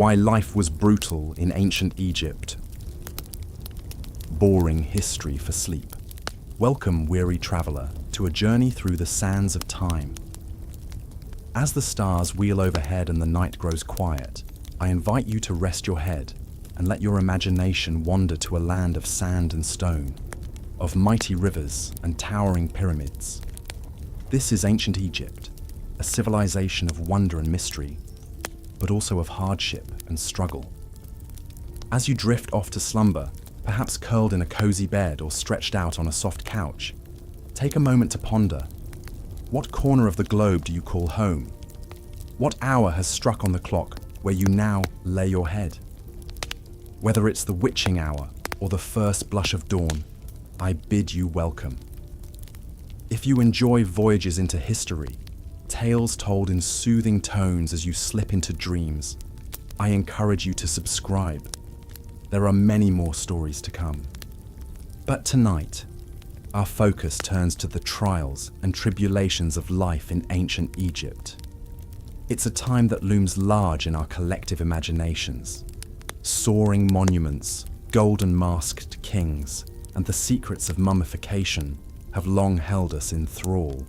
Why life was brutal in ancient Egypt. Boring history for sleep. Welcome, weary traveler, to a journey through the sands of time. As the stars wheel overhead and the night grows quiet, I invite you to rest your head and let your imagination wander to a land of sand and stone, of mighty rivers and towering pyramids. This is ancient Egypt, a civilization of wonder and mystery, but also of hardship and struggle. As you drift off to slumber, perhaps curled in a cozy bed or stretched out on a soft couch, take a moment to ponder. What corner of the globe do you call home? What hour has struck on the clock where you now lay your head? Whether it's the witching hour or the first blush of dawn, I bid you welcome. If you enjoy voyages into history, tales told in soothing tones as you slip into dreams, I encourage you to subscribe. There are many more stories to come. But tonight, our focus turns to the trials and tribulations of life in ancient Egypt. It's a time that looms large in our collective imaginations. Soaring monuments, golden masked kings, and the secrets of mummification have long held us in thrall.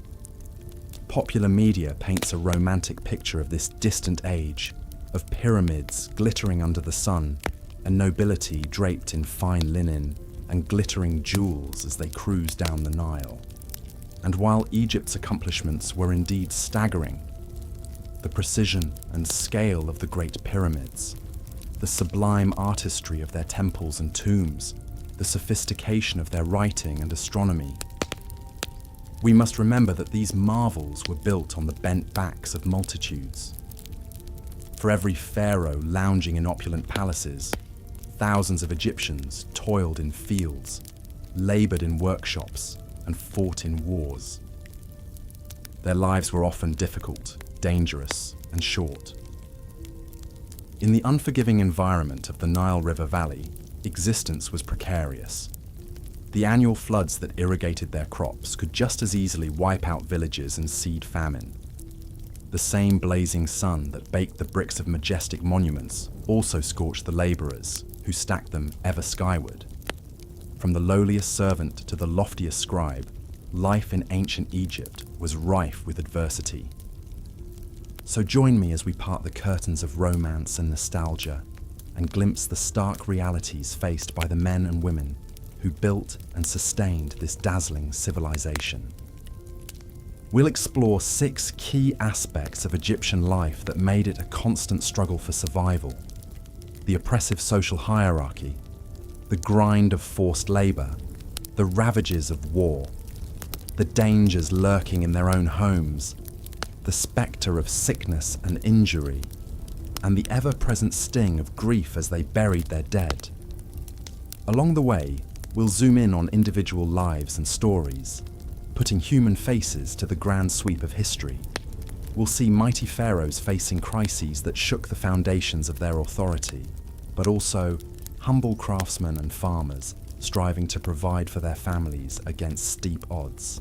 Popular media paints a romantic picture of this distant age, of pyramids glittering under the sun, and nobility draped in fine linen and glittering jewels as they cruise down the Nile. And while Egypt's accomplishments were indeed staggering, the precision and scale of the Great Pyramids, the sublime artistry of their temples and tombs, the sophistication of their writing and astronomy. We must remember that these marvels were built on the bent backs of multitudes. For every pharaoh lounging in opulent palaces, thousands of Egyptians toiled in fields, labored in workshops, and fought in wars. Their lives were often difficult, dangerous, and short. In the unforgiving environment of the Nile River Valley, existence was precarious. The annual floods that irrigated their crops could just as easily wipe out villages and seed famine. The same blazing sun that baked the bricks of majestic monuments also scorched the laborers who stacked them ever skyward. From the lowliest servant to the loftiest scribe, life in ancient Egypt was rife with adversity. So join me as we part the curtains of romance and nostalgia and glimpse the stark realities faced by the men and women who built and sustained this dazzling civilization. We'll explore 6 key aspects of Egyptian life that made it a constant struggle for survival: the oppressive social hierarchy, the grind of forced labor, the ravages of war, the dangers lurking in their own homes, the spectre of sickness and injury, and the ever-present sting of grief as they buried their dead. Along the way, we'll zoom in on individual lives and stories, putting human faces to the grand sweep of history. We'll see mighty pharaohs facing crises that shook the foundations of their authority, but also humble craftsmen and farmers striving to provide for their families against steep odds.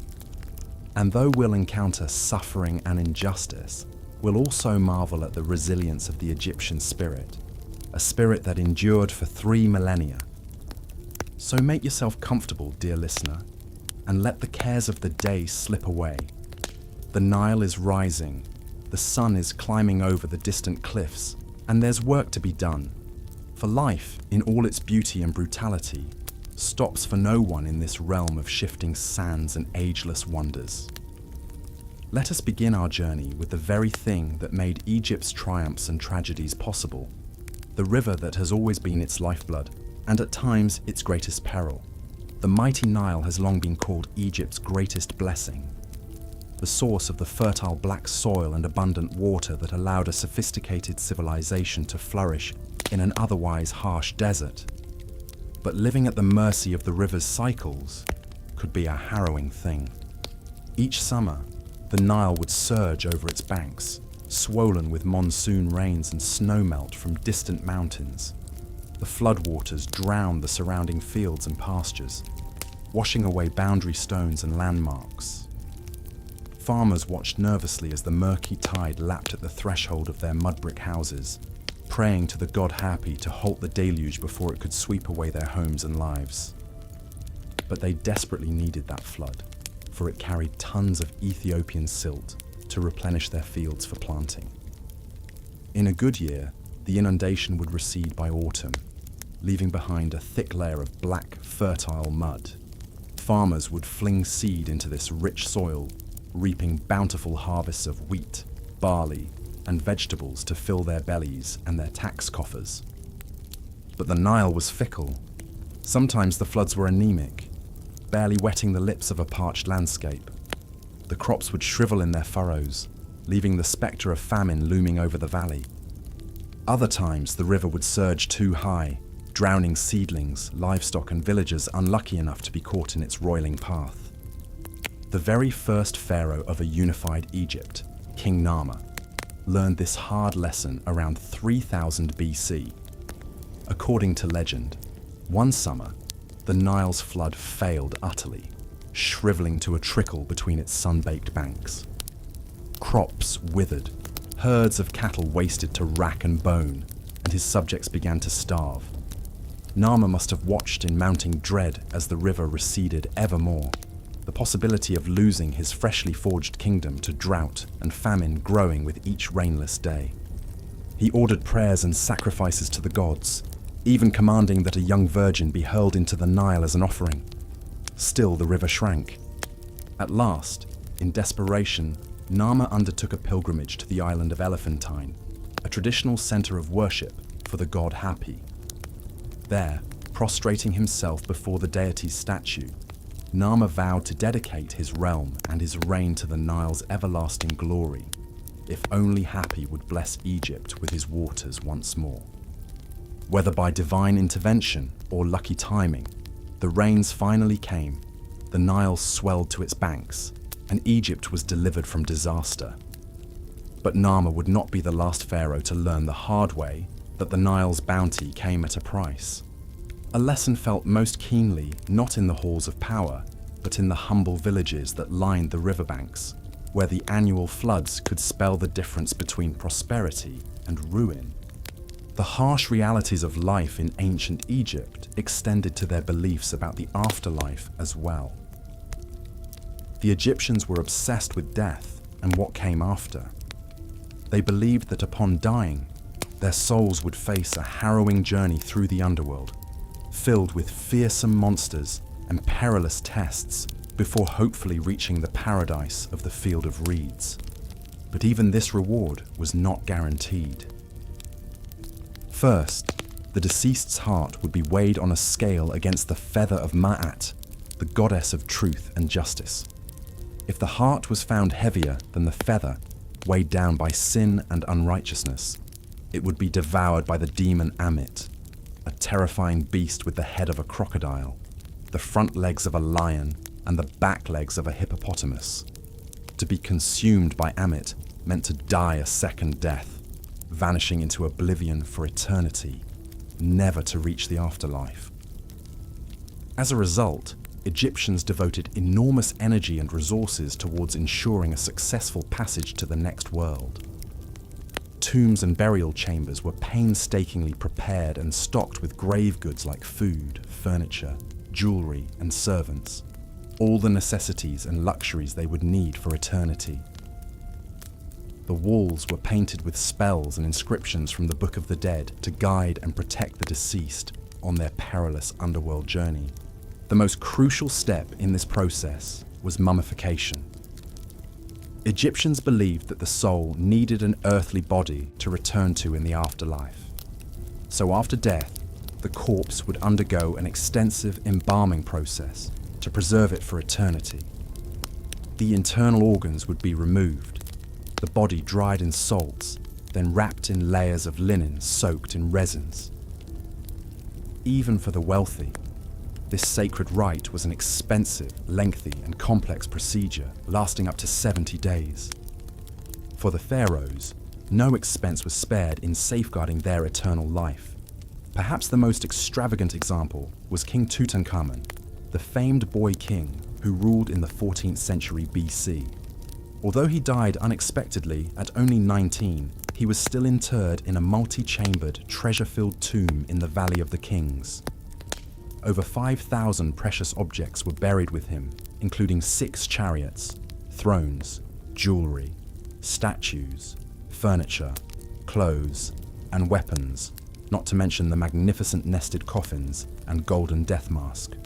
And though we'll encounter suffering and injustice, we'll also marvel at the resilience of the Egyptian spirit, a spirit that endured for 3 millennia. So make yourself comfortable, dear listener, and let the cares of the day slip away. The Nile is rising, the sun is climbing over the distant cliffs, and there's work to be done. For life, in all its beauty and brutality, stops for no one in this realm of shifting sands and ageless wonders. Let us begin our journey with the very thing that made Egypt's triumphs and tragedies possible, the river that has always been its lifeblood, and at times its greatest peril. The mighty Nile has long been called Egypt's greatest blessing, the source of the fertile black soil and abundant water that allowed a sophisticated civilization to flourish in an otherwise harsh desert. But living at the mercy of the river's cycles could be a harrowing thing. Each summer, the Nile would surge over its banks, swollen with monsoon rains and snowmelt from distant mountains. The floodwaters drowned the surrounding fields and pastures, washing away boundary stones and landmarks. Farmers watched nervously as the murky tide lapped at the threshold of their mud brick houses, praying to the god Hapi to halt the deluge before it could sweep away their homes and lives. But they desperately needed that flood, for it carried tons of Ethiopian silt to replenish their fields for planting. In a good year, the inundation would recede by autumn, leaving behind a thick layer of black, fertile mud. Farmers would fling seed into this rich soil, reaping bountiful harvests of wheat, barley, and vegetables to fill their bellies and their tax coffers. But the Nile was fickle. Sometimes the floods were anemic, barely wetting the lips of a parched landscape. The crops would shrivel in their furrows, leaving the spectre of famine looming over the valley. Other times the river would surge too high, drowning seedlings, livestock and villagers unlucky enough to be caught in its roiling path. The very first pharaoh of a unified Egypt, King Narmer, learned this hard lesson around 3000 BC. According to legend, one summer, the Nile's flood failed utterly, shriveling to a trickle between its sun-baked banks. Crops withered, herds of cattle wasted to rack and bone, and his subjects began to starve. Narmer must have watched in mounting dread as the river receded ever more, the possibility of losing his freshly forged kingdom to drought and famine growing with each rainless day. He ordered prayers and sacrifices to the gods, even commanding that a young virgin be hurled into the Nile as an offering. Still the river shrank. At last, in desperation, Narmer undertook a pilgrimage to the island of Elephantine, a traditional center of worship for the god Hapi. There, prostrating himself before the deity's statue, Narmer vowed to dedicate his realm and his reign to the Nile's everlasting glory, if only Hapi would bless Egypt with his waters once more. Whether by divine intervention or lucky timing, the rains finally came, the Nile swelled to its banks, and Egypt was delivered from disaster. But Narmer would not be the last pharaoh to learn the hard way that the Nile's bounty came at a price. A lesson felt most keenly not in the halls of power, but in the humble villages that lined the riverbanks, where the annual floods could spell the difference between prosperity and ruin. The harsh realities of life in ancient Egypt extended to their beliefs about the afterlife as well. The Egyptians were obsessed with death and what came after. They believed that upon dying, their souls would face a harrowing journey through the underworld, filled with fearsome monsters and perilous tests before hopefully reaching the paradise of the Field of Reeds. But even this reward was not guaranteed. First, the deceased's heart would be weighed on a scale against the feather of Ma'at, the goddess of truth and justice. If the heart was found heavier than the feather, weighed down by sin and unrighteousness, it would be devoured by the demon Amit, a terrifying beast with the head of a crocodile, the front legs of a lion, and the back legs of a hippopotamus. To be consumed by Amit meant to die a second death, vanishing into oblivion for eternity, never to reach the afterlife. As a result, Egyptians devoted enormous energy and resources towards ensuring a successful passage to the next world. Tombs and burial chambers were painstakingly prepared and stocked with grave goods like food, furniture, jewelry, and servants, all the necessities and luxuries they would need for eternity. The walls were painted with spells and inscriptions from the Book of the Dead to guide and protect the deceased on their perilous underworld journey. The most crucial step in this process was mummification. Egyptians believed that the soul needed an earthly body to return to in the afterlife. So after death, the corpse would undergo an extensive embalming process to preserve it for eternity. The internal organs would be removed, the body dried in salts, then wrapped in layers of linen soaked in resins. Even for the wealthy, this sacred rite was an expensive, lengthy, and complex procedure lasting up to 70 days. For the pharaohs, no expense was spared in safeguarding their eternal life. Perhaps the most extravagant example was King Tutankhamun, the famed boy king who ruled in the 14th century BC. Although he died unexpectedly at only 19, he was still interred in a multi-chambered, treasure-filled tomb in the Valley of the Kings. Over 5,000 precious objects were buried with him, including 6 chariots, thrones, jewelry, statues, furniture, clothes, and weapons, not to mention the magnificent nested coffins and golden death mask.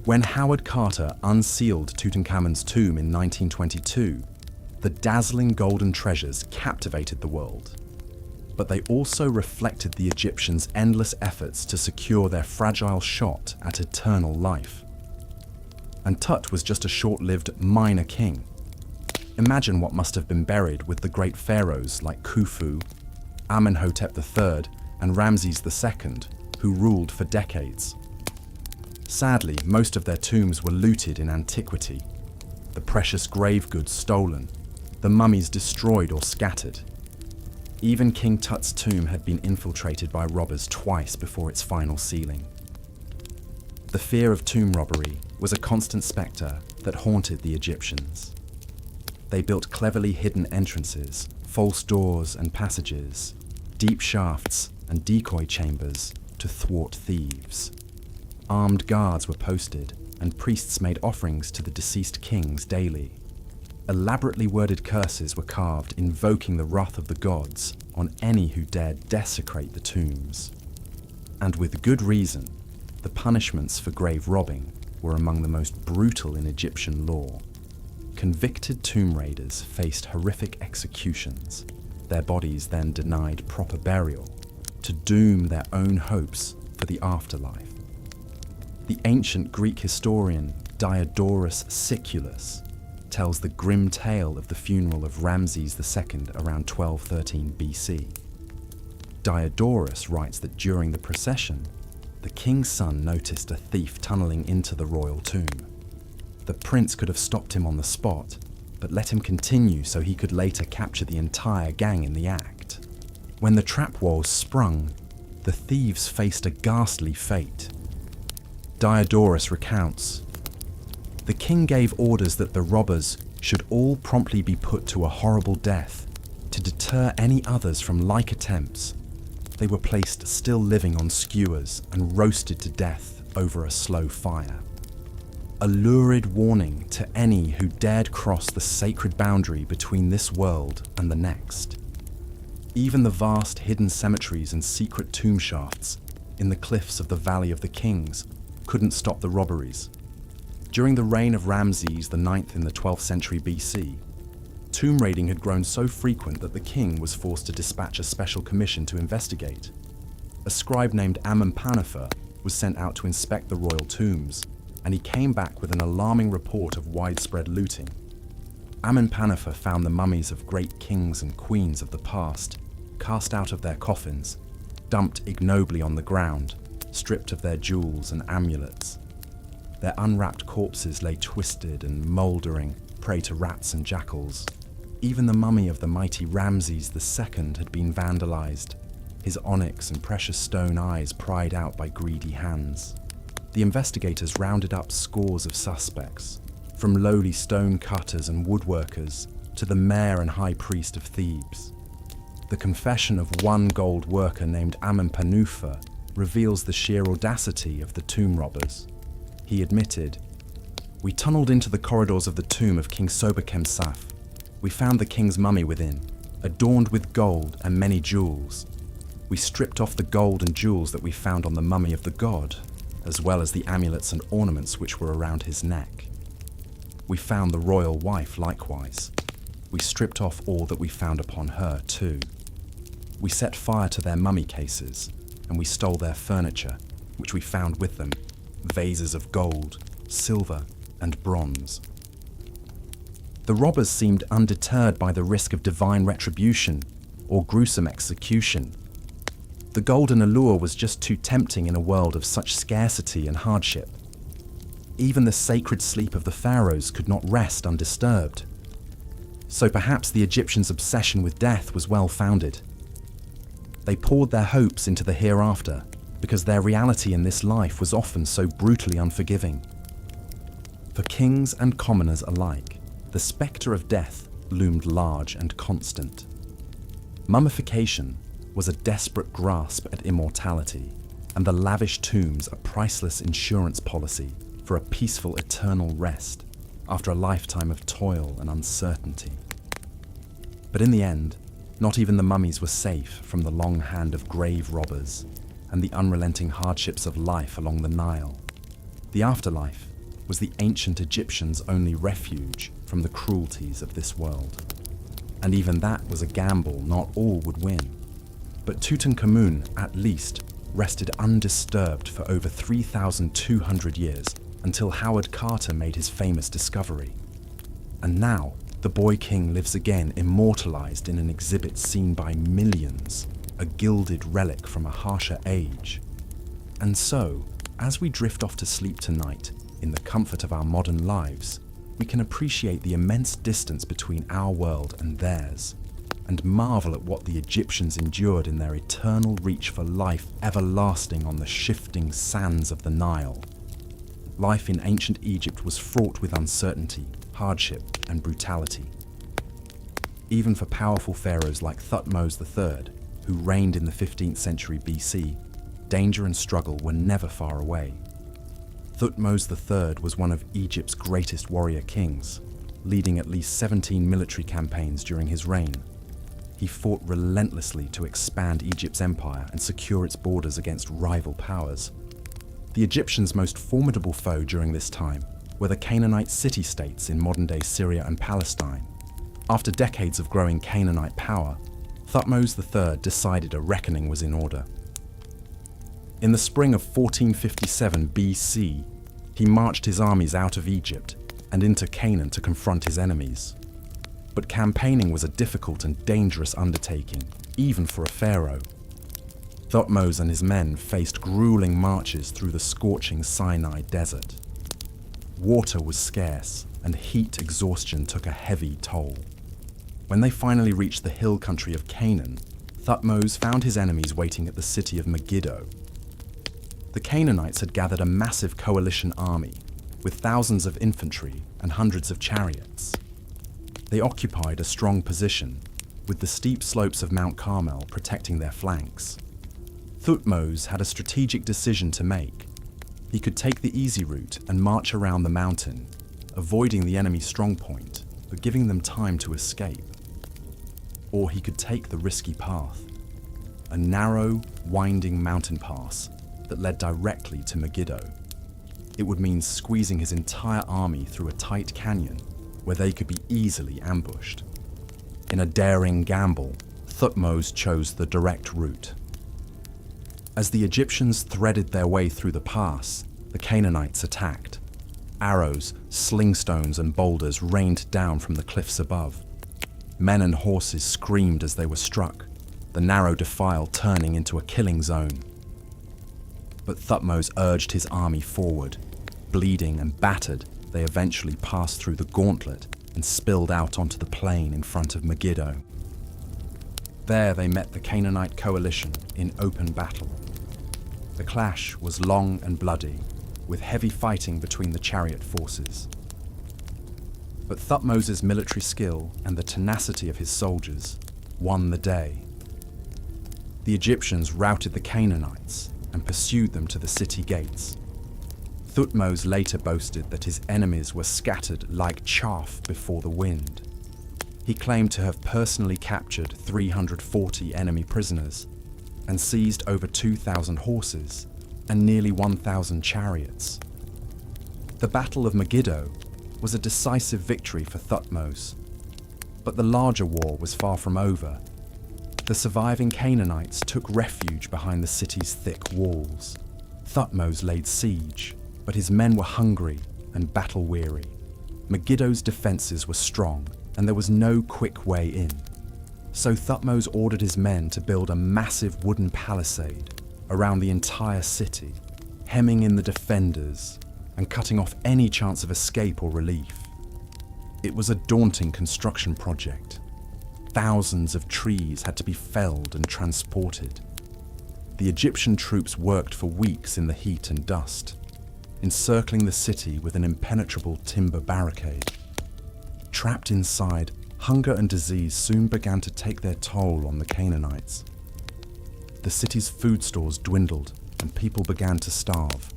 When Howard Carter unsealed Tutankhamun's tomb in 1922, the dazzling golden treasures captivated the world. But they also reflected the Egyptians' endless efforts to secure their fragile shot at eternal life. And Tut was just a short-lived minor king. Imagine what must have been buried with the great pharaohs like Khufu, Amenhotep III, and Ramses II, who ruled for decades. Sadly, most of their tombs were looted in antiquity, the precious grave goods stolen, the mummies destroyed or scattered. Even King Tut's tomb had been infiltrated by robbers twice before its final sealing. The fear of tomb robbery was a constant spectre that haunted the Egyptians. They built cleverly hidden entrances, false doors and passages, deep shafts and decoy chambers to thwart thieves. Armed guards were posted, and priests made offerings to the deceased kings daily. Elaborately worded curses were carved, invoking the wrath of the gods on any who dared desecrate the tombs. And with good reason, the punishments for grave robbing were among the most brutal in Egyptian law. Convicted tomb raiders faced horrific executions, their bodies then denied proper burial, to doom their own hopes for the afterlife. The ancient Greek historian Diodorus Siculus tells the grim tale of the funeral of Ramses II around 1213 BC. Diodorus writes that during the procession, the king's son noticed a thief tunneling into the royal tomb. The prince could have stopped him on the spot, but let him continue so he could later capture the entire gang in the act. When the trap walls sprung, the thieves faced a ghastly fate. Diodorus recounts, "The king gave orders that the robbers should all promptly be put to a horrible death. To deter any others from like attempts, they were placed still living on skewers and roasted to death over a slow fire. A lurid warning to any who dared cross the sacred boundary between this world and the next." Even the vast hidden cemeteries and secret tomb shafts in the cliffs of the Valley of the Kings couldn't stop the robberies. During the reign of Ramses IX in the 12th century BC, tomb raiding had grown so frequent that the king was forced to dispatch a special commission to investigate. A scribe named Amenhotep was sent out to inspect the royal tombs, and he came back with an alarming report of widespread looting. Amenhotep found the mummies of great kings and queens of the past, cast out of their coffins, dumped ignobly on the ground, stripped of their jewels and amulets. Their unwrapped corpses lay twisted and mouldering, prey to rats and jackals. Even the mummy of the mighty Ramses II had been vandalized, his onyx and precious stone eyes pried out by greedy hands. The investigators rounded up scores of suspects, from lowly stone cutters and woodworkers to the mayor and high priest of Thebes. The confession of one gold worker named Amenhotep reveals the sheer audacity of the tomb robbers. He admitted, "We tunneled into the corridors of the tomb of King Sobekemsaf. We found the king's mummy within, adorned with gold and many jewels. We stripped off the gold and jewels that we found on the mummy of the god, as well as the amulets and ornaments which were around his neck. We found the royal wife likewise. We stripped off all that we found upon her too. We set fire to their mummy cases, and we stole their furniture, which we found with them, vases of gold, silver, and bronze." The robbers seemed undeterred by the risk of divine retribution or gruesome execution. The golden allure was just too tempting in a world of such scarcity and hardship. Even the sacred sleep of the pharaohs could not rest undisturbed. So perhaps the Egyptians' obsession with death was well-founded. They poured their hopes into the hereafter because their reality in this life was often so brutally unforgiving. For kings and commoners alike, the spectre of death loomed large and constant. Mummification was a desperate grasp at immortality, and the lavish tombs a priceless insurance policy for a peaceful eternal rest after a lifetime of toil and uncertainty. But in the end, not even the mummies were safe from the long hand of grave robbers and the unrelenting hardships of life along the Nile. The afterlife was the ancient Egyptians' only refuge from the cruelties of this world. And even that was a gamble not all would win. But Tutankhamun, at least, rested undisturbed for over 3,200 years until Howard Carter made his famous discovery. And now, the boy king lives again, immortalized in an exhibit seen by millions, a gilded relic from a harsher age. And so, as we drift off to sleep tonight, in the comfort of our modern lives, we can appreciate the immense distance between our world and theirs, and marvel at what the Egyptians endured in their eternal reach for life everlasting on the shifting sands of the Nile. Life in ancient Egypt was fraught with uncertainty, hardship, and brutality. Even for powerful pharaohs like Thutmose III, who reigned in the 15th century BC, danger and struggle were never far away. Thutmose III was one of Egypt's greatest warrior kings, leading at least 17 military campaigns during his reign. He fought relentlessly to expand Egypt's empire and secure its borders against rival powers. The Egyptians' most formidable foe during this time were the Canaanite city-states in modern-day Syria and Palestine. After decades of growing Canaanite power, Thutmose III decided a reckoning was in order. In the spring of 1457 BC, he marched his armies out of Egypt and into Canaan to confront his enemies. But campaigning was a difficult and dangerous undertaking, even for a pharaoh. Thutmose and his men faced grueling marches through the scorching Sinai desert. Water was scarce, and heat exhaustion took a heavy toll. When they finally reached the hill country of Canaan, Thutmose found his enemies waiting at the city of Megiddo. The Canaanites had gathered a massive coalition army, with thousands of infantry and hundreds of chariots. They occupied a strong position, with the steep slopes of Mount Carmel protecting their flanks. Thutmose had a strategic decision to make. He could take the easy route and march around the mountain, avoiding the enemy's strongpoint, but giving them time to escape. Or he could take the risky path, a narrow, winding mountain pass that led directly to Megiddo. It would mean squeezing his entire army through a tight canyon where they could be easily ambushed. In a daring gamble, Thutmose chose the direct route. As the Egyptians threaded their way through the pass, the Canaanites attacked. Arrows, sling stones, and boulders rained down from the cliffs above. Men and horses screamed as they were struck, the narrow defile turning into a killing zone. But Thutmose urged his army forward. Bleeding and battered, they eventually passed through the gauntlet and spilled out onto the plain in front of Megiddo. There they met the Canaanite coalition in open battle. The clash was long and bloody, with heavy fighting between the chariot forces. But Thutmose's military skill and the tenacity of his soldiers won the day. The Egyptians routed the Canaanites and pursued them to the city gates. Thutmose later boasted that his enemies were scattered like chaff before the wind. He claimed to have personally captured 340 enemy prisoners and seized over 2,000 horses and nearly 1,000 chariots. The Battle of Megiddo was a decisive victory for Thutmose, but the larger war was far from over. The surviving Canaanites took refuge behind the city's thick walls. Thutmose laid siege, but his men were hungry and battle-weary. Megiddo's defenses were strong, and there was no quick way in. So Thutmose ordered his men to build a massive wooden palisade around the entire city, hemming in the defenders and cutting off any chance of escape or relief. It was a daunting construction project. Thousands of trees had to be felled and transported. The Egyptian troops worked for weeks in the heat and dust, encircling the city with an impenetrable timber barricade. Trapped inside, Hunger and disease soon began to take their toll on the Canaanites. The city's food stores dwindled and people began to starve.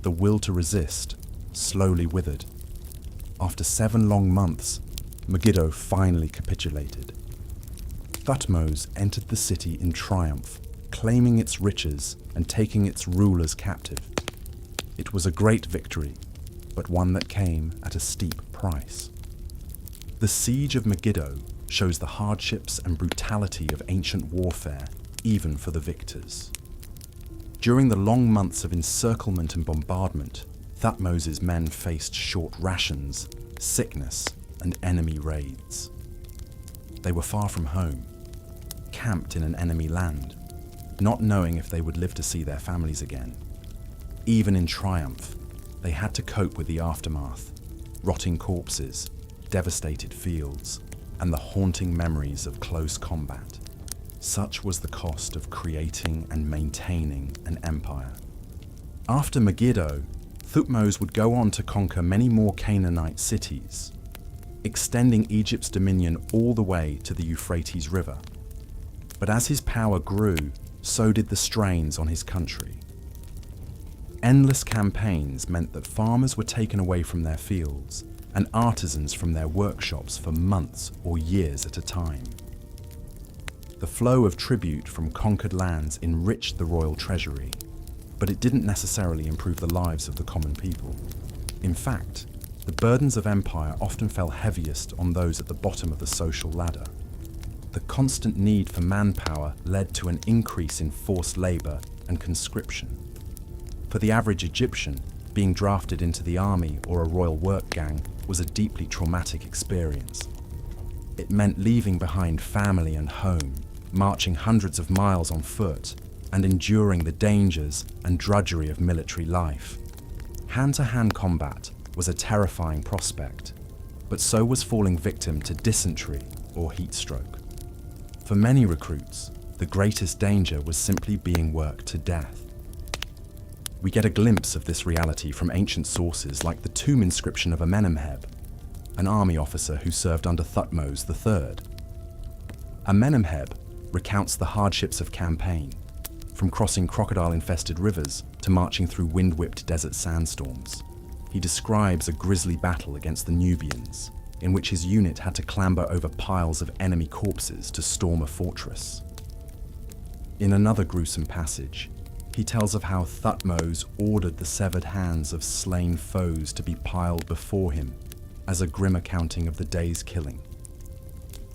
The will to resist slowly withered. After 7 long months, Megiddo finally capitulated. Thutmose entered the city in triumph, claiming its riches and taking its rulers captive. It was a great victory, but one that came at a steep price. The siege of Megiddo shows the hardships and brutality of ancient warfare, even for the victors. During the long months of encirclement and bombardment, Thutmose's men faced short rations, sickness, and enemy raids. They were far from home, camped in an enemy land, not knowing if they would live to see their families again. Even in triumph, they had to cope with the aftermath, rotting corpses, devastated fields, and the haunting memories of close combat. Such was the cost of creating and maintaining an empire. After Megiddo, Thutmose would go on to conquer many more Canaanite cities, extending Egypt's dominion all the way to the Euphrates River. But as his power grew, so did the strains on his country. Endless campaigns meant that farmers were taken away from their fields and artisans from their workshops for months or years at a time. The flow of tribute from conquered lands enriched the royal treasury, but it didn't necessarily improve the lives of the common people. In fact, the burdens of empire often fell heaviest on those at the bottom of the social ladder. The constant need for manpower led to an increase in forced labor and conscription. For the average Egyptian, being drafted into the army or a royal work gang was a deeply traumatic experience. It meant leaving behind family and home, marching hundreds of miles on foot, and enduring the dangers and drudgery of military life. Hand-to-hand combat was a terrifying prospect, but so was falling victim to dysentery or heat stroke. For many recruits, the greatest danger was simply being worked to death. We get a glimpse of this reality from ancient sources like the tomb inscription of Amenemheb, an army officer who served under Thutmose III. Amenemheb recounts the hardships of campaign, from crossing crocodile-infested rivers to marching through wind-whipped desert sandstorms. He describes a grisly battle against the Nubians, in which his unit had to clamber over piles of enemy corpses to storm a fortress. In another gruesome passage, he tells of how Thutmose ordered the severed hands of slain foes to be piled before him as a grim accounting of the day's killing.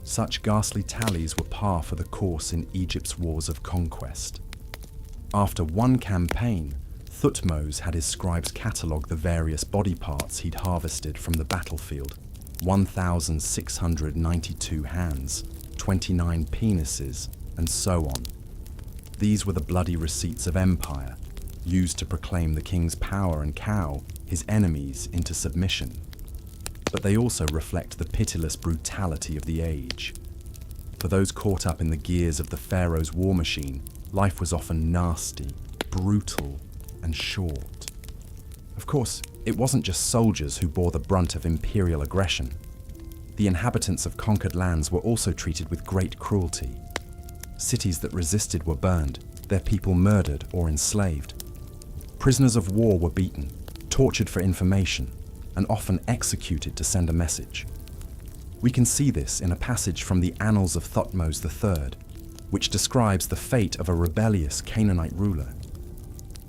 Such ghastly tallies were par for the course in Egypt's wars of conquest. After one campaign, Thutmose had his scribes catalogue the various body parts he'd harvested from the battlefield: 1,692 hands, 29 penises, and so on. These were the bloody receipts of empire, used to proclaim the king's power and cow his enemies into submission. But they also reflect the pitiless brutality of the age. For those caught up in the gears of the pharaoh's war machine, life was often nasty, brutal, and short. Of course, it wasn't just soldiers who bore the brunt of imperial aggression. The inhabitants of conquered lands were also treated with great cruelty. Cities that resisted were burned, their people murdered or enslaved. Prisoners of war were beaten, tortured for information, and often executed to send a message. We can see this in a passage from the Annals of Thutmose III, which describes the fate of a rebellious Canaanite ruler.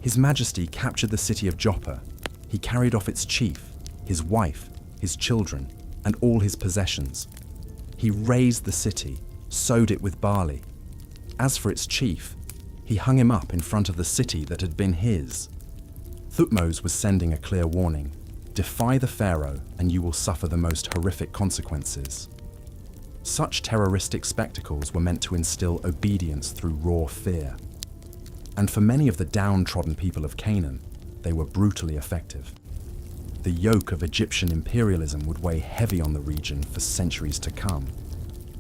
His Majesty captured the city of Joppa. He carried off its chief, his wife, his children, and all his possessions. He razed the city, sowed it with barley. As for its chief, he hung him up in front of the city that had been his. Thutmose was sending a clear warning: defy the pharaoh and you will suffer the most horrific consequences. Such terroristic spectacles were meant to instill obedience through raw fear. And for many of the downtrodden people of Canaan, they were brutally effective. The yoke of Egyptian imperialism would weigh heavy on the region for centuries to come.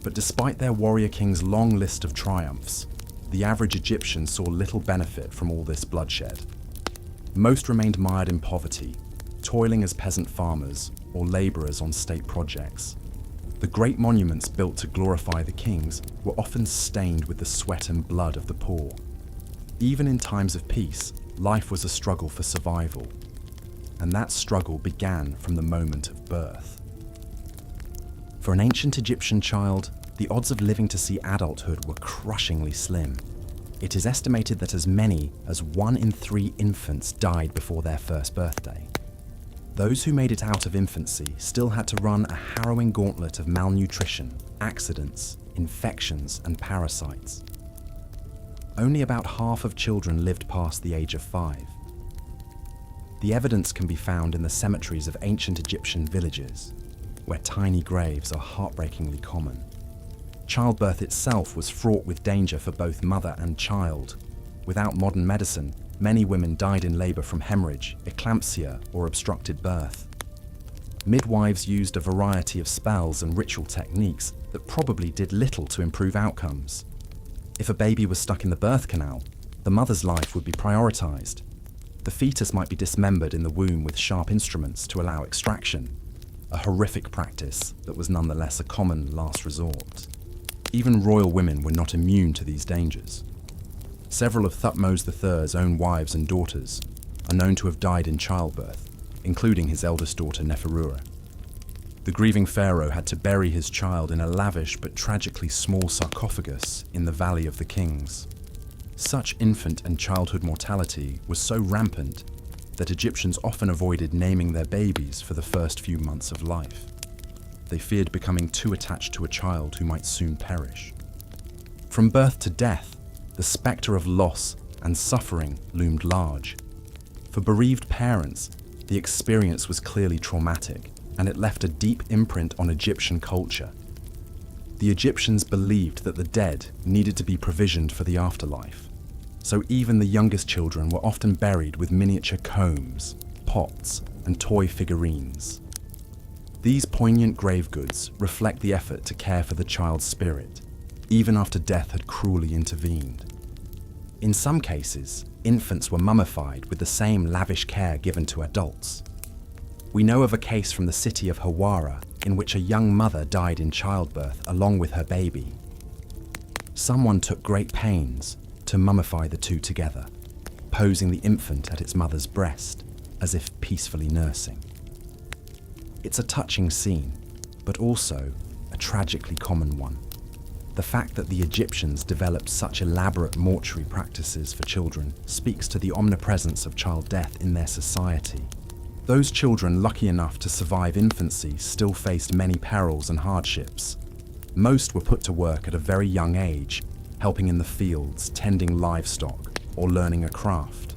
But despite their warrior king's long list of triumphs, the average Egyptian saw little benefit from all this bloodshed. Most remained mired in poverty, toiling as peasant farmers or laborers on state projects. The great monuments built to glorify the kings were often stained with the sweat and blood of the poor. Even in times of peace, life was a struggle for survival, and that struggle began from the moment of birth. For an ancient Egyptian child, the odds of living to see adulthood were crushingly slim. It is estimated that as many as 1 in 3 infants died before their first birthday. Those who made it out of infancy still had to run a harrowing gauntlet of malnutrition, accidents, infections, and parasites. Only about half of children lived past the age of 5. The evidence can be found in the cemeteries of ancient Egyptian villages, where tiny graves are heartbreakingly common. Childbirth itself was fraught with danger for both mother and child. Without modern medicine, many women died in labor from hemorrhage, eclampsia, or obstructed birth. Midwives used a variety of spells and ritual techniques that probably did little to improve outcomes. If a baby was stuck in the birth canal, the mother's life would be prioritized. The fetus might be dismembered in the womb with sharp instruments to allow extraction, a horrific practice that was nonetheless a common last resort. Even royal women were not immune to these dangers. Several of Thutmose III's own wives and daughters are known to have died in childbirth, including his eldest daughter Neferura. The grieving pharaoh had to bury his child in a lavish but tragically small sarcophagus in the Valley of the Kings. Such infant and childhood mortality was so rampant that Egyptians often avoided naming their babies for the first few months of life. They feared becoming too attached to a child who might soon perish. From birth to death, the spectre of loss and suffering loomed large. For bereaved parents, the experience was clearly traumatic, and it left a deep imprint on Egyptian culture. The Egyptians believed that the dead needed to be provisioned for the afterlife, so even the youngest children were often buried with miniature combs, pots, and toy figurines. These poignant grave goods reflect the effort to care for the child's spirit, even after death had cruelly intervened. In some cases, infants were mummified with the same lavish care given to adults. We know of a case from the city of Hawara in which a young mother died in childbirth along with her baby. Someone took great pains to mummify the two together, posing the infant at its mother's breast, as if peacefully nursing. It's a touching scene, but also a tragically common one. The fact that the Egyptians developed such elaborate mortuary practices for children speaks to the omnipresence of child death in their society. Those children lucky enough to survive infancy still faced many perils and hardships. Most were put to work at a very young age, helping in the fields, tending livestock, or learning a craft.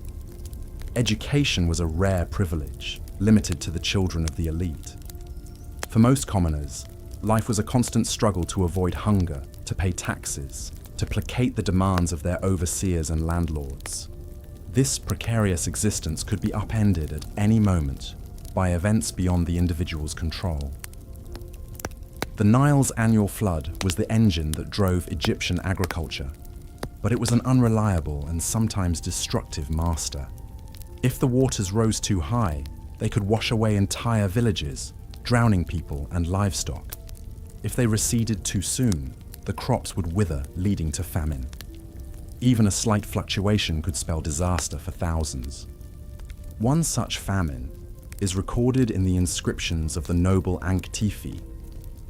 Education was a rare privilege, limited to the children of the elite. For most commoners, life was a constant struggle to avoid hunger, to pay taxes, to placate the demands of their overseers and landlords. This precarious existence could be upended at any moment by events beyond the individual's control. The Nile's annual flood was the engine that drove Egyptian agriculture, but it was an unreliable and sometimes destructive master. If the waters rose too high, they could wash away entire villages, drowning people and livestock. If they receded too soon, the crops would wither, leading to famine. Even a slight fluctuation could spell disaster for thousands. One such famine is recorded in the inscriptions of the noble Ankh-Tifi,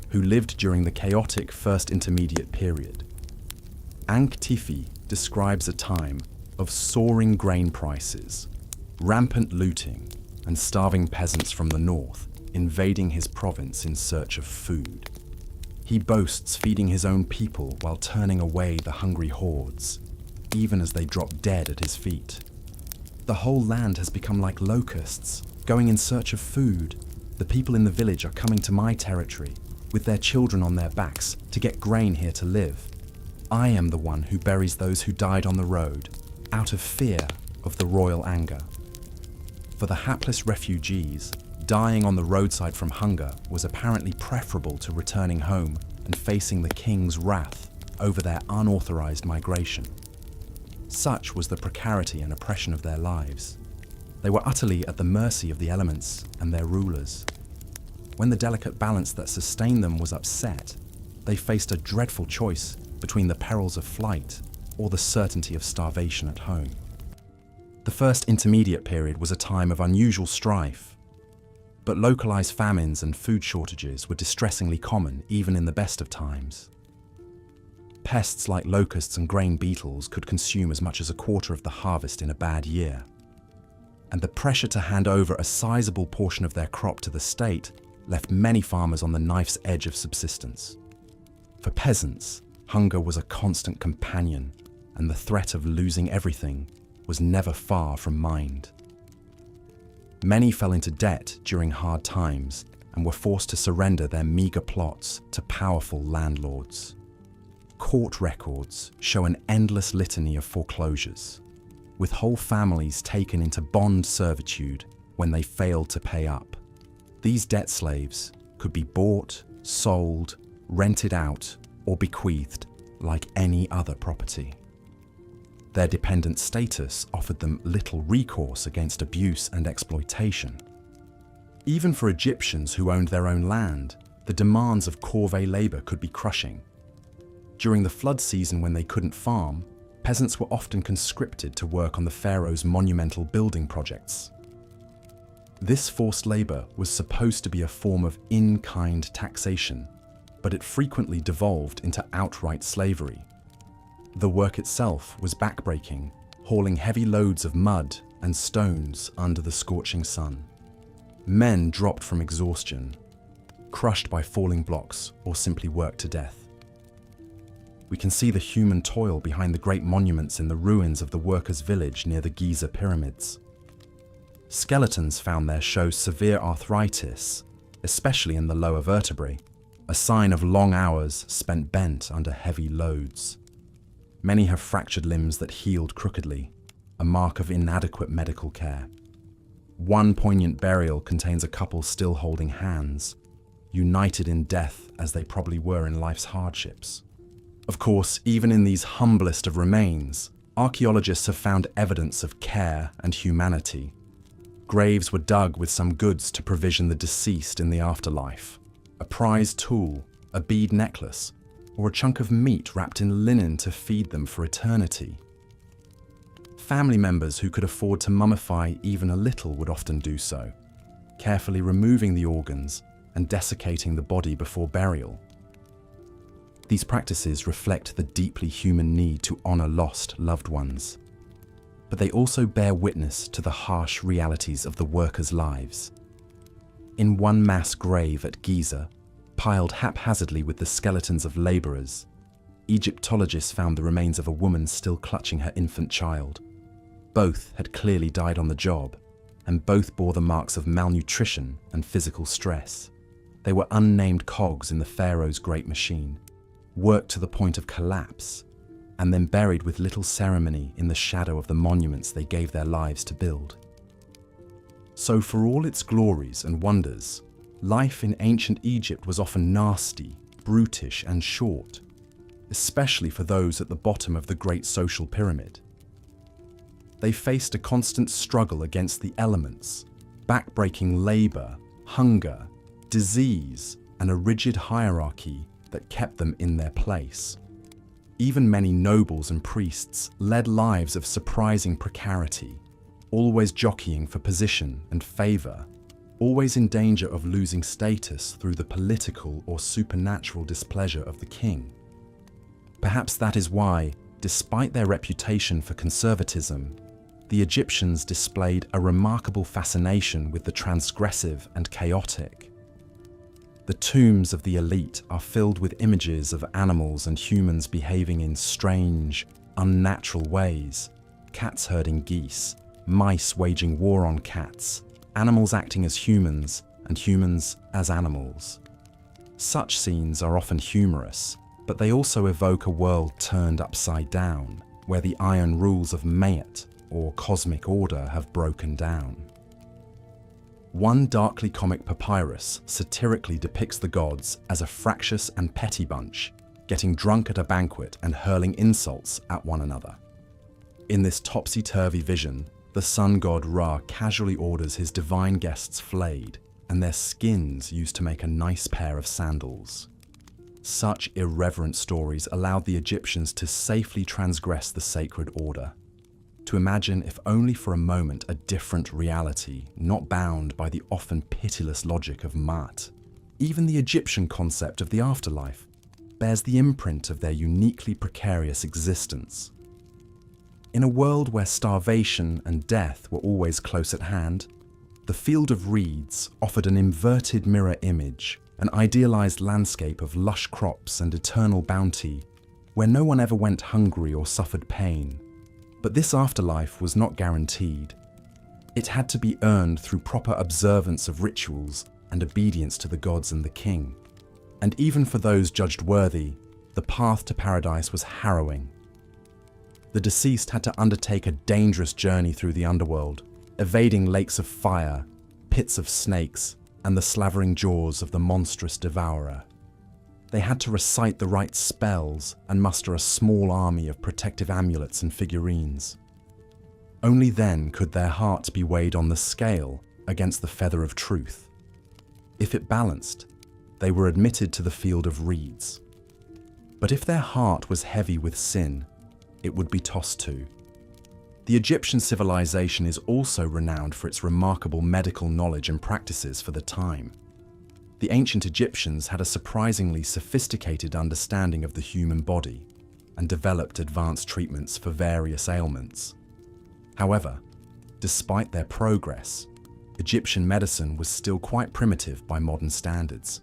who lived during the chaotic First Intermediate period. Ankh-Tifi describes a time of soaring grain prices, rampant looting, and starving peasants from the north invading his province in search of food. He boasts feeding his own people while turning away the hungry hordes, even as they drop dead at his feet. The whole land has become like locusts, going in search of food. The people in the village are coming to my territory, with their children on their backs, to get grain here to live. I am the one who buries those who died on the road, out of fear of the royal anger. For the hapless refugees, dying on the roadside from hunger was apparently preferable to returning home and facing the king's wrath over their unauthorized migration. Such was the precarity and oppression of their lives. They were utterly at the mercy of the elements and their rulers. When the delicate balance that sustained them was upset, they faced a dreadful choice between the perils of flight or the certainty of starvation at home. The first intermediate period was a time of unusual strife, but localized famines and food shortages were distressingly common even in the best of times. Pests like locusts and grain beetles could consume as much as a quarter of the harvest in a bad year, and the pressure to hand over a sizable portion of their crop to the state left many farmers on the knife's edge of subsistence. For peasants, hunger was a constant companion, and the threat of losing everything was never far from mind. Many fell into debt during hard times and were forced to surrender their meager plots to powerful landlords. Court records show an endless litany of foreclosures, with whole families taken into bond servitude when they failed to pay up. These debt slaves could be bought, sold, rented out, or bequeathed like any other property. Their dependent status offered them little recourse against abuse and exploitation. Even for Egyptians who owned their own land, the demands of corvée labor could be crushing. During the flood season when they couldn't farm, peasants were often conscripted to work on the pharaohs' monumental building projects. This forced labor was supposed to be a form of in-kind taxation, but it frequently devolved into outright slavery. The work itself was backbreaking, hauling heavy loads of mud and stones under the scorching sun. Men dropped from exhaustion, crushed by falling blocks, or simply worked to death. We can see the human toil behind the great monuments in the ruins of the workers' village near the Giza pyramids. Skeletons found there show severe arthritis, especially in the lower vertebrae, a sign of long hours spent bent under heavy loads. Many have fractured limbs that healed crookedly, a mark of inadequate medical care. One poignant burial contains a couple still holding hands, united in death as they probably were in life's hardships. Of course, even in these humblest of remains, archaeologists have found evidence of care and humanity. Graves were dug with some goods to provision the deceased in the afterlife. A prized tool, a bead necklace, or a chunk of meat wrapped in linen to feed them for eternity. Family members who could afford to mummify even a little would often do so, carefully removing the organs and desiccating the body before burial. These practices reflect the deeply human need to honor lost loved ones, but they also bear witness to the harsh realities of the workers' lives. In one mass grave at Giza, piled haphazardly with the skeletons of laborers, Egyptologists found the remains of a woman still clutching her infant child. Both had clearly died on the job, and both bore the marks of malnutrition and physical stress. They were unnamed cogs in the pharaoh's great machine, worked to the point of collapse, and then buried with little ceremony in the shadow of the monuments they gave their lives to build. So for all its glories and wonders, life in ancient Egypt was often nasty, brutish, and short, especially for those at the bottom of the great social pyramid. They faced a constant struggle against the elements, backbreaking labor, hunger, disease, and a rigid hierarchy that kept them in their place. Even many nobles and priests led lives of surprising precarity, always jockeying for position and favor, always in danger of losing status through the political or supernatural displeasure of the king. Perhaps that is why, despite their reputation for conservatism, the Egyptians displayed a remarkable fascination with the transgressive and chaotic. The tombs of the elite are filled with images of animals and humans behaving in strange, unnatural ways, cats herding geese, mice waging war on cats, animals acting as humans, and humans as animals. Such scenes are often humorous, but they also evoke a world turned upside down, where the iron rules of Mayat, or cosmic order, have broken down. One darkly comic papyrus satirically depicts the gods as a fractious and petty bunch, getting drunk at a banquet and hurling insults at one another. In this topsy-turvy vision, the sun god Ra casually orders his divine guests flayed and their skins used to make a nice pair of sandals. Such irreverent stories allowed the Egyptians to safely transgress the sacred order, to imagine, if only for a moment, a different reality, not bound by the often pitiless logic of Maat. Even the Egyptian concept of the afterlife bears the imprint of their uniquely precarious existence. In a world where starvation and death were always close at hand, the field of reeds offered an inverted mirror image, an idealized landscape of lush crops and eternal bounty, where no one ever went hungry or suffered pain. But this afterlife was not guaranteed. It had to be earned through proper observance of rituals and obedience to the gods and the king. And even for those judged worthy, the path to paradise was harrowing. The deceased had to undertake a dangerous journey through the underworld, evading lakes of fire, pits of snakes, and the slavering jaws of the monstrous devourer. They had to recite the right spells and muster a small army of protective amulets and figurines. Only then could their hearts be weighed on the scale against the feather of truth. If it balanced, they were admitted to the field of reeds. But if their heart was heavy with sin, it would be tossed too. The Egyptian civilization is also renowned for its remarkable medical knowledge and practices for the time. The ancient Egyptians had a surprisingly sophisticated understanding of the human body and developed advanced treatments for various ailments. However, despite their progress, Egyptian medicine was still quite primitive by modern standards,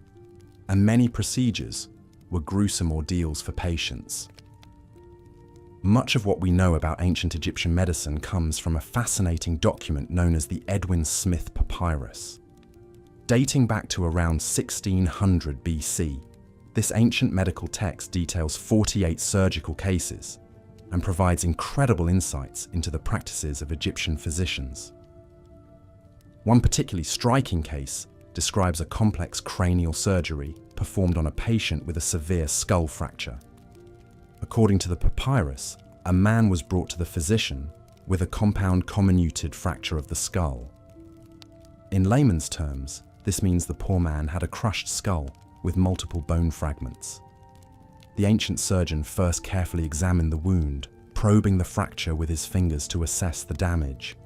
and many procedures were gruesome ordeals for patients. Much of what we know about ancient Egyptian medicine comes from a fascinating document known as the Edwin Smith Papyrus. Dating back to around 1600 BC, this ancient medical text details 48 surgical cases and provides incredible insights into the practices of Egyptian physicians. One particularly striking case describes a complex cranial surgery performed on a patient with a severe skull fracture. According to the papyrus, a man was brought to the physician with a compound comminuted fracture of the skull. In layman's terms, this means the poor man had a crushed skull with multiple bone fragments. The ancient surgeon first carefully examined the wound, probing the fracture with his fingers to assess the damage.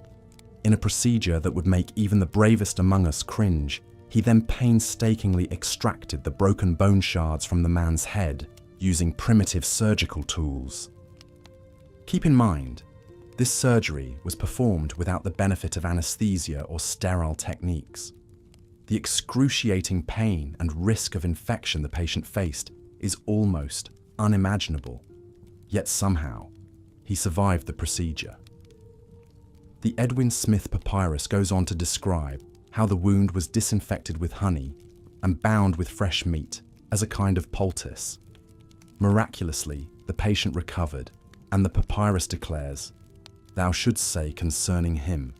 In a procedure that would make even the bravest among us cringe, he then painstakingly extracted the broken bone shards from the man's head using primitive surgical tools. Keep in mind, this surgery was performed without the benefit of anesthesia or sterile techniques. The excruciating pain and risk of infection the patient faced is almost unimaginable, yet somehow he survived the procedure. The Edwin Smith Papyrus goes on to describe how the wound was disinfected with honey and bound with fresh meat as a kind of poultice. Miraculously, the patient recovered, and the papyrus declares, "Thou shouldst say concerning him,"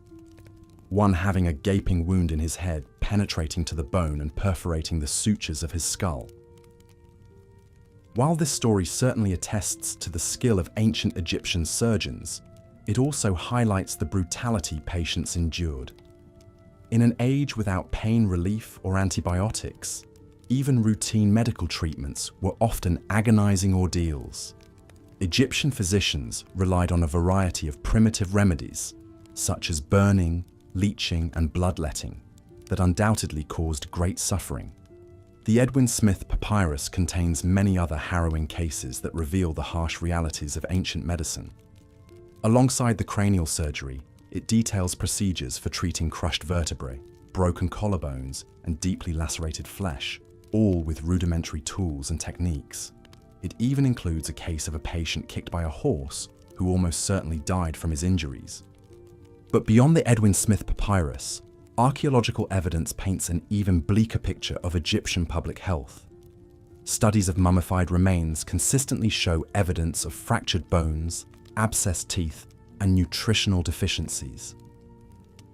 one having a gaping wound in his head penetrating to the bone and perforating the sutures of his skull. While this story certainly attests to the skill of ancient Egyptian surgeons, it also highlights the brutality patients endured. In an age without pain relief or antibiotics, even routine medical treatments were often agonizing ordeals. Egyptian physicians relied on a variety of primitive remedies, such as burning, leeching, and bloodletting, that undoubtedly caused great suffering. The Edwin Smith Papyrus contains many other harrowing cases that reveal the harsh realities of ancient medicine. Alongside the cranial surgery, it details procedures for treating crushed vertebrae, broken collarbones, and deeply lacerated flesh, all with rudimentary tools and techniques. It even includes a case of a patient kicked by a horse who almost certainly died from his injuries. But beyond the Edwin Smith Papyrus, archaeological evidence paints an even bleaker picture of Egyptian public health. Studies of mummified remains consistently show evidence of fractured bones, abscessed teeth, and nutritional deficiencies.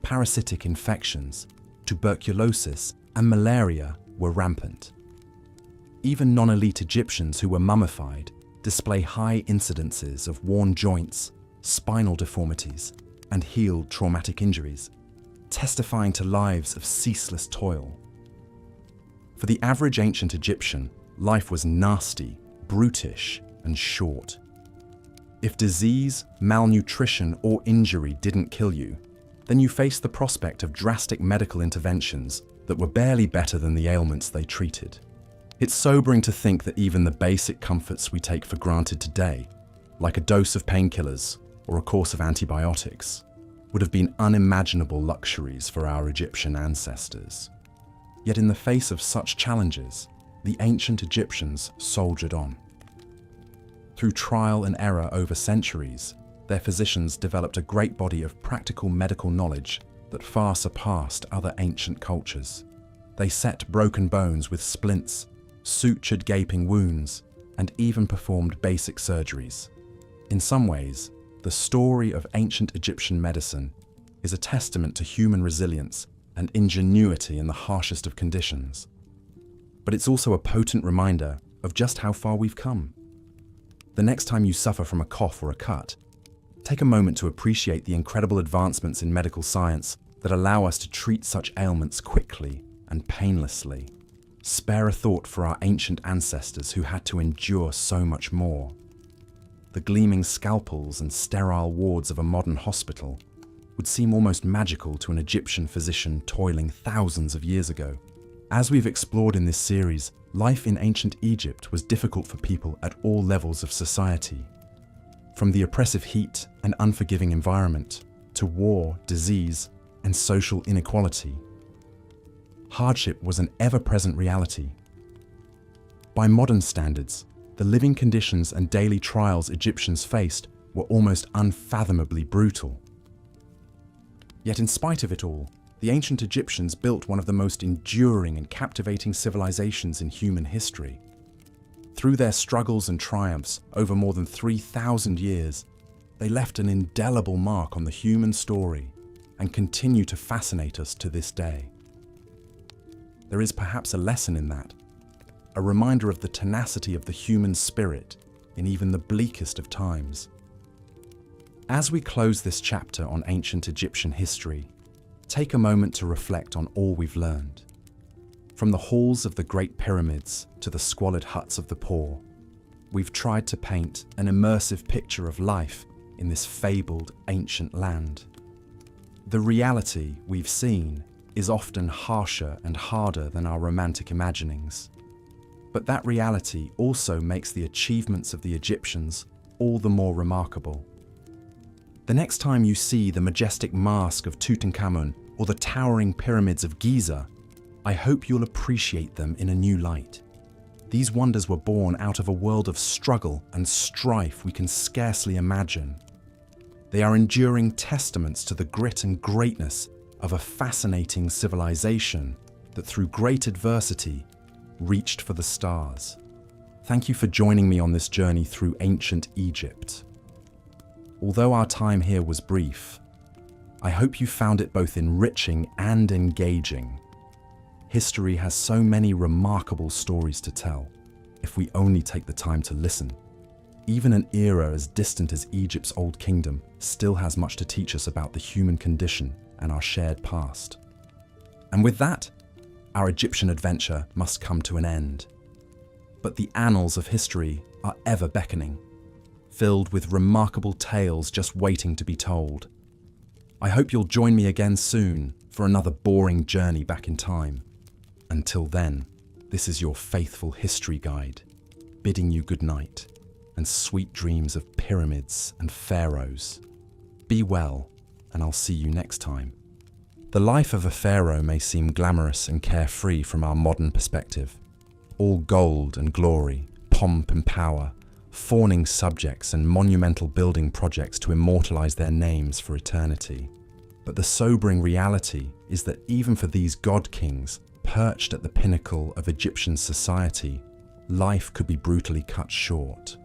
Parasitic infections, tuberculosis, and malaria were rampant. Even non-elite Egyptians who were mummified display high incidences of worn joints, spinal deformities, and healed traumatic injuries. testifying to lives of ceaseless toil. For the average ancient Egyptian, life was nasty, brutish, and short. If disease, malnutrition, or injury didn't kill you, then you faced the prospect of drastic medical interventions that were barely better than the ailments they treated. It's sobering to think that even the basic comforts we take for granted today, like a dose of painkillers or a course of antibiotics, would have been unimaginable luxuries for our Egyptian ancestors. Yet in the face of such challenges, the ancient Egyptians soldiered on. Through trial and error over centuries, their physicians developed a great body of practical medical knowledge that far surpassed other ancient cultures. They set broken bones with splints, sutured gaping wounds, and even performed basic surgeries. In some ways, the story of ancient Egyptian medicine is a testament to human resilience and ingenuity in the harshest of conditions. But it's also a potent reminder of just how far we've come. The next time you suffer from a cough or a cut, take a moment to appreciate the incredible advancements in medical science that allow us to treat such ailments quickly and painlessly. Spare a thought for our ancient ancestors who had to endure so much more. The gleaming scalpels and sterile wards of a modern hospital would seem almost magical to an Egyptian physician toiling thousands of years ago. As we've explored in this series, life in ancient Egypt was difficult for people at all levels of society. From the oppressive heat and unforgiving environment to war, disease, and social inequality. Hardship was an ever-present reality. By modern standards, the living conditions and daily trials Egyptians faced were almost unfathomably brutal. Yet in spite of it all, the ancient Egyptians built one of the most enduring and captivating civilizations in human history. Through their struggles and triumphs over more than 3,000 years, they left an indelible mark on the human story and continue to fascinate us to this day. There is perhaps a lesson in that, a reminder of the tenacity of the human spirit in even the bleakest of times. As we close this chapter on ancient Egyptian history, take a moment to reflect on all we've learned. From the halls of the great pyramids to the squalid huts of the poor, we've tried to paint an immersive picture of life in this fabled ancient land. The reality we've seen is often harsher and harder than our romantic imaginings. But that reality also makes the achievements of the Egyptians all the more remarkable. The next time you see the majestic mask of Tutankhamun or the towering pyramids of Giza, I hope you'll appreciate them in a new light. These wonders were born out of a world of struggle and strife we can scarcely imagine. They are enduring testaments to the grit and greatness of a fascinating civilization that through great adversity reached for the stars. Thank you for joining me on this journey through ancient Egypt. Although our time here was brief, I hope you found it both enriching and engaging. History has so many remarkable stories to tell, if we only take the time to listen. Even an era as distant as Egypt's Old Kingdom still has much to teach us about the human condition and our shared past. And with that, our Egyptian adventure must come to an end. But the annals of history are ever beckoning, filled with remarkable tales just waiting to be told. I hope you'll join me again soon for another boring journey back in time. Until then, this is your faithful history guide, bidding you good night and sweet dreams of pyramids and pharaohs. Be well, and I'll see you next time. The life of a pharaoh may seem glamorous and carefree from our modern perspective. All gold and glory, pomp and power, fawning subjects and monumental building projects to immortalize their names for eternity. But the sobering reality is that even for these god kings, perched at the pinnacle of Egyptian society, life could be brutally cut short.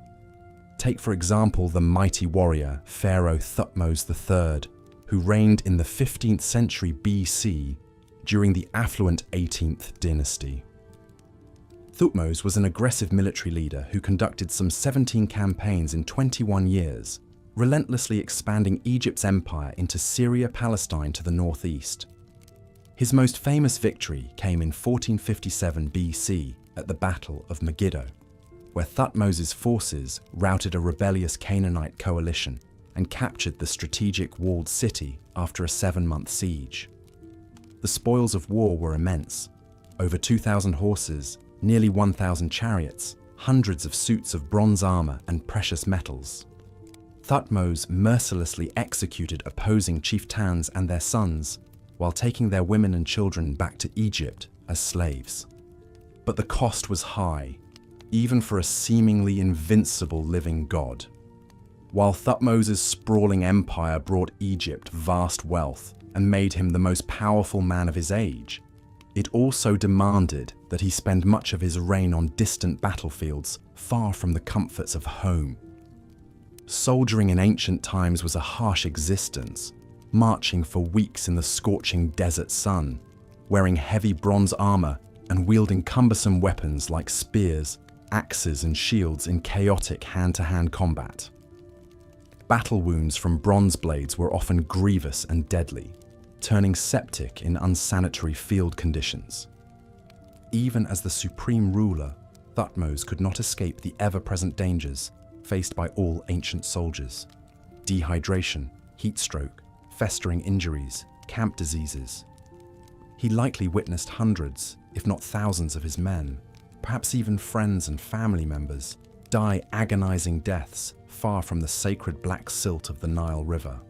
Take for example the mighty warrior Pharaoh Thutmose III, who reigned in the 15th century BC during the affluent 18th dynasty. Thutmose was an aggressive military leader who conducted some 17 campaigns in 21 years, relentlessly expanding Egypt's empire into Syria, Palestine to the northeast, His most famous victory came in 1457 BC at the Battle of Megiddo, where Thutmose's forces routed a rebellious Canaanite coalition and captured the strategic walled city after a 7-month siege. The spoils of war were immense: over 2,000 horses, nearly 1,000 chariots, hundreds of suits of bronze armor and precious metals. Thutmose mercilessly executed opposing chieftains and their sons, while taking their women and children back to Egypt as slaves. But the cost was high, even for a seemingly invincible living god. While Thutmose's sprawling empire brought Egypt vast wealth and made him the most powerful man of his age, it also demanded that he spend much of his reign on distant battlefields, far from the comforts of home. Soldiering in ancient times was a harsh existence, marching for weeks in the scorching desert sun, wearing heavy bronze armor and wielding cumbersome weapons like spears, axes, and shields in chaotic hand-to-hand combat. Battle wounds from bronze blades were often grievous and deadly, turning septic in unsanitary field conditions. Even as the supreme ruler, Thutmose could not escape the ever-present dangers faced by all ancient soldiers: dehydration, heat stroke, festering injuries, camp diseases. He likely witnessed hundreds, if not thousands of his men, perhaps even friends and family members, die agonizing deaths far from the sacred black silt of the Nile River.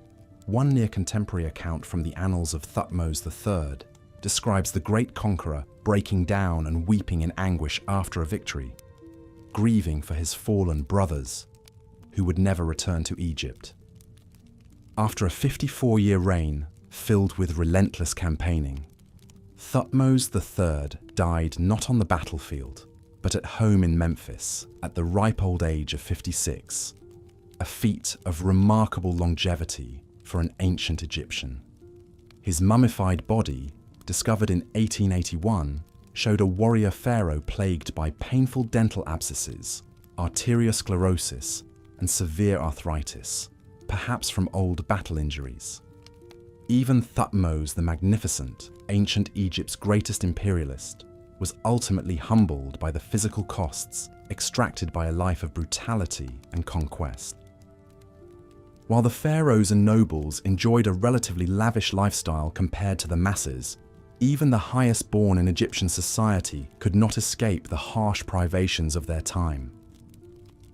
One near-contemporary account from the annals of Thutmose III describes the great conqueror breaking down and weeping in anguish after a victory, grieving for his fallen brothers, who would never return to Egypt. After a 54-year reign filled with relentless campaigning, Thutmose III died not on the battlefield, but at home in Memphis at the ripe old age of 56, a feat of remarkable longevity for an ancient Egyptian. His mummified body, discovered in 1881, showed a warrior pharaoh plagued by painful dental abscesses, arteriosclerosis, and severe arthritis, perhaps from old battle injuries. Even Thutmose the Magnificent, ancient Egypt's greatest imperialist, was ultimately humbled by the physical costs extracted by a life of brutality and conquest. While the pharaohs and nobles enjoyed a relatively lavish lifestyle compared to the masses, even the highest born in Egyptian society could not escape the harsh privations of their time.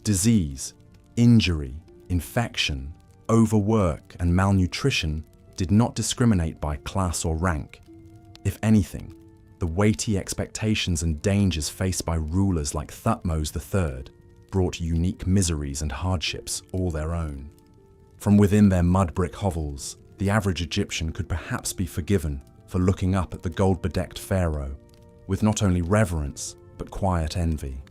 Disease, injury, infection, overwork, and malnutrition did not discriminate by class or rank. If anything, the weighty expectations and dangers faced by rulers like Thutmose III brought unique miseries and hardships all their own. From within their mud-brick hovels, the average Egyptian could perhaps be forgiven for looking up at the gold-bedecked pharaoh with not only reverence, but quiet envy.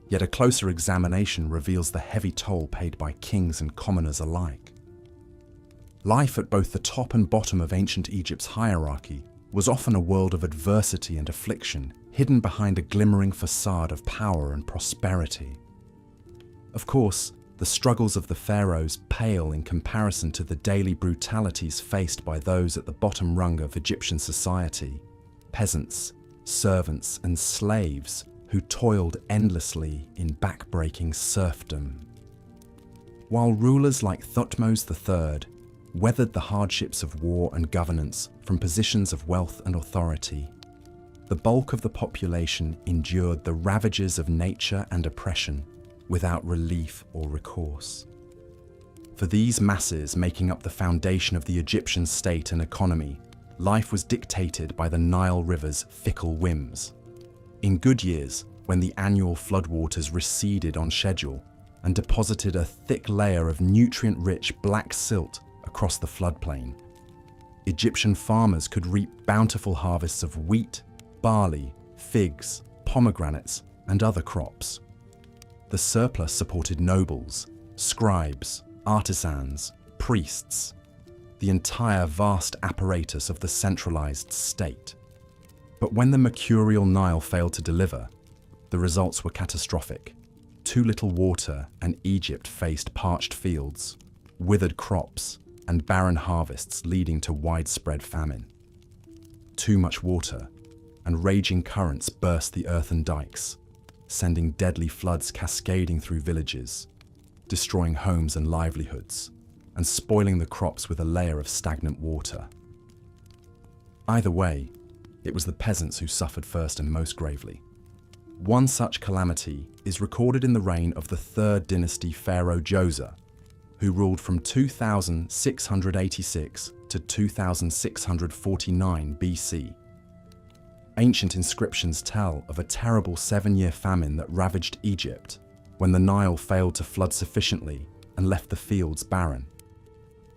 Yet a closer examination reveals the heavy toll paid by kings and commoners alike. Life at both the top and bottom of ancient Egypt's hierarchy was often a world of adversity and affliction, hidden behind a glimmering facade of power and prosperity. Of course, the struggles of the pharaohs pale in comparison to the daily brutalities faced by those at the bottom rung of Egyptian society: peasants, servants, and slaves who toiled endlessly in back-breaking serfdom. While rulers like Thutmose III weathered the hardships of war and governance from positions of wealth and authority, the bulk of the population endured the ravages of nature and oppression without relief or recourse. For these masses making up the foundation of the Egyptian state and economy, life was dictated by the Nile River's fickle whims. In good years, when the annual floodwaters receded on schedule and deposited a thick layer of nutrient-rich black silt across the floodplain, Egyptian farmers could reap bountiful harvests of wheat, barley, figs, pomegranates, and other crops. The surplus supported nobles, scribes, artisans, priests, the entire vast apparatus of the centralized state. But when the mercurial Nile failed to deliver, the results were catastrophic. Too little water, and Egypt faced parched fields, withered crops, and barren harvests leading to widespread famine. too much water, and raging currents burst the earthen dikes, sending deadly floods cascading through villages, destroying homes and livelihoods, and spoiling the crops with a layer of stagnant water. Either way, it was the peasants who suffered first and most gravely. One such calamity is recorded in the reign of the third dynasty pharaoh Djoser, who ruled from 2686 to 2649 BC. Ancient inscriptions tell of a terrible 7-year famine that ravaged Egypt when the Nile failed to flood sufficiently and left the fields barren.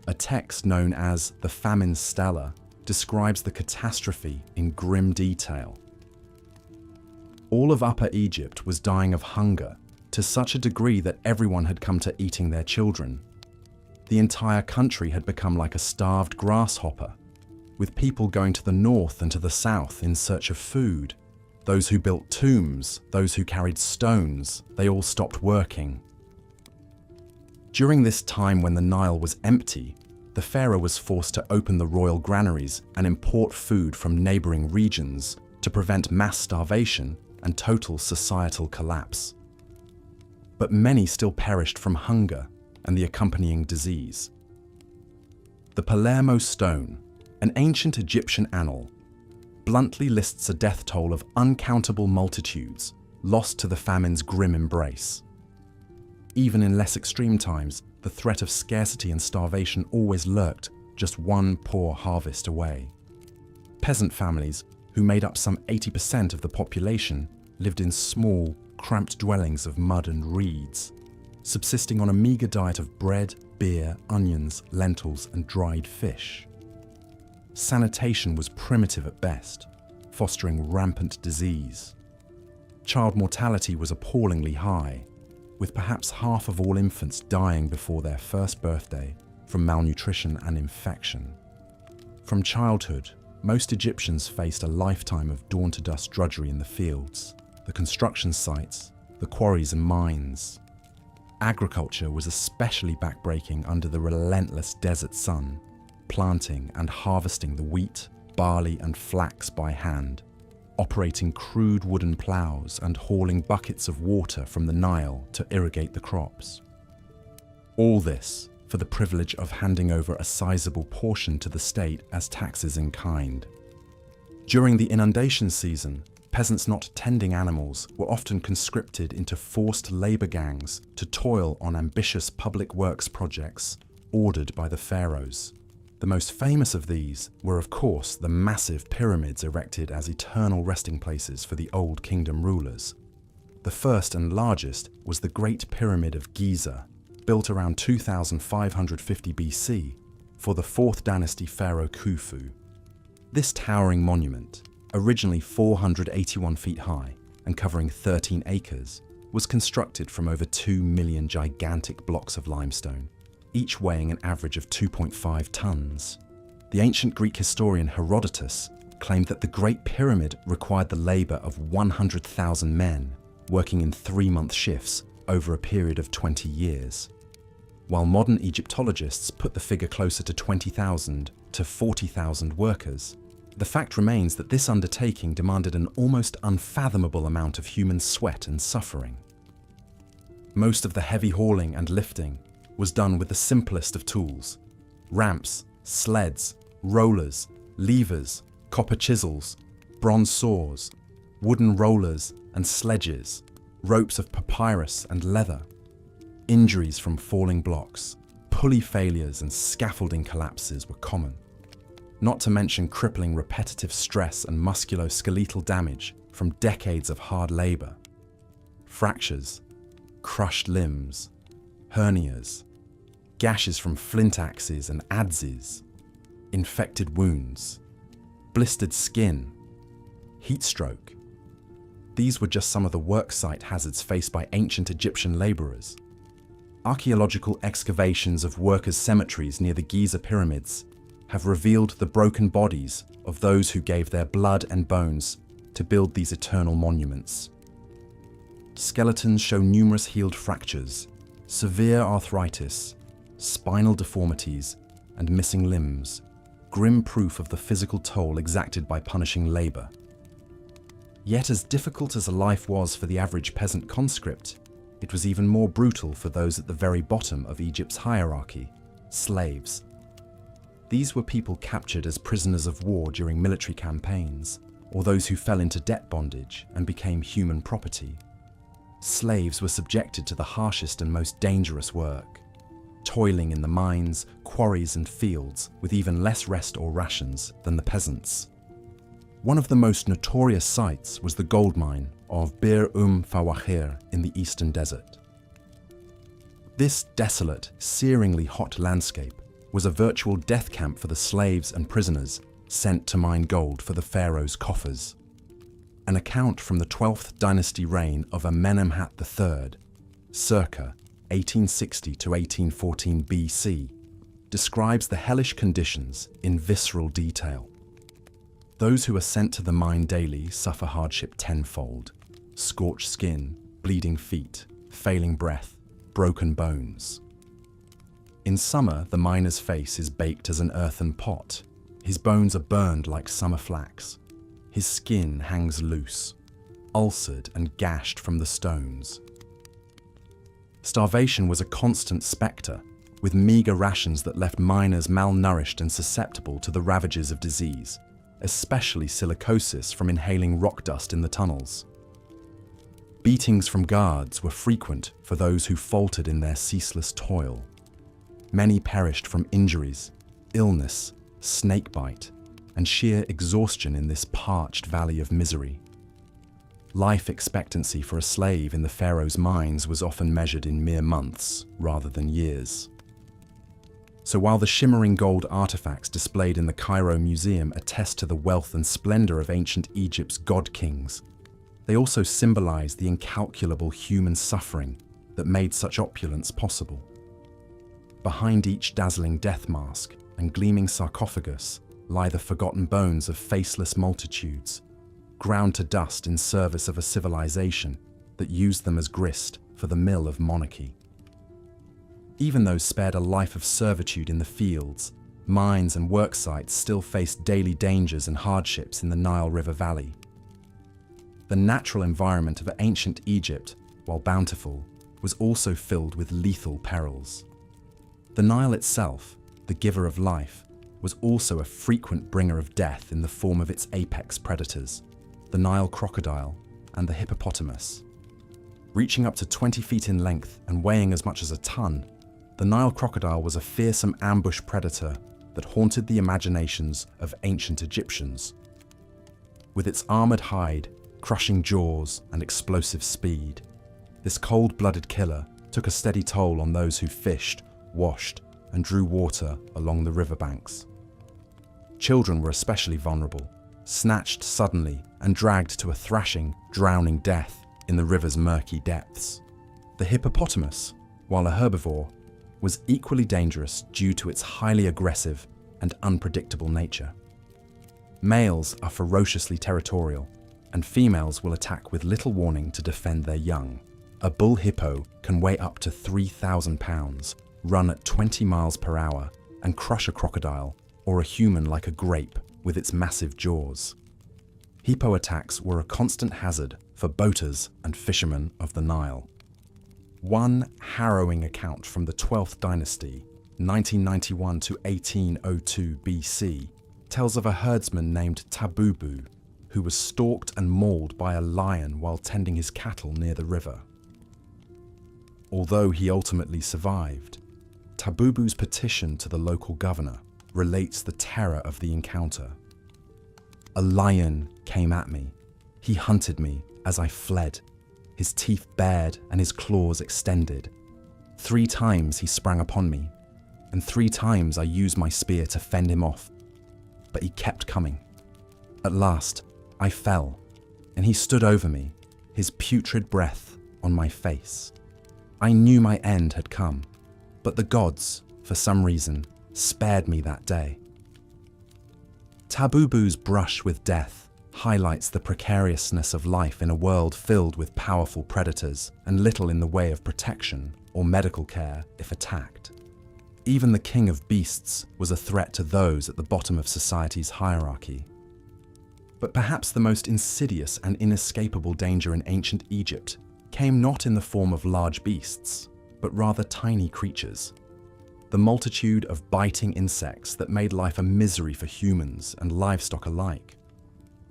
A text known as the Famine Stela describes the catastrophe in grim detail. All of Upper Egypt was dying of hunger to such a degree that everyone had come to eating their children. The entire country had become like a starved grasshopper, with people going to the north and to the south in search of food. Those who built tombs, those who carried stones, they all stopped working. During this time when the Nile was empty, the pharaoh was forced to open the royal granaries and import food from neighboring regions to prevent mass starvation and total societal collapse. But many still perished from hunger and the accompanying disease. The Palermo Stone, an ancient Egyptian annal, bluntly lists a death toll of uncountable multitudes lost to the famine's grim embrace. Even in less extreme times, the threat of scarcity and starvation always lurked just one poor harvest away. Peasant families, who made up some 80% of the population, lived in small, cramped dwellings of mud and reeds, subsisting on a meagre diet of bread, beer, onions, lentils, and dried fish. Sanitation was primitive at best, fostering rampant disease. Child mortality was appallingly high, with perhaps half of all infants dying before their first birthday from malnutrition and infection. From childhood, most Egyptians faced a lifetime of dawn-to-dusk drudgery in the fields, the construction sites, the quarries and mines. Agriculture was especially backbreaking under the relentless desert sun, planting and harvesting the wheat, barley and flax by hand, operating crude wooden plows and hauling buckets of water from the Nile to irrigate the crops. All this for the privilege of handing over a sizable portion to the state as taxes in kind. During the inundation season, peasants not tending animals were often conscripted into forced labor gangs to toil on ambitious public works projects ordered by the pharaohs. The most famous of these were, of course, the massive pyramids erected as eternal resting places for the Old Kingdom rulers. The first and largest was the Great Pyramid of Giza, built around 2550 BC for the 4th dynasty pharaoh Khufu. This towering monument, originally 481 feet high and covering 13 acres, was constructed from over 2 million gigantic blocks of limestone, each weighing an average of 2.5 tons. The ancient Greek historian Herodotus claimed that the Great Pyramid required the labor of 100,000 men, working in 3-month shifts over a period of 20 years. While modern Egyptologists put the figure closer to 20,000 to 40,000 workers, the fact remains that this undertaking demanded an almost unfathomable amount of human sweat and suffering. Most of the heavy hauling and lifting was done with the simplest of tools: ramps, sleds, rollers, levers, copper chisels, bronze saws, wooden rollers and sledges, ropes of papyrus and leather. Injuries from falling blocks, pulley failures and scaffolding collapses were common, not to mention crippling repetitive stress and musculoskeletal damage from decades of hard labor. Fractures, crushed limbs, hernias, gashes from flint axes and adzes, infected wounds, blistered skin, heat stroke. These were just some of the worksite hazards faced by ancient Egyptian laborers. Archaeological excavations of workers' cemeteries near the Giza pyramids have revealed the broken bodies of those who gave their blood and bones to build these eternal monuments. Skeletons show numerous healed fractures, severe arthritis, spinal deformities, and missing limbs, grim proof of the physical toll exacted by punishing labor. Yet as difficult as a life was for the average peasant conscript, it was even more brutal for those at the very bottom of Egypt's hierarchy, slaves. These were people captured as prisoners of war during military campaigns, or those who fell into debt bondage and became human property. Slaves were subjected to the harshest and most dangerous work, toiling in the mines, quarries and fields with even less rest or rations than the peasants. One of the most notorious sites was the gold mine of Bir Fawahir in the eastern desert. This desolate, searingly hot landscape was a virtual death camp for the slaves and prisoners sent to mine gold for the pharaoh's coffers. An account from the 12th dynasty reign of Amenemhat III, circa 1860 to 1814 BC, describes the hellish conditions in visceral detail. Those who are sent to the mine daily suffer hardship tenfold: scorched skin, bleeding feet, failing breath, broken bones. In summer, the miner's face is baked as an earthen pot. His bones are burned like summer flax. His skin hangs loose, ulcered and gashed from the stones. Starvation was a constant spectre, with meagre rations that left miners malnourished and susceptible to the ravages of disease, especially silicosis from inhaling rock dust in the tunnels. Beatings from guards were frequent for those who faltered in their ceaseless toil. Many perished from injuries, illness, snakebite, and sheer exhaustion in this parched valley of misery. Life expectancy for a slave in the pharaoh's mines was often measured in mere months rather than years. So while the shimmering gold artifacts displayed in the Cairo Museum attest to the wealth and splendor of ancient Egypt's god-kings, they also symbolize the incalculable human suffering that made such opulence possible. Behind each dazzling death mask and gleaming sarcophagus lie the forgotten bones of faceless multitudes, ground to dust in service of a civilization that used them as grist for the mill of monarchy. Even those spared a life of servitude in the fields, mines and work sites still faced daily dangers and hardships in the Nile River Valley. The natural environment of ancient Egypt, while bountiful, was also filled with lethal perils. The Nile itself, the giver of life, was also a frequent bringer of death in the form of its apex predators, the Nile crocodile and the hippopotamus. Reaching up to 20 feet in length and weighing as much as a ton, the Nile crocodile was a fearsome ambush predator that haunted the imaginations of ancient Egyptians. With its armored hide, crushing jaws, and explosive speed, this cold-blooded killer took a steady toll on those who fished, washed, and drew water along the riverbanks. Children were especially vulnerable, snatched suddenly and dragged to a thrashing, drowning death in the river's murky depths. The hippopotamus, while a herbivore, was equally dangerous due to its highly aggressive and unpredictable nature. Males are ferociously territorial, and females will attack with little warning to defend their young. A bull hippo can weigh up to 3,000 pounds, run at 20 miles per hour, and crush a crocodile or a human like a grape with its massive jaws. Hippo attacks were a constant hazard for boaters and fishermen of the Nile. One harrowing account from the 12th dynasty, 1991 to 1802 BC, tells of a herdsman named Tabubu who was stalked and mauled by a lion while tending his cattle near the river. Although he ultimately survived, Tabubu's petition to the local governor relates the terror of the encounter. "A lion came at me. He hunted me as I fled, his teeth bared and his claws extended. 3 times he sprang upon me, and 3 times I used my spear to fend him off, but he kept coming. At last, I fell, and he stood over me, his putrid breath on my face. I knew my end had come, but the gods, for some reason, spared me that day." Tabubu's brush with death highlights the precariousness of life in a world filled with powerful predators and little in the way of protection or medical care if attacked. Even the king of beasts was a threat to those at the bottom of society's hierarchy. But perhaps the most insidious and inescapable danger in ancient Egypt came not in the form of large beasts, but rather tiny creatures. The multitude of biting insects that made life a misery for humans and livestock alike.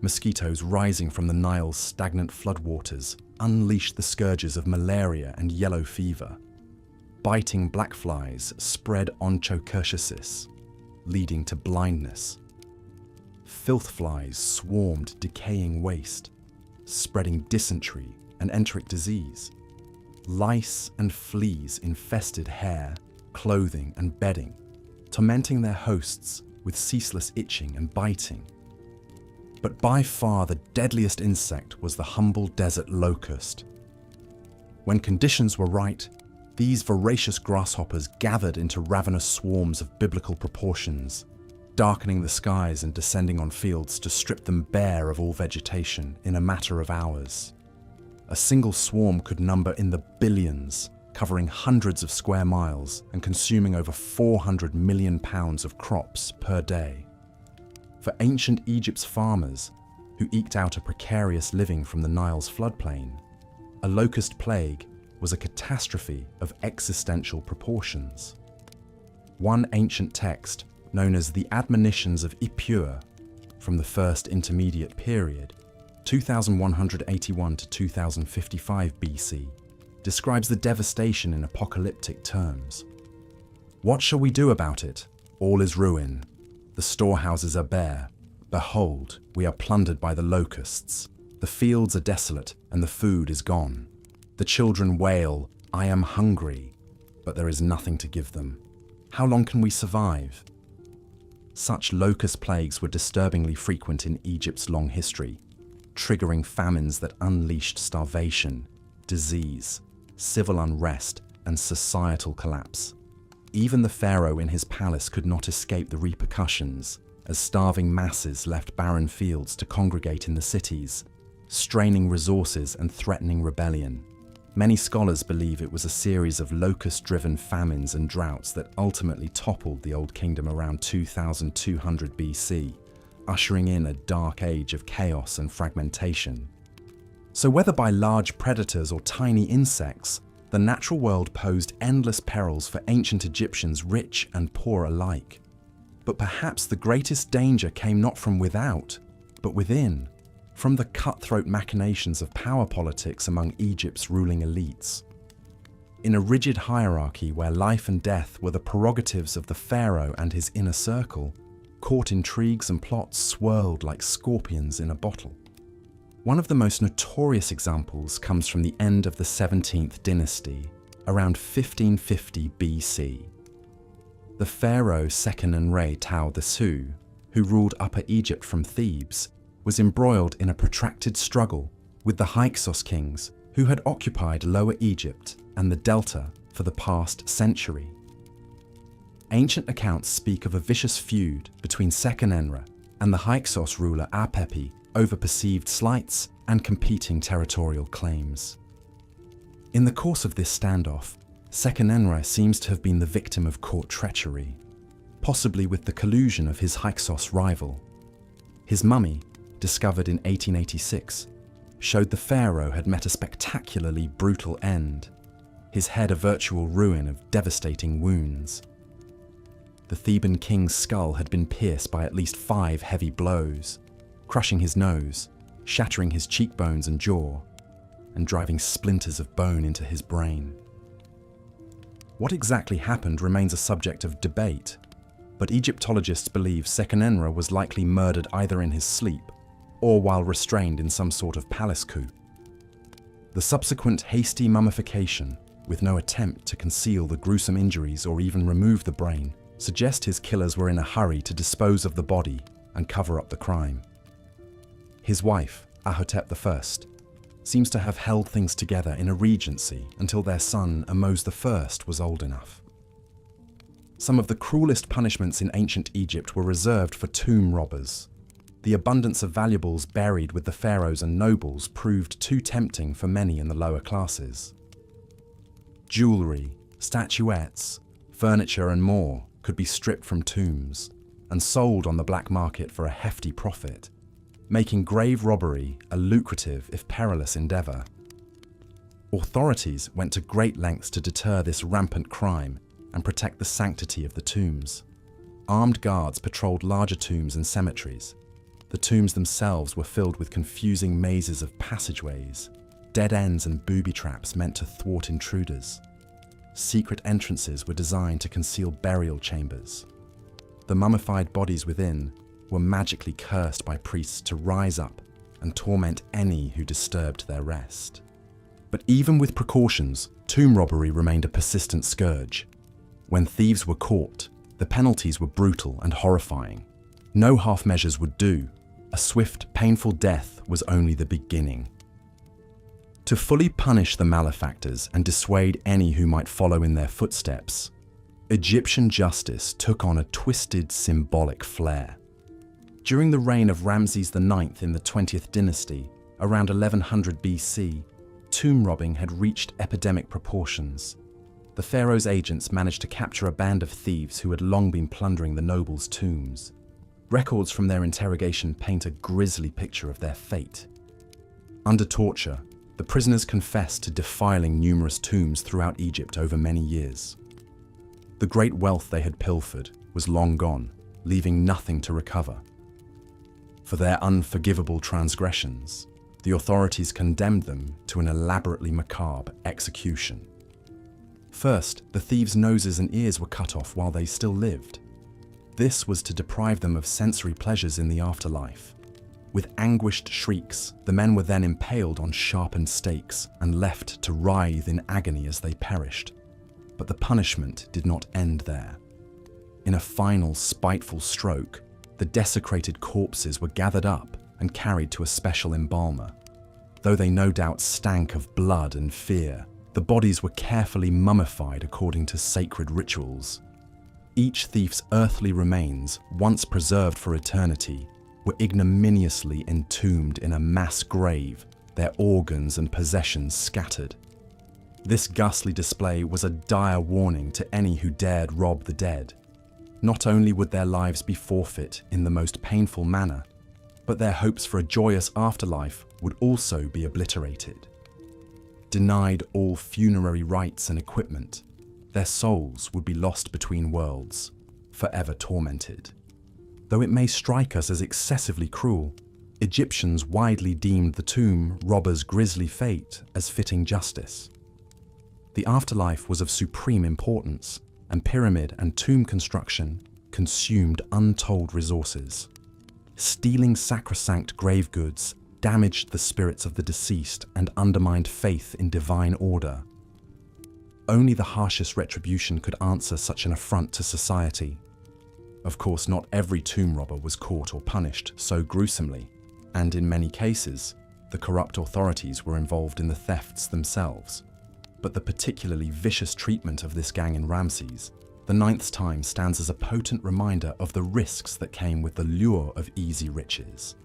Mosquitoes rising from the Nile's stagnant floodwaters unleashed the scourges of malaria and yellow fever. Biting black flies spread onchocerciasis, leading to blindness. Filth flies swarmed decaying waste, spreading dysentery and enteric disease. Lice and fleas infested hair, clothing and bedding, tormenting their hosts with ceaseless itching and biting. But by far the deadliest insect was the humble desert locust. When conditions were right, these voracious grasshoppers gathered into ravenous swarms of biblical proportions, darkening the skies and descending on fields to strip them bare of all vegetation in a matter of hours. A single swarm could number in the billions, covering hundreds of square miles and consuming over 400 million pounds of crops per day. For ancient Egypt's farmers, who eked out a precarious living from the Nile's floodplain, a locust plague was a catastrophe of existential proportions. One ancient text, known as the Admonitions of Ippur, from the First Intermediate Period, 2181 to 2055 BC, describes the devastation in apocalyptic terms. What shall we do about it? All is ruin. The storehouses are bare. Behold, we are plundered by the locusts. The fields are desolate, and the food is gone. The children wail, I am hungry, but there is nothing to give them. How long can we survive? Such locust plagues were disturbingly frequent in Egypt's long history, triggering famines that unleashed starvation, disease, civil unrest, and societal collapse. Even the pharaoh in his palace could not escape the repercussions, as starving masses left barren fields to congregate in the cities, straining resources and threatening rebellion. Many scholars believe it was a series of locust-driven famines and droughts that ultimately toppled the Old Kingdom around 2200 BC, ushering in a dark age of chaos and fragmentation. So whether by large predators or tiny insects, the natural world posed endless perils for ancient Egyptians, rich and poor alike. But perhaps the greatest danger came not from without, but within, from the cutthroat machinations of power politics among Egypt's ruling elites. In a rigid hierarchy where life and death were the prerogatives of the pharaoh and his inner circle, court intrigues and plots swirled like scorpions in a bottle. One of the most notorious examples comes from the end of the 17th dynasty, around 1550 BC. The pharaoh Seqenenre-Tao-Desu, who ruled Upper Egypt from Thebes, was embroiled in a protracted struggle with the Hyksos kings who had occupied Lower Egypt and the Delta for the past century. Ancient accounts speak of a vicious feud between Seqenenre and the Hyksos ruler Apepi over perceived slights and competing territorial claims. In the course of this standoff, Seqenenre seems to have been the victim of court treachery, possibly with the collusion of his Hyksos rival. His mummy, discovered in 1886, showed the pharaoh had met a spectacularly brutal end, his head a virtual ruin of devastating wounds. The Theban king's skull had been pierced by at least 5 heavy blows, crushing his nose, shattering his cheekbones and jaw, and driving splinters of bone into his brain. What exactly happened remains a subject of debate, but Egyptologists believe Seqenenre was likely murdered either in his sleep or while restrained in some sort of palace coup. The subsequent hasty mummification, with no attempt to conceal the gruesome injuries or even remove the brain, suggest his killers were in a hurry to dispose of the body and cover up the crime. His wife, Ahotep I, seems to have held things together in a regency until their son, Ahmose I, was old enough. Some of the cruelest punishments in ancient Egypt were reserved for tomb robbers. The abundance of valuables buried with the pharaohs and nobles proved too tempting for many in the lower classes. Jewelry, statuettes, furniture and more could be stripped from tombs and sold on the black market for a hefty profit, making grave robbery a lucrative if perilous endeavor. Authorities went to great lengths to deter this rampant crime and protect the sanctity of the tombs. Armed guards patrolled larger tombs and cemeteries. The tombs themselves were filled with confusing mazes of passageways, dead ends and booby traps meant to thwart intruders. Secret entrances were designed to conceal burial chambers. The mummified bodies within were magically cursed by priests to rise up and torment any who disturbed their rest. But even with precautions, tomb robbery remained a persistent scourge. When thieves were caught, the penalties were brutal and horrifying. No half measures would do. A swift, painful death was only the beginning. To fully punish the malefactors and dissuade any who might follow in their footsteps, Egyptian justice took on a twisted, symbolic flair. During the reign of Ramses IX in the 20th dynasty, around 1100 BC, tomb robbing had reached epidemic proportions. The pharaoh's agents managed to capture a band of thieves who had long been plundering the nobles' tombs. Records from their interrogation paint a grisly picture of their fate. Under torture, the prisoners confessed to defiling numerous tombs throughout Egypt over many years. The great wealth they had pilfered was long gone, leaving nothing to recover. For their unforgivable transgressions, the authorities condemned them to an elaborately macabre execution. First, the thieves' noses and ears were cut off while they still lived. This was to deprive them of sensory pleasures in the afterlife. With anguished shrieks, the men were then impaled on sharpened stakes and left to writhe in agony as they perished. But the punishment did not end there. In a final, spiteful stroke, the desecrated corpses were gathered up and carried to a special embalmer. Though they no doubt stank of blood and fear, the bodies were carefully mummified according to sacred rituals. Each thief's earthly remains, once preserved for eternity, were ignominiously entombed in a mass grave, their organs and possessions scattered. This ghastly display was a dire warning to any who dared rob the dead. Not only would their lives be forfeit in the most painful manner, but their hopes for a joyous afterlife would also be obliterated. Denied all funerary rites and equipment, their souls would be lost between worlds, forever tormented. Though it may strike us as excessively cruel, Egyptians widely deemed the tomb robber's grisly fate as fitting justice. The afterlife was of supreme importance, and pyramid and tomb construction consumed untold resources. Stealing sacrosanct grave goods damaged the spirits of the deceased and undermined faith in divine order. Only the harshest retribution could answer such an affront to society. Of course, not every tomb robber was caught or punished so gruesomely, and in many cases, the corrupt authorities were involved in the thefts themselves. But the particularly vicious treatment of this gang in Ramses, the ninth time stands as a potent reminder of the risks that came with the lure of easy riches.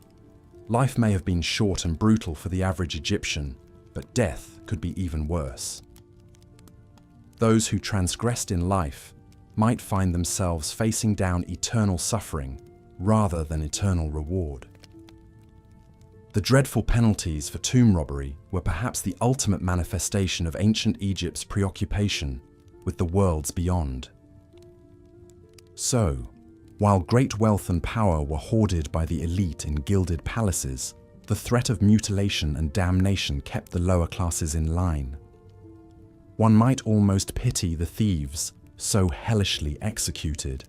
Life may have been short and brutal for the average Egyptian, but death could be even worse. Those who transgressed in life might find themselves facing down eternal suffering rather than eternal reward. The dreadful penalties for tomb robbery were perhaps the ultimate manifestation of ancient Egypt's preoccupation with the worlds beyond. So, while great wealth and power were hoarded by the elite in gilded palaces, the threat of mutilation and damnation kept the lower classes in line. One might almost pity the thieves so hellishly executed,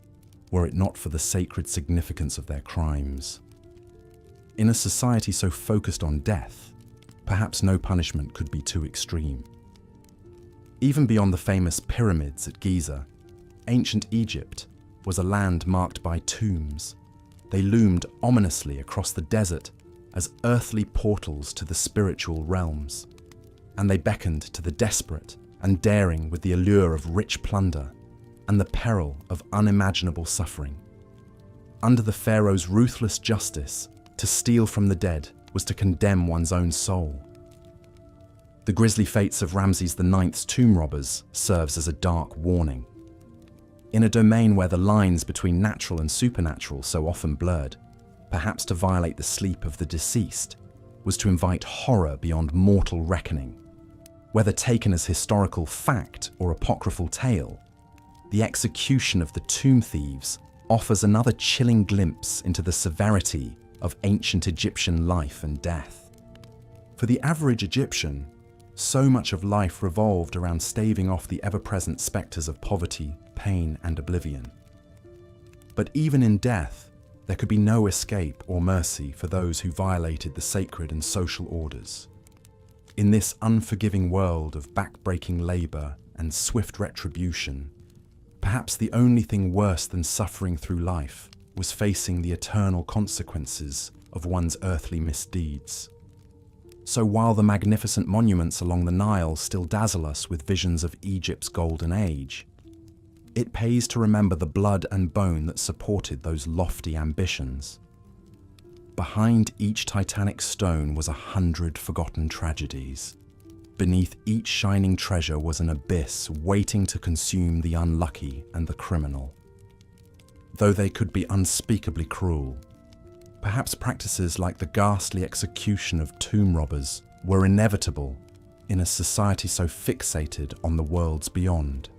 were it not for the sacred significance of their crimes. In a society so focused on death, perhaps no punishment could be too extreme. Even beyond the famous pyramids at Giza, ancient Egypt was a land marked by tombs. They loomed ominously across the desert as earthly portals to the spiritual realms, and they beckoned to the desperate and daring with the allure of rich plunder and the peril of unimaginable suffering. Under the pharaoh's ruthless justice, to steal from the dead was to condemn one's own soul. The grisly fates of Ramses IX's tomb robbers serves as a dark warning. In a domain where the lines between natural and supernatural so often blurred, perhaps to violate the sleep of the deceased was to invite horror beyond mortal reckoning. Whether taken as historical fact or apocryphal tale, the execution of the tomb thieves offers another chilling glimpse into the severity of ancient Egyptian life and death. For the average Egyptian, so much of life revolved around staving off the ever-present spectres of poverty, pain, and oblivion. But even in death, there could be no escape or mercy for those who violated the sacred and social orders. In this unforgiving world of back-breaking labour and swift retribution, perhaps the only thing worse than suffering through life was facing the eternal consequences of one's earthly misdeeds. So while the magnificent monuments along the Nile still dazzle us with visions of Egypt's golden age, it pays to remember the blood and bone that supported those lofty ambitions. Behind each titanic stone was 100 forgotten tragedies. Beneath each shining treasure was an abyss waiting to consume the unlucky and the criminal. Though they could be unspeakably cruel, perhaps practices like the ghastly execution of tomb robbers were inevitable in a society so fixated on the worlds beyond.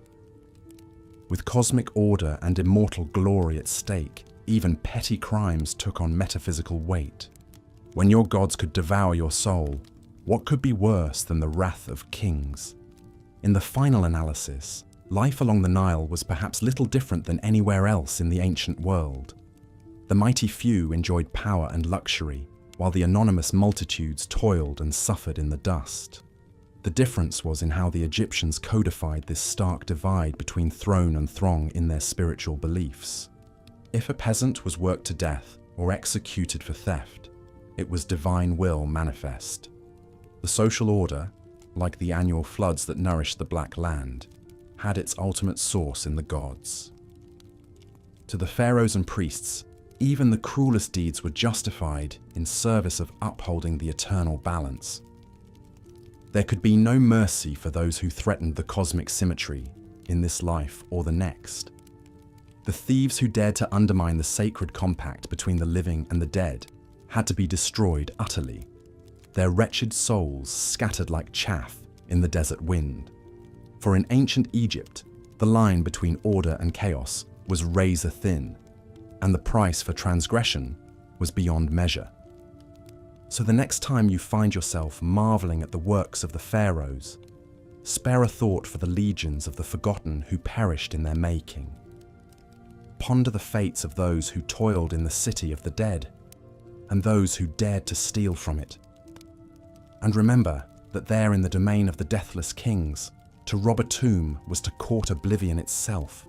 With cosmic order and immortal glory at stake, even petty crimes took on metaphysical weight. When your gods could devour your soul, what could be worse than the wrath of kings? In the final analysis, life along the Nile was perhaps little different than anywhere else in the ancient world. The mighty few enjoyed power and luxury, while the anonymous multitudes toiled and suffered in the dust. The difference was in how the Egyptians codified this stark divide between throne and throng in their spiritual beliefs. If a peasant was worked to death or executed for theft, it was divine will manifest. The social order, like the annual floods that nourished the Black Land, had its ultimate source in the gods. To the pharaohs and priests, even the cruelest deeds were justified in service of upholding the eternal balance. There could be no mercy for those who threatened the cosmic symmetry in this life or the next. The thieves who dared to undermine the sacred compact between the living and the dead had to be destroyed utterly, their wretched souls scattered like chaff in the desert wind. For in ancient Egypt, the line between order and chaos was razor thin, and the price for transgression was beyond measure. So the next time you find yourself marveling at the works of the pharaohs, spare a thought for the legions of the forgotten who perished in their making. Ponder the fates of those who toiled in the city of the dead, and those who dared to steal from it. And remember that there in the domain of the deathless kings, to rob a tomb was to court oblivion itself.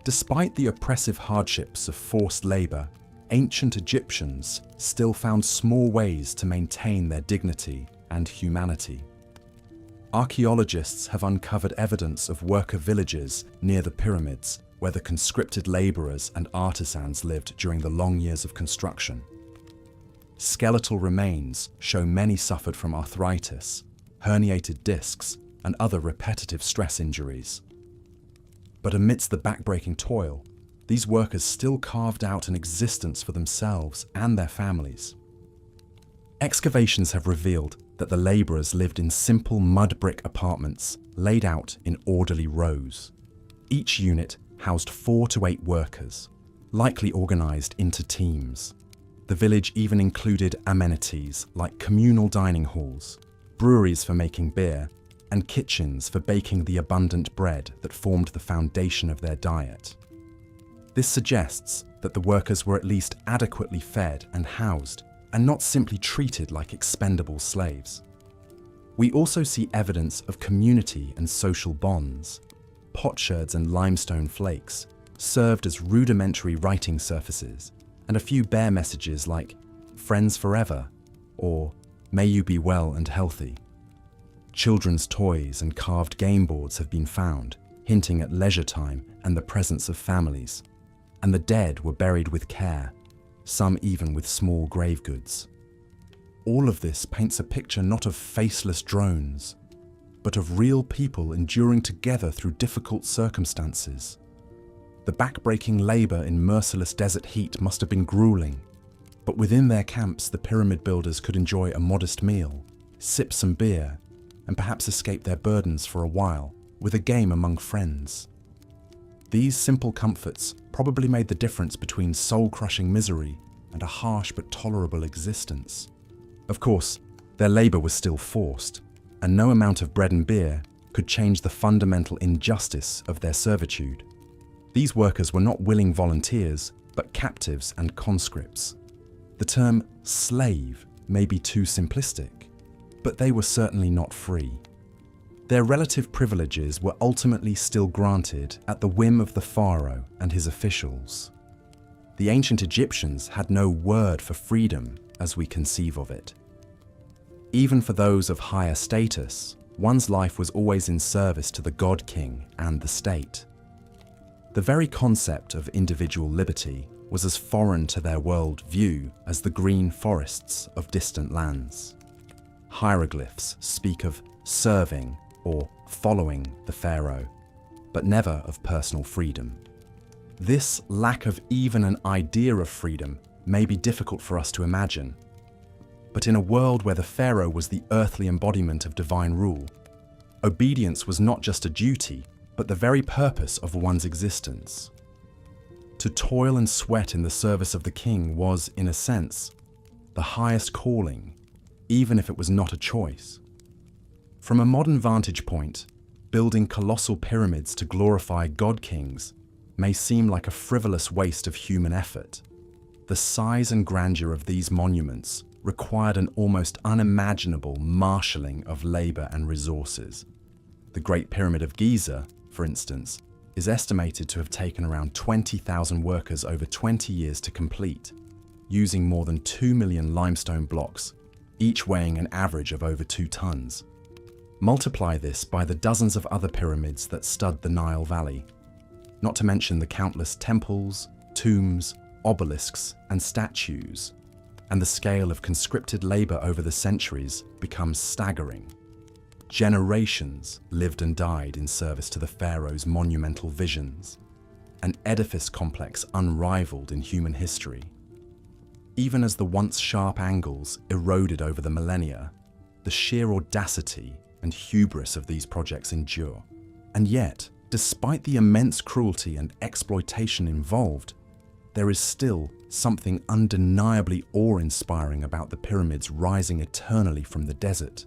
Despite the oppressive hardships of forced labour, ancient Egyptians still found small ways to maintain their dignity and humanity. Archaeologists have uncovered evidence of worker villages near the pyramids where the conscripted labourers and artisans lived during the long years of construction. Skeletal remains show many suffered from arthritis, herniated discs, and other repetitive stress injuries. But amidst the backbreaking toil, these workers still carved out an existence for themselves and their families. Excavations have revealed that the labourers lived in simple mud brick apartments laid out in orderly rows. Each unit housed 4 to 8 workers, likely organised into teams. The village even included amenities like communal dining halls, breweries for making beer, and kitchens for baking the abundant bread that formed the foundation of their diet. This suggests that the workers were at least adequately fed and housed, and not simply treated like expendable slaves. We also see evidence of community and social bonds. Potsherds and limestone flakes served as rudimentary writing surfaces, and a few bare messages like "Friends forever" or "May you be well and healthy." Children's toys and carved game boards have been found, hinting at leisure time and the presence of families. And the dead were buried with care, some even with small grave goods. All of this paints a picture not of faceless drones, but of real people enduring together through difficult circumstances, The back-breaking labor in merciless desert heat must have been grueling, but within their camps the pyramid builders could enjoy a modest meal, sip some beer, and perhaps escape their burdens for a while with a game among friends. These simple comforts probably made the difference between soul-crushing misery and a harsh but tolerable existence. Of course, their labor was still forced, and no amount of bread and beer could change the fundamental injustice of their servitude. These workers were not willing volunteers, but captives and conscripts. The term slave may be too simplistic, but they were certainly not free. Their relative privileges were ultimately still granted at the whim of the pharaoh and his officials. The ancient Egyptians had no word for freedom as we conceive of it. Even for those of higher status, one's life was always in service to the god-king and the state. The very concept of individual liberty was as foreign to their world view as the green forests of distant lands. Hieroglyphs speak of serving or following the pharaoh, but never of personal freedom. This lack of even an idea of freedom may be difficult for us to imagine, but in a world where the pharaoh was the earthly embodiment of divine rule, obedience was not just a duty, but the very purpose of one's existence. To toil and sweat in the service of the king was, in a sense, the highest calling, even if it was not a choice. From a modern vantage point, building colossal pyramids to glorify god-kings may seem like a frivolous waste of human effort. The size and grandeur of these monuments required an almost unimaginable marshalling of labor and resources. The Great Pyramid of Giza, for instance, is estimated to have taken around 20,000 workers over 20 years to complete, using more than 2 million limestone blocks, each weighing an average of over 2 tons. Multiply this by the dozens of other pyramids that stud the Nile Valley, not to mention the countless temples, tombs, obelisks, and statues, and the scale of conscripted labor over the centuries becomes staggering. Generations lived and died in service to the pharaoh's monumental visions, an edifice complex unrivaled in human history. Even as the once sharp angles eroded over the millennia, the sheer audacity and hubris of these projects endure. And yet, despite the immense cruelty and exploitation involved, there is still something undeniably awe-inspiring about the pyramids rising eternally from the desert.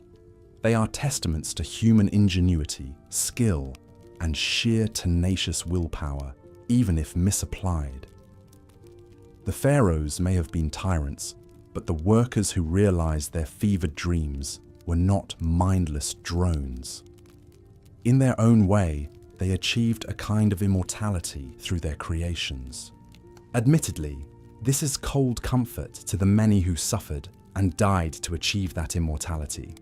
They are testaments to human ingenuity, skill, and sheer tenacious willpower, even if misapplied. The pharaohs may have been tyrants, but the workers who realized their fevered dreams were not mindless drones. In their own way, they achieved a kind of immortality through their creations. Admittedly, this is cold comfort to the many who suffered and died to achieve that immortality.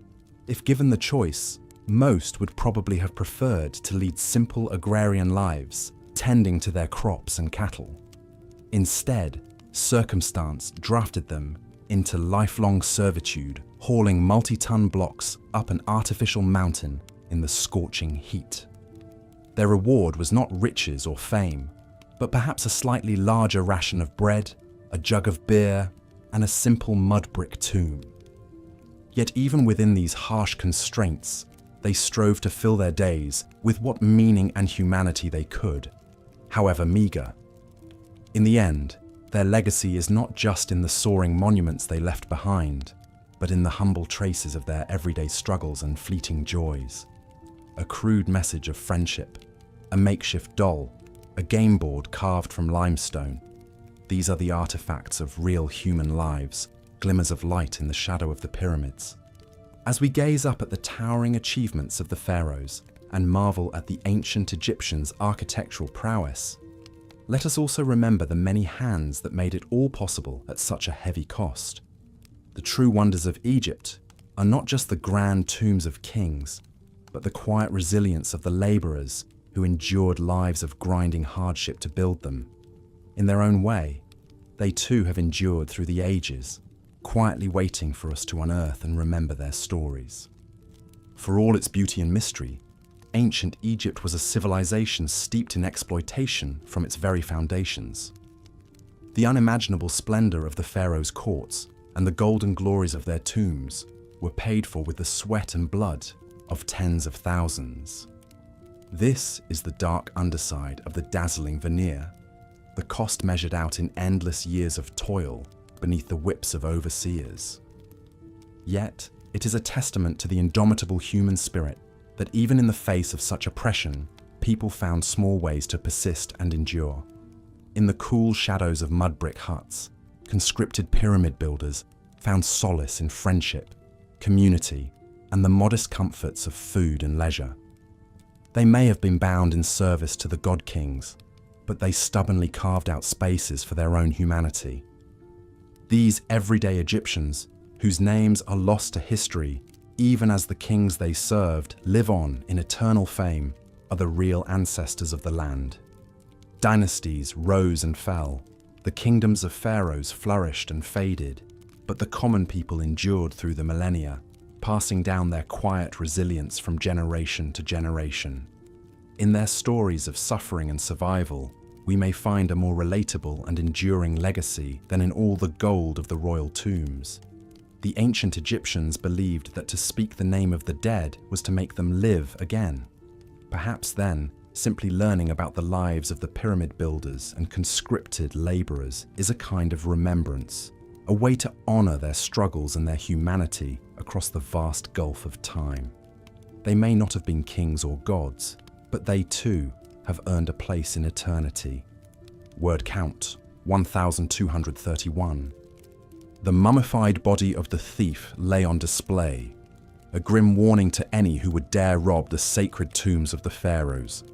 If given the choice, most would probably have preferred to lead simple agrarian lives, tending to their crops and cattle. Instead, circumstance drafted them into lifelong servitude, hauling multi-ton blocks up an artificial mountain in the scorching heat. Their reward was not riches or fame, but perhaps a slightly larger ration of bread, a jug of beer, and a simple mud brick tomb. Yet even within these harsh constraints, they strove to fill their days with what meaning and humanity they could, however meager. In the end, their legacy is not just in the soaring monuments they left behind, but in the humble traces of their everyday struggles and fleeting joys. A crude message of friendship, a makeshift doll, a game board carved from limestone. These are the artifacts of real human lives, glimmers of light in the shadow of the pyramids. As we gaze up at the towering achievements of the pharaohs and marvel at the ancient Egyptians' architectural prowess, let us also remember the many hands that made it all possible at such a heavy cost. The true wonders of Egypt are not just the grand tombs of kings, but the quiet resilience of the laborers who endured lives of grinding hardship to build them. In their own way, they too have endured through the ages, quietly waiting for us to unearth and remember their stories. For all its beauty and mystery, ancient Egypt was a civilization steeped in exploitation from its very foundations. The unimaginable splendor of the pharaohs' courts and the golden glories of their tombs were paid for with the sweat and blood of tens of thousands. This is the dark underside of the dazzling veneer, the cost measured out in endless years of toil beneath the whips of overseers. Yet, it is a testament to the indomitable human spirit that even in the face of such oppression, people found small ways to persist and endure. In the cool shadows of mud brick huts, conscripted pyramid builders found solace in friendship, community, and the modest comforts of food and leisure. They may have been bound in service to the god-kings, but they stubbornly carved out spaces for their own humanity. These everyday Egyptians, whose names are lost to history even as the kings they served live on in eternal fame, are the real ancestors of the land. Dynasties rose and fell, the kingdoms of pharaohs flourished and faded, but the common people endured through the millennia, passing down their quiet resilience from generation to generation. In their stories of suffering and survival, we may find a more relatable and enduring legacy than in all the gold of the royal tombs. The ancient Egyptians believed that to speak the name of the dead was to make them live again. Perhaps then, simply learning about the lives of the pyramid builders and conscripted laborers is a kind of remembrance, a way to honor their struggles and their humanity across the vast gulf of time. They may not have been kings or gods, but they too have earned a place in eternity. Word count, 1,231. The mummified body of the thief lay on display, a grim warning to any who would dare rob the sacred tombs of the pharaohs.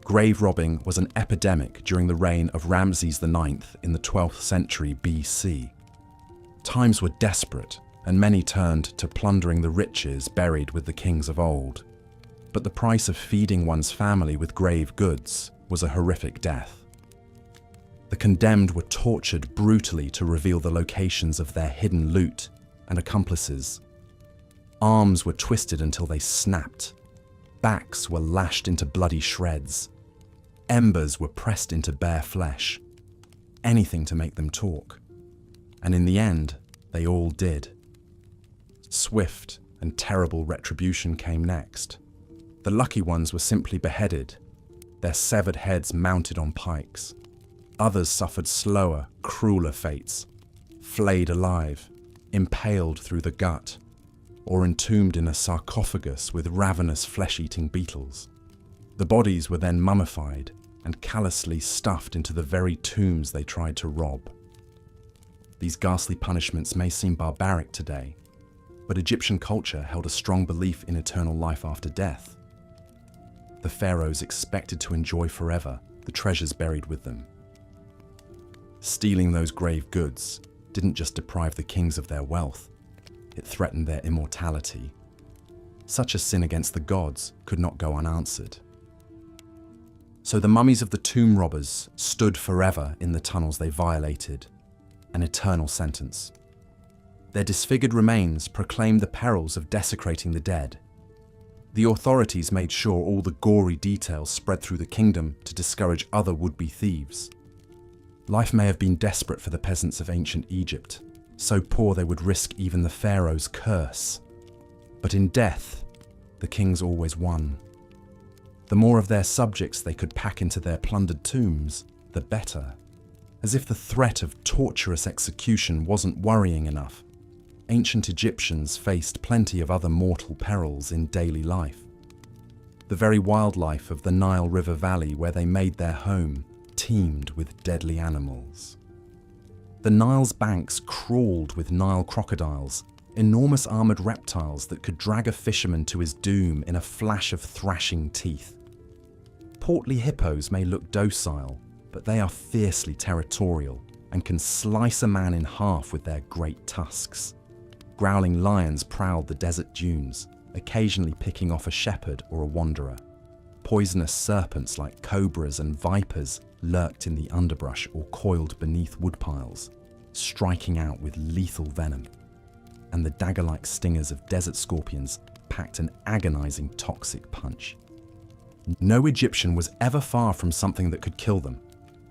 Grave robbing was an epidemic during the reign of Ramses IX in the 12th century BC. Times were desperate, and many turned to plundering the riches buried with the kings of old. But the price of feeding one's family with grave goods was a horrific death. The condemned were tortured brutally to reveal the locations of their hidden loot and accomplices. Arms were twisted until they snapped. Backs were lashed into bloody shreds. Embers were pressed into bare flesh. Anything to make them talk. And in the end, they all did. Swift and terrible retribution came next. The lucky ones were simply beheaded, their severed heads mounted on pikes. Others suffered slower, crueler fates, flayed alive, impaled through the gut, or entombed in a sarcophagus with ravenous flesh-eating beetles. The bodies were then mummified and callously stuffed into the very tombs they tried to rob. These ghastly punishments may seem barbaric today, but Egyptian culture held a strong belief in eternal life after death. The pharaohs expected to enjoy forever the treasures buried with them. Stealing those grave goods didn't just deprive the kings of their wealth, it threatened their immortality. Such a sin against the gods could not go unanswered. So the mummies of the tomb robbers stood forever in the tunnels they violated, an eternal sentence. Their disfigured remains proclaimed the perils of desecrating the dead. The authorities made sure all the gory details spread through the kingdom to discourage other would-be thieves. Life may have been desperate for the peasants of ancient Egypt, so poor they would risk even the pharaoh's curse. But in death, the kings always won. The more of their subjects they could pack into their plundered tombs, the better. As if the threat of torturous execution wasn't worrying enough, ancient Egyptians faced plenty of other mortal perils in daily life. The very wildlife of the Nile River Valley where they made their home teemed with deadly animals. The Nile's banks crawled with Nile crocodiles, enormous armored reptiles that could drag a fisherman to his doom in a flash of thrashing teeth. Portly hippos may look docile, but they are fiercely territorial and can slice a man in half with their great tusks. Growling lions prowled the desert dunes, occasionally picking off a shepherd or a wanderer. Poisonous serpents like cobras and vipers lurked in the underbrush or coiled beneath woodpiles, striking out with lethal venom. And the dagger-like stingers of desert scorpions packed an agonizing toxic punch, No Egyptian was ever far from something that could kill them,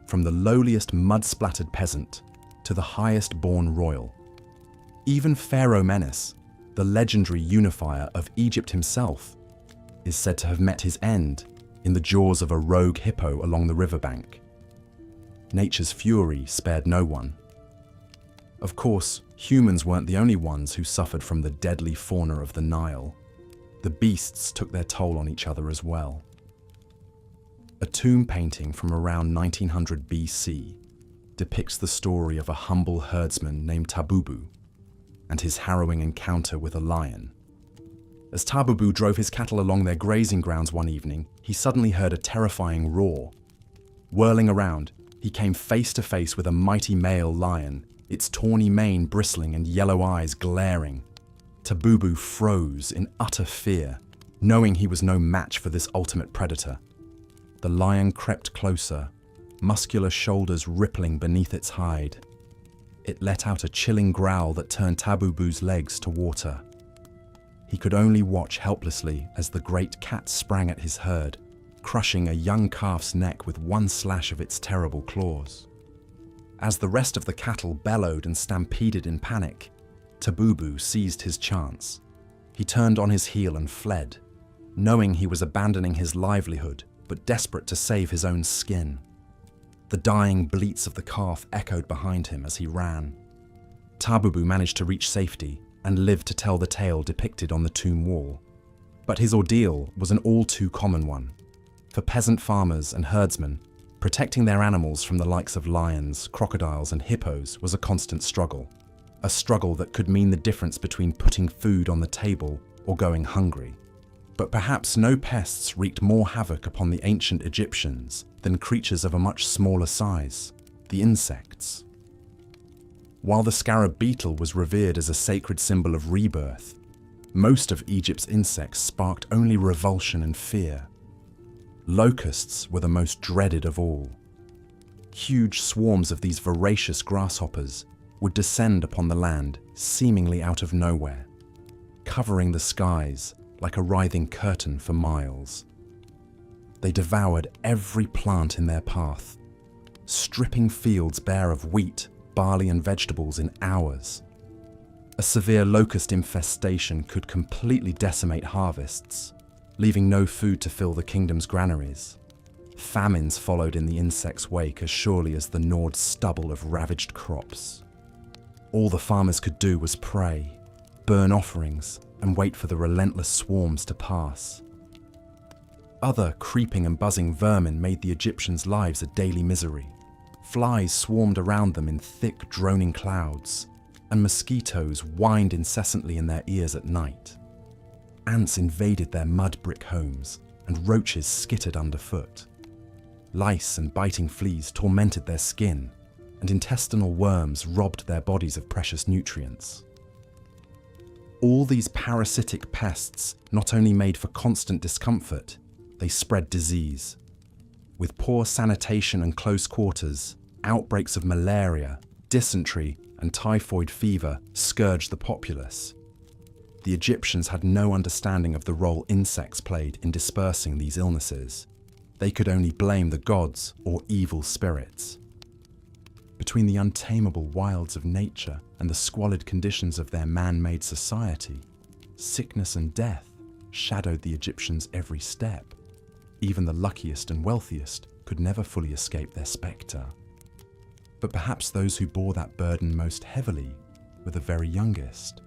from the lowliest mud-splattered peasant to the highest-born royal. Even Pharaoh Menes, the legendary unifier of Egypt himself, is said to have met his end in the jaws of a rogue hippo along the riverbank. Nature's fury spared no one. Of course, humans weren't the only ones who suffered from the deadly fauna of the Nile. The beasts took their toll on each other as well. A tomb painting from around 1900 BC depicts the story of a humble herdsman named Tabubu and his harrowing encounter with a lion. As Tabubu drove his cattle along their grazing grounds one evening, he suddenly heard a terrifying roar. Whirling around, he came face to face with a mighty male lion, its tawny mane bristling and yellow eyes glaring. Tabubu froze in utter fear, knowing he was no match for this ultimate predator. The lion crept closer, muscular shoulders rippling beneath its hide. It let out a chilling growl that turned Tabubu's legs to water. He could only watch helplessly as the great cat sprang at his herd, crushing a young calf's neck with one slash of its terrible claws. As the rest of the cattle bellowed and stampeded in panic, Tabubu seized his chance. He turned on his heel and fled, knowing he was abandoning his livelihood, but desperate to save his own skin. The dying bleats of the calf echoed behind him as he ran. Tabubu managed to reach safety and lived to tell the tale depicted on the tomb wall. But his ordeal was an all too common one. For peasant farmers and herdsmen, protecting their animals from the likes of lions, crocodiles, and hippos was a constant struggle. A struggle that could mean the difference between putting food on the table or going hungry. But perhaps no pests wreaked more havoc upon the ancient Egyptians than creatures of a much smaller size, the insects. While the scarab beetle was revered as a sacred symbol of rebirth, most of Egypt's insects sparked only revulsion and fear. Locusts were the most dreaded of all. Huge swarms of these voracious grasshoppers would descend upon the land seemingly out of nowhere, covering the skies like a writhing curtain for miles. They devoured every plant in their path, stripping fields bare of wheat, barley, and vegetables in hours. A severe locust infestation could completely decimate harvests, leaving no food to fill the kingdom's granaries. Famines followed in the insects' wake as surely as the gnawed stubble of ravaged crops. All the farmers could do was pray, burn offerings, and wait for the relentless swarms to pass. Other creeping and buzzing vermin made the Egyptians' lives a daily misery. Flies swarmed around them in thick, droning clouds, and mosquitoes whined incessantly in their ears at night. Ants invaded their mud brick homes, and roaches skittered underfoot. Lice and biting fleas tormented their skin, and intestinal worms robbed their bodies of precious nutrients. All these parasitic pests not only made for constant discomfort, they spread disease. With poor sanitation and close quarters, outbreaks of malaria, dysentery, and typhoid fever scourged the populace. The Egyptians had no understanding of the role insects played in dispersing these illnesses. They could only blame the gods or evil spirits. Between the untamable wilds of nature and the squalid conditions of their man-made society, sickness and death shadowed the Egyptians' every step. Even the luckiest and wealthiest could never fully escape their spectre. But perhaps those who bore that burden most heavily were the very youngest.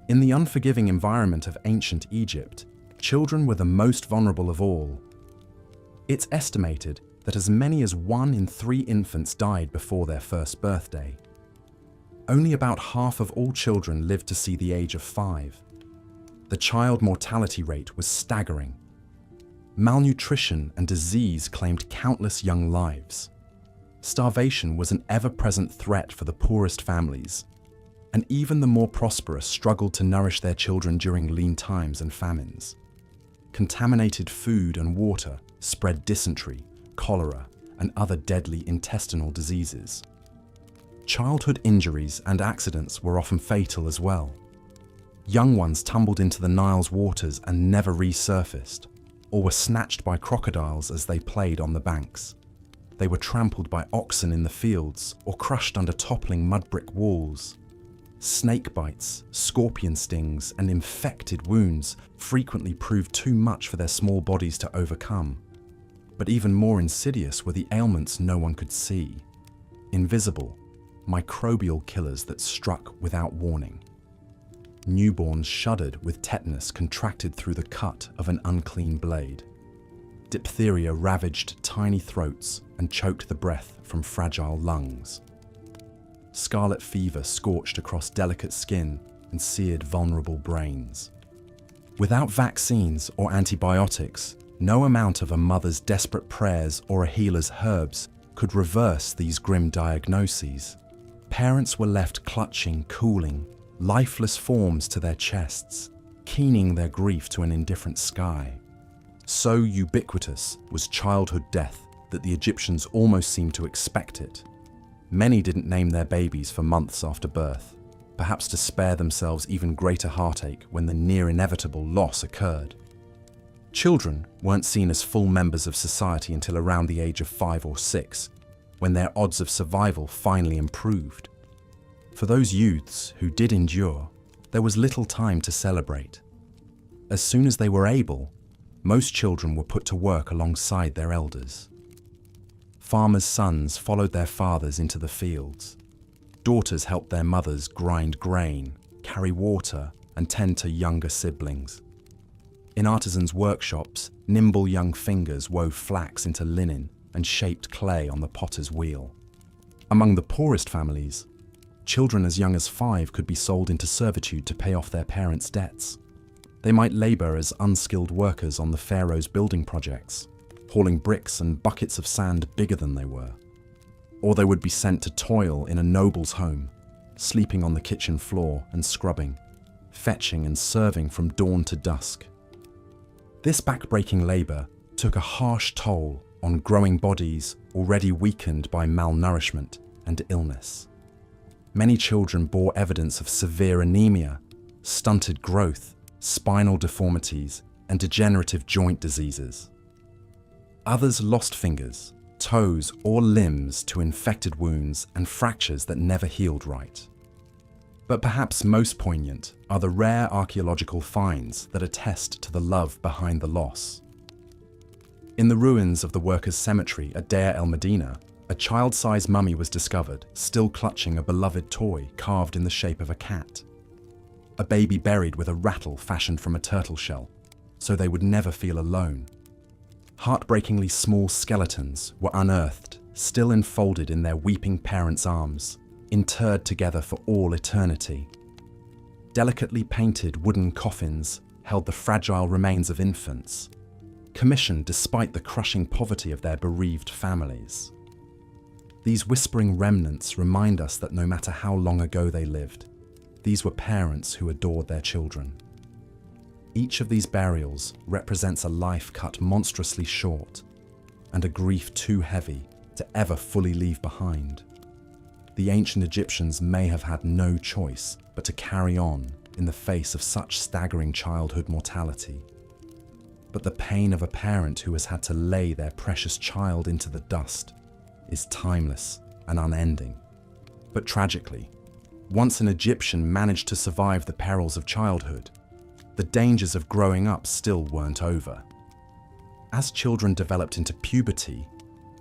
In the unforgiving environment of ancient Egypt, children were the most vulnerable of all. It's estimated that as many as 1 in 3 infants died before their first birthday. Only about half of all children lived to see the age of 5. The child mortality rate was staggering. Malnutrition and disease claimed countless young lives. Starvation was an ever-present threat for the poorest families, and even the more prosperous struggled to nourish their children during lean times and famines. Contaminated food and water spread dysentery, cholera, and other deadly intestinal diseases. Childhood injuries and accidents were often fatal as well. Young ones tumbled into the Nile's waters and never resurfaced, or were snatched by crocodiles as they played on the banks. They were trampled by oxen in the fields or crushed under toppling mud brick walls. Snake bites, scorpion stings, and infected wounds frequently proved too much for their small bodies to overcome. But even more insidious were the ailments no one could see. Invisible, microbial killers that struck without warning. Newborns shuddered with tetanus contracted through the cut of an unclean blade. Diphtheria ravaged tiny throats and choked the breath from fragile lungs. Scarlet fever scorched across delicate skin and seared vulnerable brains. Without vaccines or antibiotics, no amount of a mother's desperate prayers or a healer's herbs could reverse these grim diagnoses. Parents were left clutching, cooling, lifeless forms to their chests, keening their grief to an indifferent sky. So ubiquitous was childhood death that the Egyptians almost seemed to expect it. Many didn't name their babies for months after birth, perhaps to spare themselves even greater heartache when the near-inevitable loss occurred. Children weren't seen as full members of society until around the age of 5 or 6, when their odds of survival finally improved. For those youths who did endure, there was little time to celebrate. As soon as they were able, most children were put to work alongside their elders. Farmers' sons followed their fathers into the fields. Daughters helped their mothers grind grain, carry water, and tend to younger siblings. In artisans' workshops, nimble young fingers wove flax into linen and shaped clay on the potter's wheel. Among the poorest families, children as young as 5 could be sold into servitude to pay off their parents' debts. They might labor as unskilled workers on the pharaohs' building projects, hauling bricks and buckets of sand bigger than they were. Or they would be sent to toil in a noble's home, sleeping on the kitchen floor and scrubbing, fetching and serving from dawn to dusk. This backbreaking labor took a harsh toll on growing bodies already weakened by malnourishment and illness. Many children bore evidence of severe anemia, stunted growth, spinal deformities, and degenerative joint diseases. Others lost fingers, toes, or limbs to infected wounds and fractures that never healed right. But perhaps most poignant are the rare archaeological finds that attest to the love behind the loss. In the ruins of the workers' cemetery at Deir el-Medina, a child-sized mummy was discovered, still clutching a beloved toy carved in the shape of a cat. A baby buried with a rattle fashioned from a turtle shell, so they would never feel alone. Heartbreakingly small skeletons were unearthed, still enfolded in their weeping parents' arms, interred together for all eternity. Delicately painted wooden coffins held the fragile remains of infants, commissioned despite the crushing poverty of their bereaved families. These whispering remnants remind us that no matter how long ago they lived, these were parents who adored their children. Each of these burials represents a life cut monstrously short and a grief too heavy to ever fully leave behind. The ancient Egyptians may have had no choice but to carry on in the face of such staggering childhood mortality. But the pain of a parent who has had to lay their precious child into the dust is timeless and unending. But tragically, once an Egyptian managed to survive the perils of childhood, the dangers of growing up still weren't over. As children developed into puberty,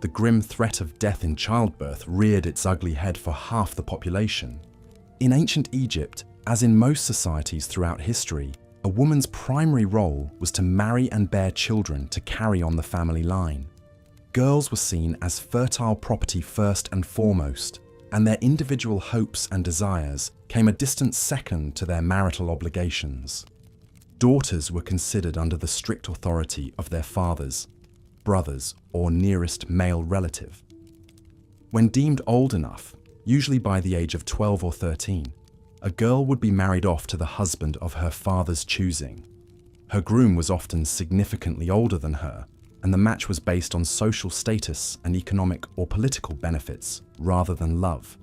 the grim threat of death in childbirth reared its ugly head for half the population. In ancient Egypt, as in most societies throughout history, a woman's primary role was to marry and bear children to carry on the family line. Girls were seen as fertile property first and foremost, and their individual hopes and desires came a distant second to their marital obligations. Daughters were considered under the strict authority of their fathers, brothers, or nearest male relative. When deemed old enough, usually by the age of 12 or 13, a girl would be married off to the husband of her father's choosing. Her groom was often significantly older than her, and the match was based on social status and economic or political benefits rather than love.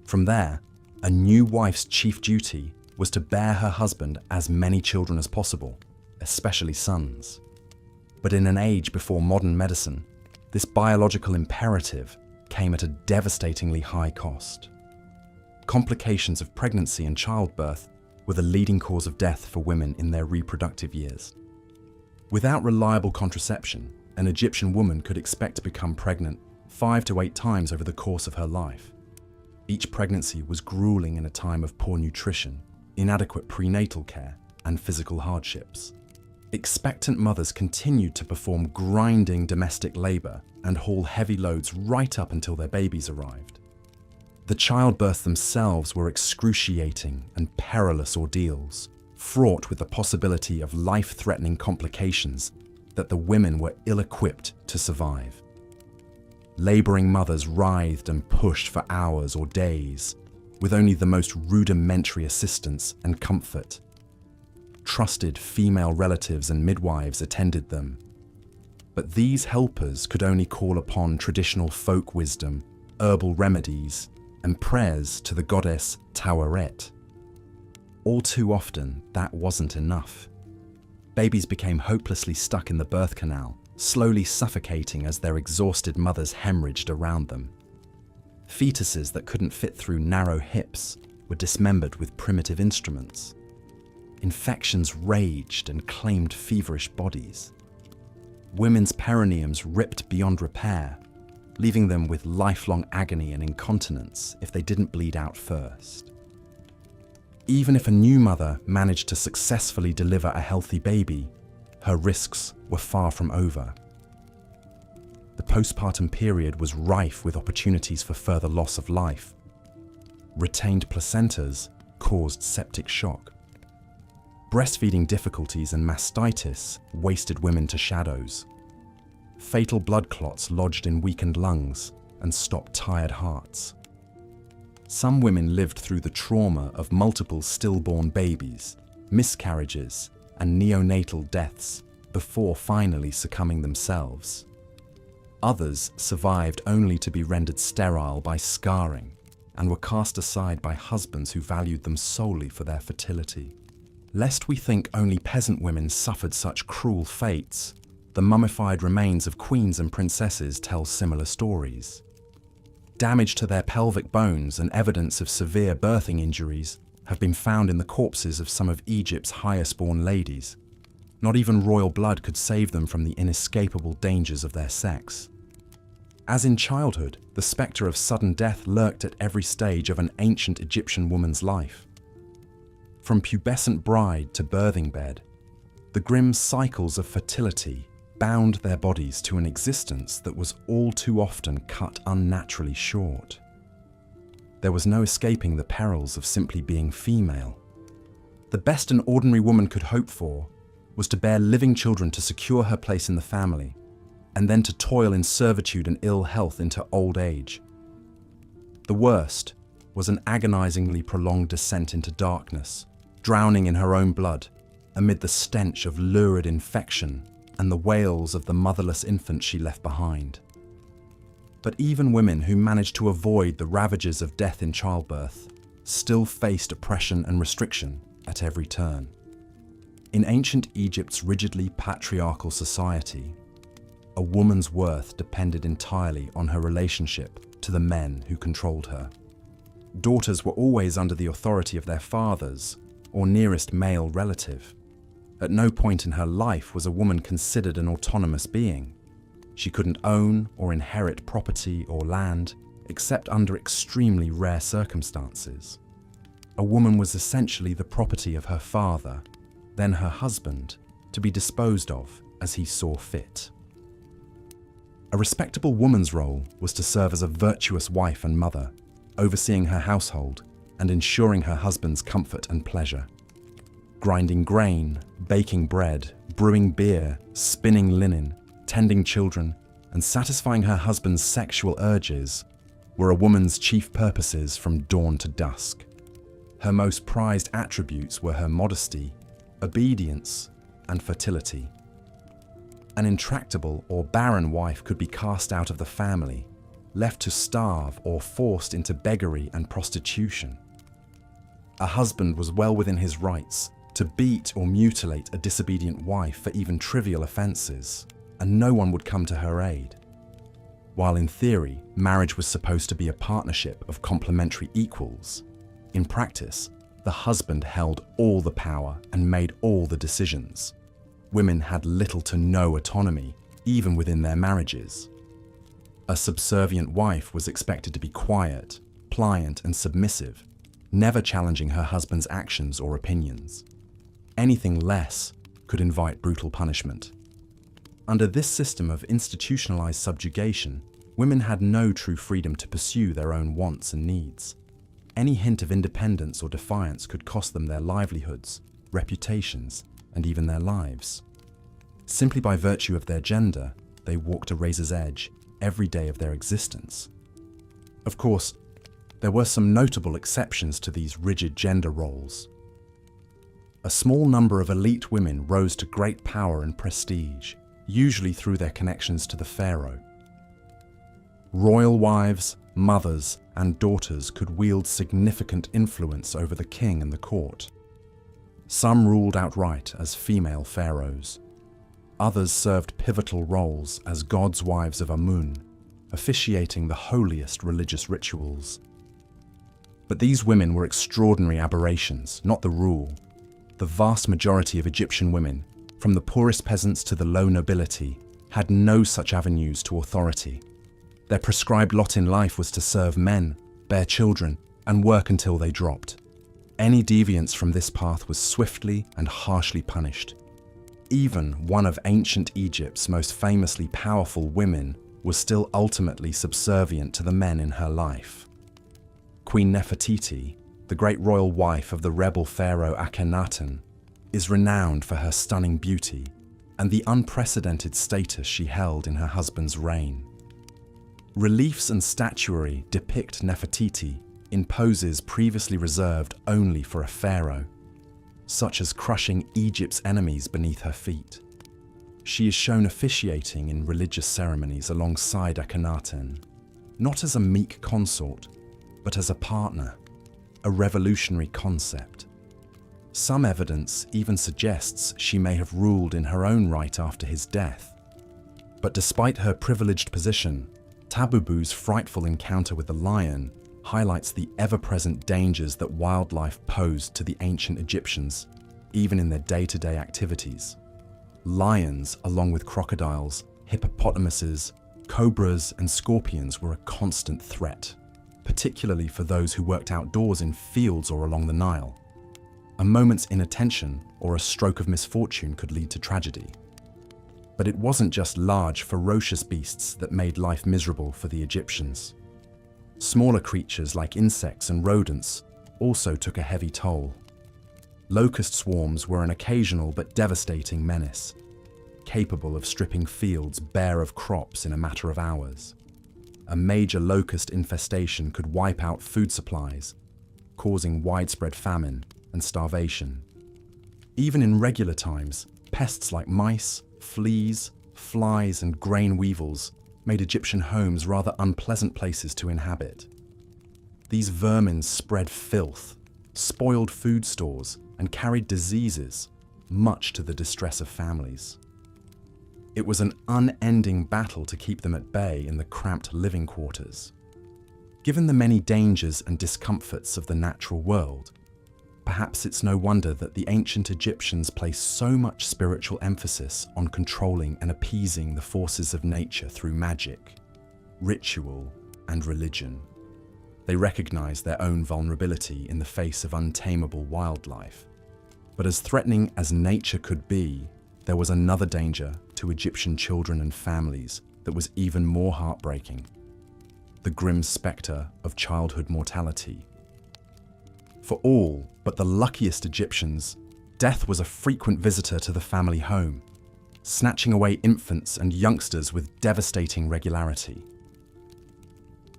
From there, a new wife's chief duty was to bear her husband as many children as possible, especially sons. But in an age before modern medicine, this biological imperative came at a devastatingly high cost. Complications of pregnancy and childbirth were the leading cause of death for women in their reproductive years. Without reliable contraception, an Egyptian woman could expect to become pregnant 5 to 8 times over the course of her life. Each pregnancy was grueling in a time of poor nutrition, inadequate prenatal care, and physical hardships. Expectant mothers continued to perform grinding domestic labor and haul heavy loads right up until their babies arrived. The childbirths themselves were excruciating and perilous ordeals, fraught with the possibility of life-threatening complications that the women were ill-equipped to survive. Laboring mothers writhed and pushed for hours or days, with only the most rudimentary assistance and comfort. Trusted female relatives and midwives attended them, but these helpers could only call upon traditional folk wisdom, herbal remedies, and prayers to the goddess Taweret. All too often, that wasn't enough. Babies became hopelessly stuck in the birth canal, slowly suffocating as their exhausted mothers hemorrhaged around them. Fetuses that couldn't fit through narrow hips were dismembered with primitive instruments. Infections raged and claimed feverish bodies. Women's perineums ripped beyond repair, leaving them with lifelong agony and incontinence if they didn't bleed out first. Even if a new mother managed to successfully deliver a healthy baby, her risks were far from over. The postpartum period was rife with opportunities for further loss of life. Retained placentas caused septic shock. Breastfeeding difficulties and mastitis wasted women to shadows. Fatal blood clots lodged in weakened lungs and stopped tired hearts. Some women lived through the trauma of multiple stillborn babies, miscarriages, and neonatal deaths before finally succumbing themselves. Others survived only to be rendered sterile by scarring and were cast aside by husbands who valued them solely for their fertility. Lest we think only peasant women suffered such cruel fates, the mummified remains of queens and princesses tell similar stories. Damage to their pelvic bones and evidence of severe birthing injuries have been found in the corpses of some of Egypt's highest-born ladies. Not even royal blood could save them from the inescapable dangers of their sex. As in childhood, the spectre of sudden death lurked at every stage of an ancient Egyptian woman's life. From pubescent bride to birthing bed, the grim cycles of fertility bound their bodies to an existence that was all too often cut unnaturally short. There was no escaping the perils of simply being female. The best an ordinary woman could hope for was to bear living children to secure her place in the family, and then to toil in servitude and ill health into old age. The worst was an agonizingly prolonged descent into darkness, drowning in her own blood, amid the stench of lurid infection and the wails of the motherless infant she left behind. But even women who managed to avoid the ravages of death in childbirth still faced oppression and restriction at every turn. In ancient Egypt's rigidly patriarchal society, a woman's worth depended entirely on her relationship to the men who controlled her. Daughters were always under the authority of their fathers or nearest male relative. At no point in her life was a woman considered an autonomous being. She couldn't own or inherit property or land, except under extremely rare circumstances. A woman was essentially the property of her father, then her husband, to be disposed of as he saw fit. A respectable woman's role was to serve as a virtuous wife and mother, overseeing her household and ensuring her husband's comfort and pleasure. Grinding grain, baking bread, brewing beer, spinning linen, tending children, and satisfying her husband's sexual urges were a woman's chief purposes from dawn to dusk. Her most prized attributes were her modesty, obedience, and fertility. An intractable or barren wife could be cast out of the family, left to starve or forced into beggary and prostitution. A husband was well within his rights to beat or mutilate a disobedient wife for even trivial offences, and no one would come to her aid. While in theory, marriage was supposed to be a partnership of complementary equals, in practice, the husband held all the power and made all the decisions. Women had little to no autonomy, even within their marriages. A subservient wife was expected to be quiet, pliant, and submissive, never challenging her husband's actions or opinions. Anything less could invite brutal punishment. Under this system of institutionalized subjugation, women had no true freedom to pursue their own wants and needs. Any hint of independence or defiance could cost them their livelihoods, reputations, and even their lives. Simply by virtue of their gender, they walked a razor's edge every day of their existence. Of course, there were some notable exceptions to these rigid gender roles. A small number of elite women rose to great power and prestige, usually through their connections to the pharaoh. Royal wives, mothers, and daughters could wield significant influence over the king and the court. Some ruled outright as female pharaohs. Others served pivotal roles as gods' wives of Amun, officiating the holiest religious rituals. But these women were extraordinary aberrations, not the rule. The vast majority of Egyptian women, from the poorest peasants to the low nobility, had no such avenues to authority. Their prescribed lot in life was to serve men, bear children, and work until they dropped. Any deviance from this path was swiftly and harshly punished. Even one of ancient Egypt's most famously powerful women was still ultimately subservient to the men in her life. Queen Nefertiti, the great royal wife of the rebel pharaoh Akhenaten, is renowned for her stunning beauty and the unprecedented status she held in her husband's reign. Reliefs and statuary depict Nefertiti in poses previously reserved only for a pharaoh, such as crushing Egypt's enemies beneath her feet. She is shown officiating in religious ceremonies alongside Akhenaten, not as a meek consort, but as a partner, a revolutionary concept. Some evidence even suggests she may have ruled in her own right after his death. But despite her privileged position, Tabubu's frightful encounter with the lion highlights the ever-present dangers that wildlife posed to the ancient Egyptians, even in their day-to-day activities. Lions, along with crocodiles, hippopotamuses, cobras, and scorpions were a constant threat, particularly for those who worked outdoors in fields or along the Nile. A moment's inattention or a stroke of misfortune could lead to tragedy. But it wasn't just large, ferocious beasts that made life miserable for the Egyptians. Smaller creatures like insects and rodents also took a heavy toll. Locust swarms were an occasional but devastating menace, capable of stripping fields bare of crops in a matter of hours. A major locust infestation could wipe out food supplies, causing widespread famine and starvation. Even in regular times, pests like mice, fleas, flies, and grain weevils made Egyptian homes rather unpleasant places to inhabit. These vermin spread filth, spoiled food stores, and carried diseases, much to the distress of families. It was an unending battle to keep them at bay in the cramped living quarters. Given the many dangers and discomforts of the natural world, perhaps it's no wonder that the ancient Egyptians placed so much spiritual emphasis on controlling and appeasing the forces of nature through magic, ritual, and religion. They recognized their own vulnerability in the face of untamable wildlife. But as threatening as nature could be, there was another danger to Egyptian children and families that was even more heartbreaking: the grim spectre of childhood mortality. For all but the luckiest Egyptians, death was a frequent visitor to the family home, snatching away infants and youngsters with devastating regularity.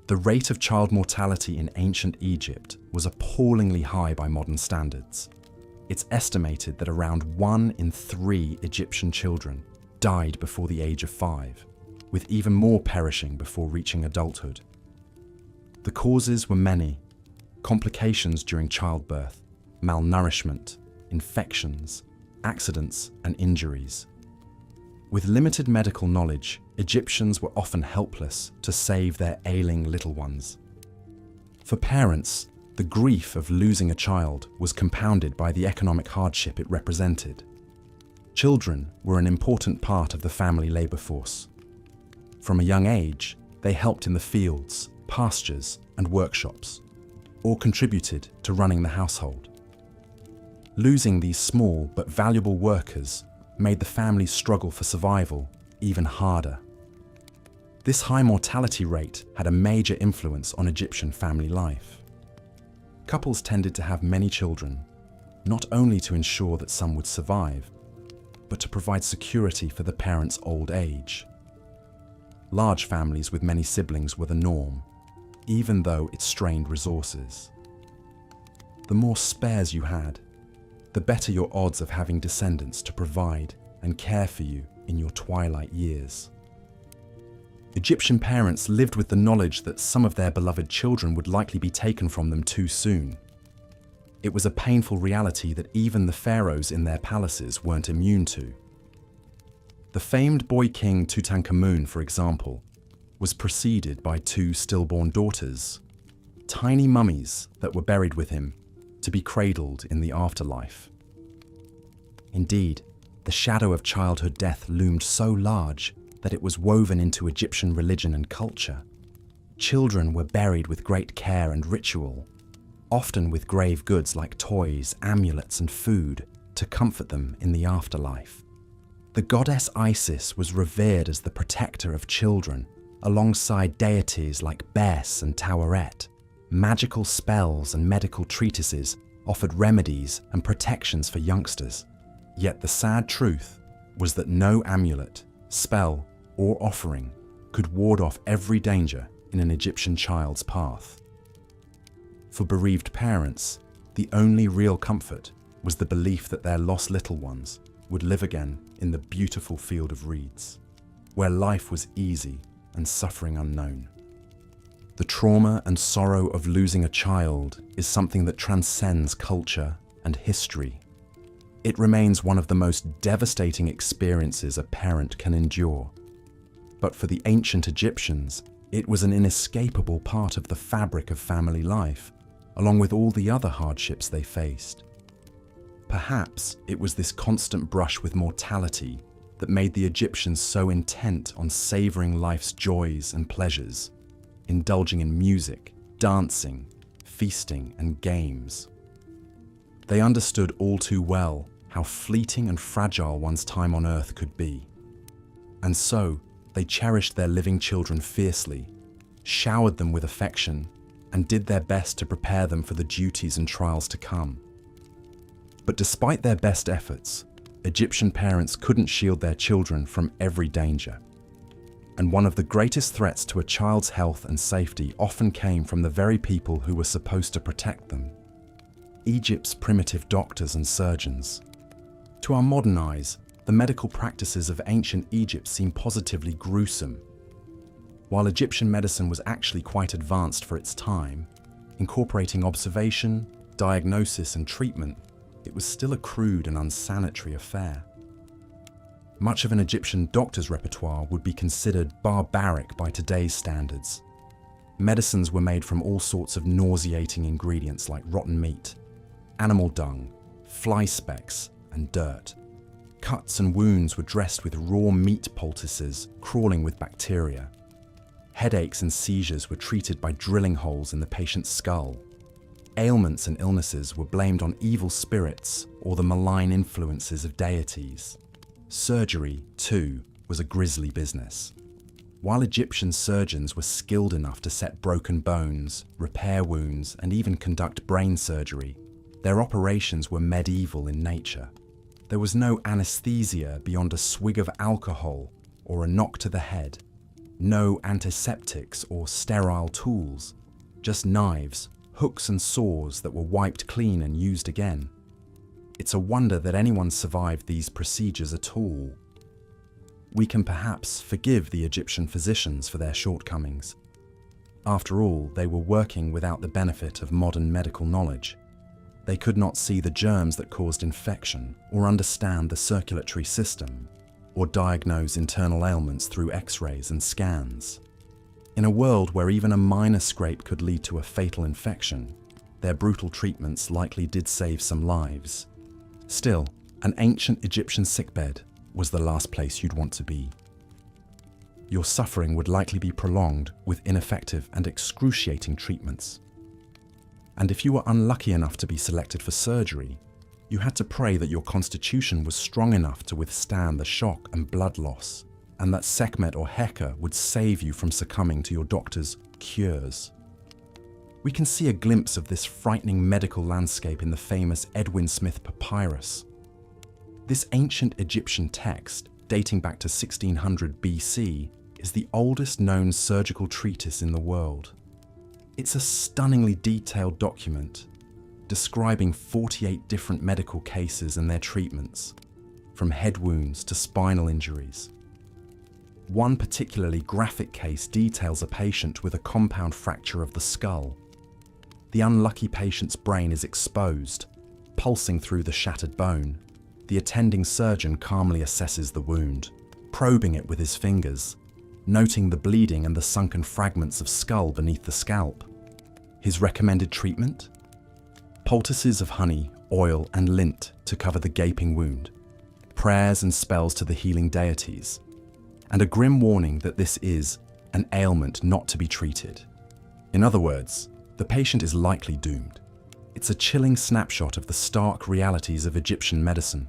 The rate of child mortality in ancient Egypt was appallingly high by modern standards. It's estimated that around 1 in 3 Egyptian children died before the age of 5, with even more perishing before reaching adulthood. The causes were many: complications during childbirth, malnourishment, infections, accidents, and injuries. With limited medical knowledge, Egyptians were often helpless to save their ailing little ones. For parents, the grief of losing a child was compounded by the economic hardship it represented. Children were an important part of the family labor force. From a young age, they helped in the fields, pastures, and workshops, or contributed to running the household. Losing these small but valuable workers made the family's struggle for survival even harder. This high mortality rate had a major influence on Egyptian family life. Couples tended to have many children, not only to ensure that some would survive, but to provide security for the parents' old age. Large families with many siblings were the norm, even though it strained resources. The more spares you had, the better your odds of having descendants to provide and care for you in your twilight years. Egyptian parents lived with the knowledge that some of their beloved children would likely be taken from them too soon. It was a painful reality that even the pharaohs in their palaces weren't immune to. The famed boy king Tutankhamun, for example, was preceded by two stillborn daughters, tiny mummies that were buried with him to be cradled in the afterlife. Indeed, the shadow of childhood death loomed so large that it was woven into Egyptian religion and culture. Children were buried with great care and ritual, often with grave goods like toys, amulets, and food to comfort them in the afterlife. The goddess Isis was revered as the protector of children, alongside deities like Bes and Taweret. Magical spells and medical treatises offered remedies and protections for youngsters. Yet the sad truth was that no amulet, spell, or offering could ward off every danger in an Egyptian child's path. For bereaved parents, the only real comfort was the belief that their lost little ones would live again in the beautiful field of reeds, where life was easy and suffering unknown. The trauma and sorrow of losing a child is something that transcends culture and history. It remains one of the most devastating experiences a parent can endure. But for the ancient Egyptians, it was an inescapable part of the fabric of family life, along with all the other hardships they faced. Perhaps it was this constant brush with mortality that made the Egyptians so intent on savoring life's joys and pleasures, indulging in music, dancing, feasting, and games. They understood all too well how fleeting and fragile one's time on earth could be. And so, they cherished their living children fiercely, showered them with affection, and did their best to prepare them for the duties and trials to come. But despite their best efforts, Egyptian parents couldn't shield their children from every danger. And one of the greatest threats to a child's health and safety often came from the very people who were supposed to protect them: Egypt's primitive doctors and surgeons. To our modern eyes, the medical practices of ancient Egypt seem positively gruesome. While Egyptian medicine was actually quite advanced for its time, incorporating observation, diagnosis, and treatment, it was still a crude and unsanitary affair. Much of an Egyptian doctor's repertoire would be considered barbaric by today's standards. Medicines were made from all sorts of nauseating ingredients like rotten meat, animal dung, fly specks, and dirt. Cuts and wounds were dressed with raw meat poultices crawling with bacteria. Headaches and seizures were treated by drilling holes in the patient's skull. Ailments and illnesses were blamed on evil spirits or the malign influences of deities. Surgery, too, was a grisly business. While Egyptian surgeons were skilled enough to set broken bones, repair wounds, and even conduct brain surgery, their operations were medieval in nature. There was no anesthesia beyond a swig of alcohol or a knock to the head, no antiseptics or sterile tools, just knives, hooks and saws that were wiped clean and used again. It's a wonder that anyone survived these procedures at all. We can perhaps forgive the Egyptian physicians for their shortcomings. After all, they were working without the benefit of modern medical knowledge. They could not see the germs that caused infection, or understand the circulatory system, or diagnose internal ailments through X-rays and scans. In a world where even a minor scrape could lead to a fatal infection, their brutal treatments likely did save some lives. Still, an ancient Egyptian sickbed was the last place you'd want to be. Your suffering would likely be prolonged with ineffective and excruciating treatments. And if you were unlucky enough to be selected for surgery, you had to pray that your constitution was strong enough to withstand the shock and blood loss, and that Sekhmet or Heka would save you from succumbing to your doctor's cures. We can see a glimpse of this frightening medical landscape in the famous Edwin Smith papyrus. This ancient Egyptian text, dating back to 1600 BC, is the oldest known surgical treatise in the world. It's a stunningly detailed document describing 48 different medical cases and their treatments, from head wounds to spinal injuries. One particularly graphic case details a patient with a compound fracture of the skull. The unlucky patient's brain is exposed, pulsing through the shattered bone. The attending surgeon calmly assesses the wound, probing it with his fingers, noting the bleeding and the sunken fragments of skull beneath the scalp. His recommended treatment? Poultices of honey, oil, and lint to cover the gaping wound, prayers and spells to the healing deities, and a grim warning that this is an ailment not to be treated. In other words, the patient is likely doomed. It's a chilling snapshot of the stark realities of Egyptian medicine.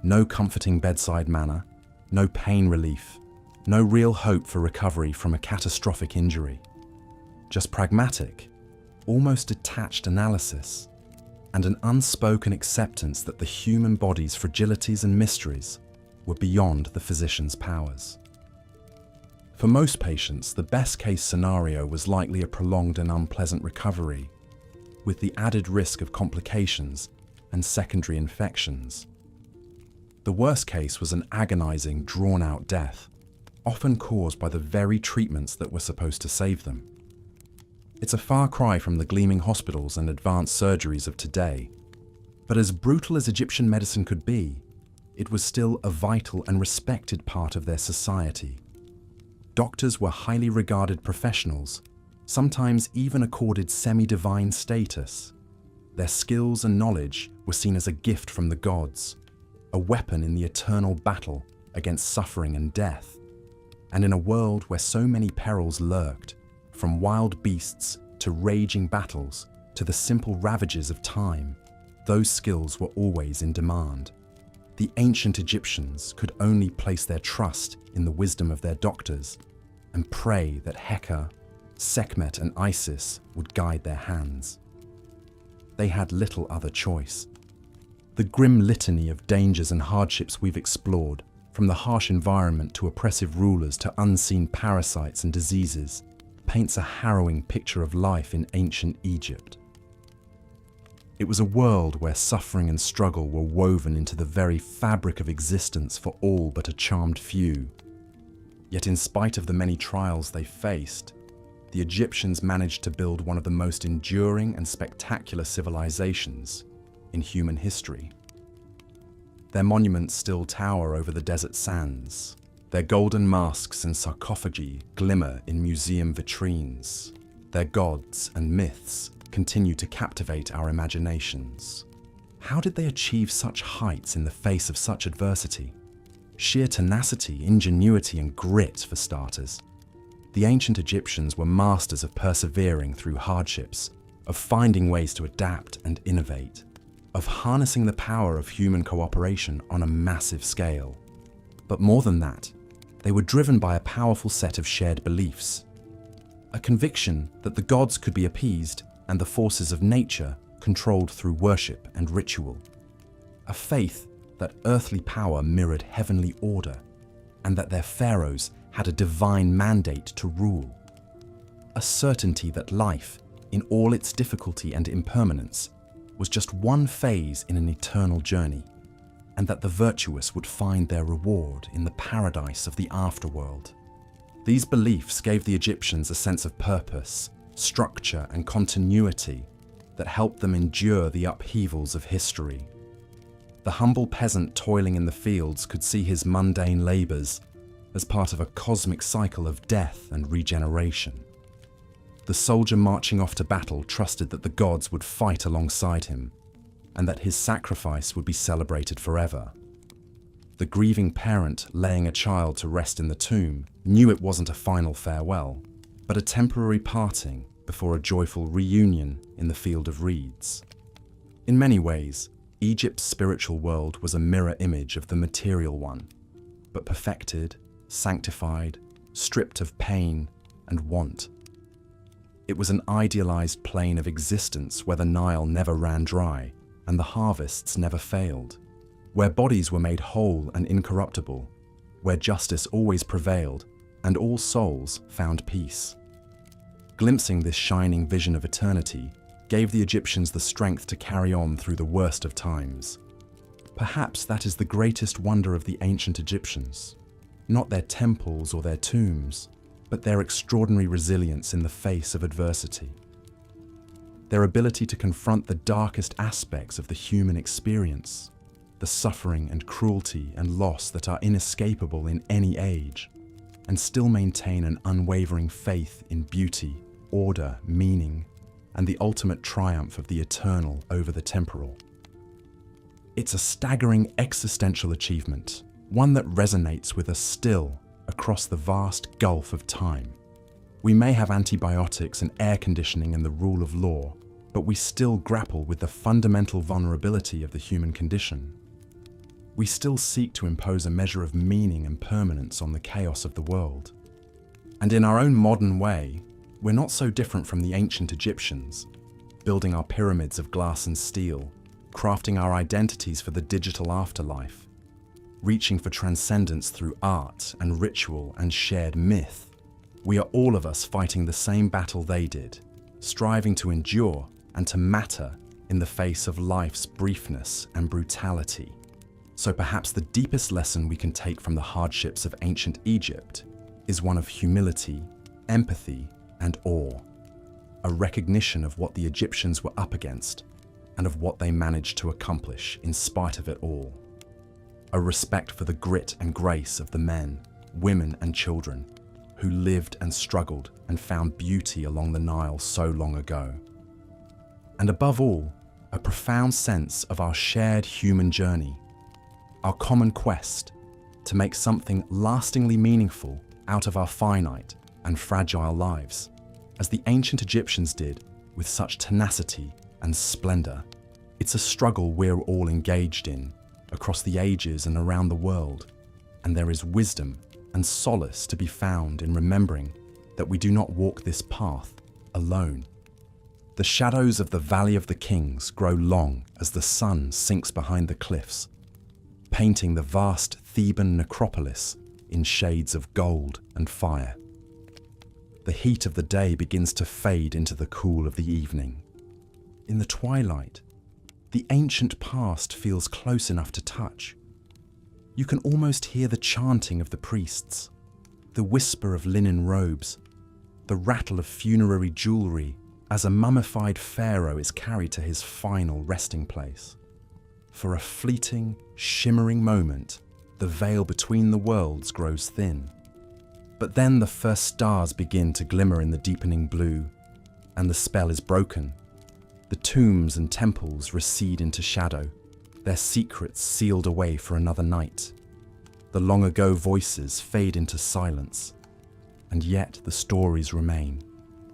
No comforting bedside manner, no pain relief, no real hope for recovery from a catastrophic injury. Just pragmatic, almost detached analysis, and an unspoken acceptance that the human body's fragilities and mysteries were beyond the physician's powers. For most patients, the best-case scenario was likely a prolonged and unpleasant recovery, with the added risk of complications and secondary infections. The worst case was an agonizing, drawn-out death, often caused by the very treatments that were supposed to save them. It's a far cry from the gleaming hospitals and advanced surgeries of today, but as brutal as Egyptian medicine could be, it was still a vital and respected part of their society. Doctors were highly regarded professionals, sometimes even accorded semi-divine status. Their skills and knowledge were seen as a gift from the gods, a weapon in the eternal battle against suffering and death. And in a world where so many perils lurked, from wild beasts to raging battles to the simple ravages of time, those skills were always in demand. The ancient Egyptians could only place their trust in the wisdom of their doctors and pray that Heka, Sekhmet, and Isis would guide their hands. They had little other choice. The grim litany of dangers and hardships we've explored, from the harsh environment to oppressive rulers to unseen parasites and diseases, paints a harrowing picture of life in ancient Egypt. It was a world where suffering and struggle were woven into the very fabric of existence for all but a charmed few. Yet in spite of the many trials they faced, the Egyptians managed to build one of the most enduring and spectacular civilizations in human history. Their monuments still tower over the desert sands. Their golden masks and sarcophagi glimmer in museum vitrines. Their gods and myths continue to captivate our imaginations. How did they achieve such heights in the face of such adversity? Sheer tenacity, ingenuity, and grit, for starters. The ancient Egyptians were masters of persevering through hardships, of finding ways to adapt and innovate, of harnessing the power of human cooperation on a massive scale. But more than that, they were driven by a powerful set of shared beliefs. A conviction that the gods could be appeased and the forces of nature controlled through worship and ritual. A faith that earthly power mirrored heavenly order, and that their pharaohs had a divine mandate to rule. A certainty that life, in all its difficulty and impermanence, was just one phase in an eternal journey, and that the virtuous would find their reward in the paradise of the afterworld. These beliefs gave the Egyptians a sense of purpose, structure, and continuity, that helped them endure the upheavals of history. The humble peasant toiling in the fields could see his mundane labours as part of a cosmic cycle of death and regeneration. The soldier marching off to battle trusted that the gods would fight alongside him, and that his sacrifice would be celebrated forever. The grieving parent laying a child to rest in the tomb knew it wasn't a final farewell, but a temporary parting before a joyful reunion in the field of reeds. In many ways, Egypt's spiritual world was a mirror image of the material one, but perfected, sanctified, stripped of pain and want. It was an idealized plane of existence where the Nile never ran dry and the harvests never failed, where bodies were made whole and incorruptible, where justice always prevailed and all souls found peace. Glimpsing this shining vision of eternity gave the Egyptians the strength to carry on through the worst of times. Perhaps that is the greatest wonder of the ancient Egyptians, not their temples or their tombs, but their extraordinary resilience in the face of adversity. Their ability to confront the darkest aspects of the human experience, the suffering and cruelty and loss that are inescapable in any age, and still maintain an unwavering faith in beauty, order, meaning, and the ultimate triumph of the eternal over the temporal. It's a staggering existential achievement, one that resonates with us still across the vast gulf of time. We may have antibiotics and air conditioning and the rule of law, but we still grapple with the fundamental vulnerability of the human condition. We still seek to impose a measure of meaning and permanence on the chaos of the world. And in our own modern way, we're not so different from the ancient Egyptians, building our pyramids of glass and steel, crafting our identities for the digital afterlife, reaching for transcendence through art and ritual and shared myth. We are all of us fighting the same battle they did, striving to endure and to matter in the face of life's briefness and brutality. So perhaps the deepest lesson we can take from the hardships of ancient Egypt is one of humility, empathy, and awe, a recognition of what the Egyptians were up against and of what they managed to accomplish in spite of it all, a respect for the grit and grace of the men, women, and children who lived and struggled and found beauty along the Nile so long ago. And above all, a profound sense of our shared human journey, our common quest to make something lastingly meaningful out of our finite and fragile lives, as the ancient Egyptians did with such tenacity and splendor. It's a struggle we're all engaged in across the ages and around the world, and there is wisdom and solace to be found in remembering that we do not walk this path alone. The shadows of the Valley of the Kings grow long as the sun sinks behind the cliffs, painting the vast Theban necropolis in shades of gold and fire. The heat of the day begins to fade into the cool of the evening. In the twilight, the ancient past feels close enough to touch. You can almost hear the chanting of the priests, the whisper of linen robes, the rattle of funerary jewelry as a mummified pharaoh is carried to his final resting place. For a fleeting, shimmering moment, the veil between the worlds grows thin. But then the first stars begin to glimmer in the deepening blue, and the spell is broken. The tombs and temples recede into shadow, their secrets sealed away for another night. The long ago voices fade into silence, and yet the stories remain.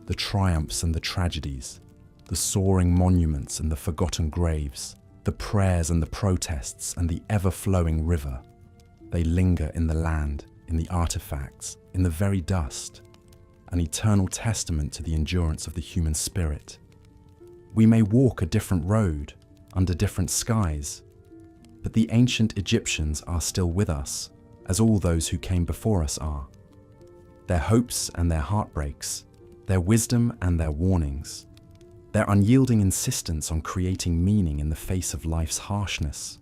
The triumphs and the tragedies, the soaring monuments and the forgotten graves, the prayers and the protests and the ever-flowing river. They linger in the land, in the artifacts, in the very dust, an eternal testament to the endurance of the human spirit. We may walk a different road, under different skies, but the ancient Egyptians are still with us, as all those who came before us are. Their hopes and their heartbreaks, their wisdom and their warnings, their unyielding insistence on creating meaning in the face of life's harshness,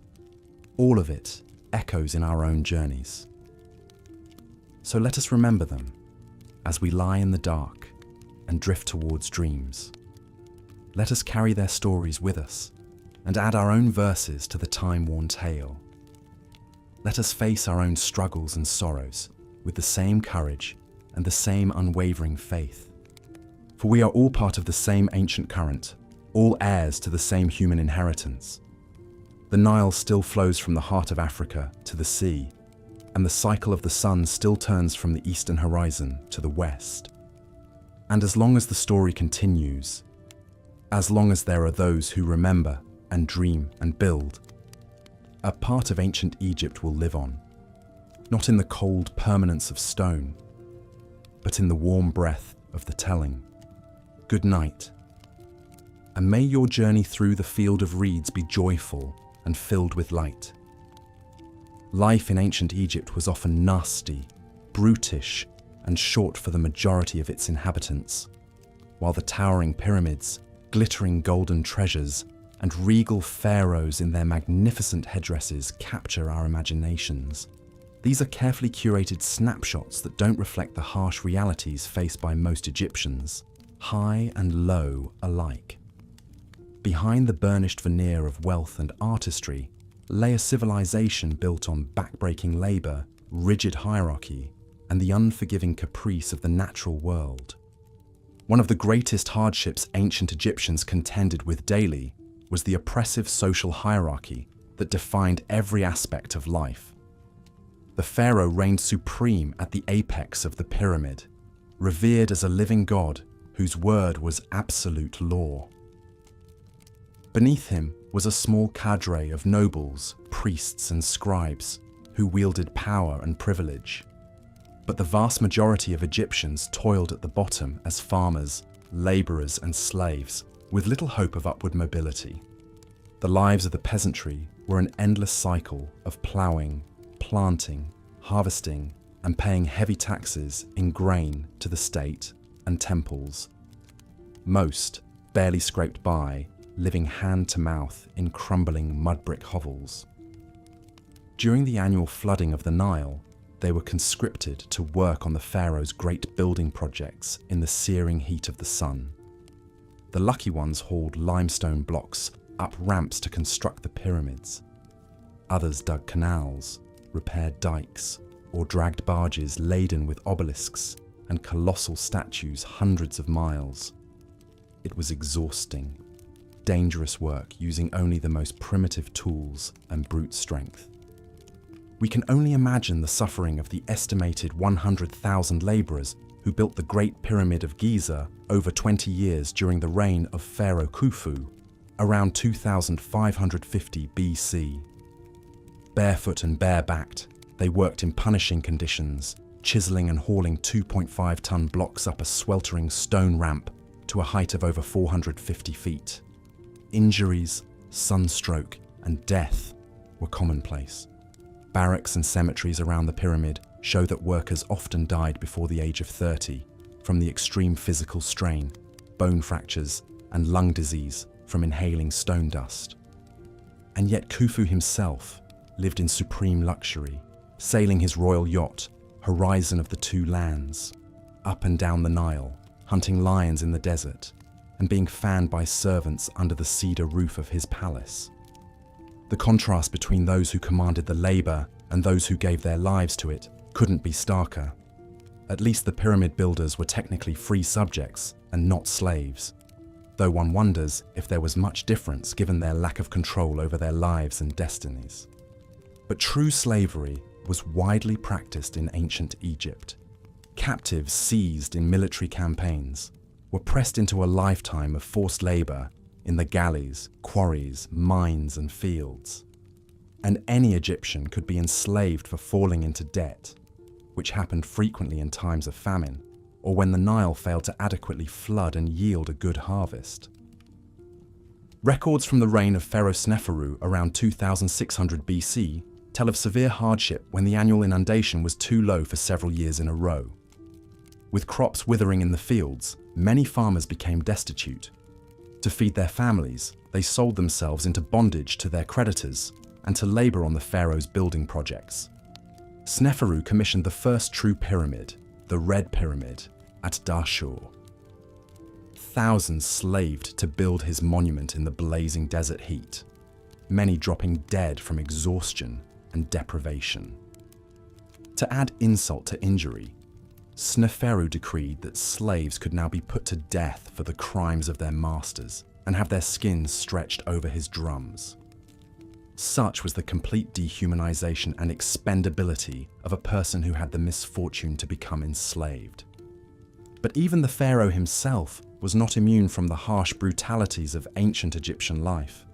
all of it echoes in our own journeys. So let us remember them as we lie in the dark and drift towards dreams. Let us carry their stories with us and add our own verses to the time-worn tale. Let us face our own struggles and sorrows with the same courage and the same unwavering faith. For we are all part of the same ancient current, all heirs to the same human inheritance. The Nile still flows from the heart of Africa to the sea, and the cycle of the sun still turns from the eastern horizon to the west. And as long as the story continues, as long as there are those who remember and dream and build, a part of ancient Egypt will live on, not in the cold permanence of stone, but in the warm breath of the telling. Good night, and may your journey through the field of reeds be joyful and filled with light. Life in ancient Egypt was often nasty, brutish, and short for the majority of its inhabitants, while the towering pyramids, glittering golden treasures, and regal pharaohs in their magnificent headdresses capture our imaginations. These are carefully curated snapshots that don't reflect the harsh realities faced by most Egyptians, high and low alike. Behind the burnished veneer of wealth and artistry lay a civilization built on backbreaking labor, rigid hierarchy, and the unforgiving caprice of the natural world. One of the greatest hardships ancient Egyptians contended with daily was the oppressive social hierarchy that defined every aspect of life. The pharaoh reigned supreme at the apex of the pyramid, revered as a living god whose word was absolute law. Beneath him was a small cadre of nobles, priests, and scribes who wielded power and privilege. But the vast majority of Egyptians toiled at the bottom as farmers, laborers, and slaves, with little hope of upward mobility. The lives of the peasantry were an endless cycle of ploughing, planting, harvesting, and paying heavy taxes in grain to the state and temples. Most barely scraped by, living hand to mouth in crumbling mud brick hovels. During the annual flooding of the Nile, they were conscripted to work on the pharaoh's great building projects in the searing heat of the sun. The lucky ones hauled limestone blocks up ramps to construct the pyramids. Others dug canals, repaired dikes, or dragged barges laden with obelisks and colossal statues hundreds of miles. It was exhausting, dangerous work using only the most primitive tools and brute strength. We can only imagine the suffering of the estimated 100,000 laborers who built the Great Pyramid of Giza over 20 years during the reign of Pharaoh Khufu, around 2550 BC. Barefoot and bare-backed, they worked in punishing conditions, chiseling and hauling 2.5-ton blocks up a sweltering stone ramp to a height of over 450 feet. Injuries, sunstroke, and death were commonplace. Barracks and cemeteries around the pyramid show that workers often died before the age of 30 from the extreme physical strain, bone fractures, and lung disease from inhaling stone dust. And yet Khufu himself lived in supreme luxury, sailing his royal yacht, Horizon of the Two Lands, up and down the Nile, hunting lions in the desert, and being fanned by servants under the cedar roof of his palace. The contrast between those who commanded the labor and those who gave their lives to it couldn't be starker. At least the pyramid builders were technically free subjects and not slaves, though one wonders if there was much difference given their lack of control over their lives and destinies. But true slavery was widely practiced in ancient Egypt. Captives seized in military campaigns were pressed into a lifetime of forced labor in the galleys, quarries, mines, and fields. And any Egyptian could be enslaved for falling into debt, which happened frequently in times of famine, or when the Nile failed to adequately flood and yield a good harvest. Records from the reign of Pharaoh Sneferu around 2600 BC tell of severe hardship when the annual inundation was too low for several years in a row. With crops withering in the fields, many farmers became destitute. To feed their families, they sold themselves into bondage to their creditors and to labor on the pharaoh's building projects. Sneferu commissioned the first true pyramid, the Red Pyramid, at Dashur. thousands slaved to build his monument in the blazing desert heat, many dropping dead from exhaustion and deprivation. To add insult to injury, Sneferu decreed that slaves could now be put to death for the crimes of their masters and have their skins stretched over his drums. Such was the complete dehumanization and expendability of a person who had the misfortune to become enslaved. But even the pharaoh himself was not immune from the harsh brutalities of ancient Egyptian life,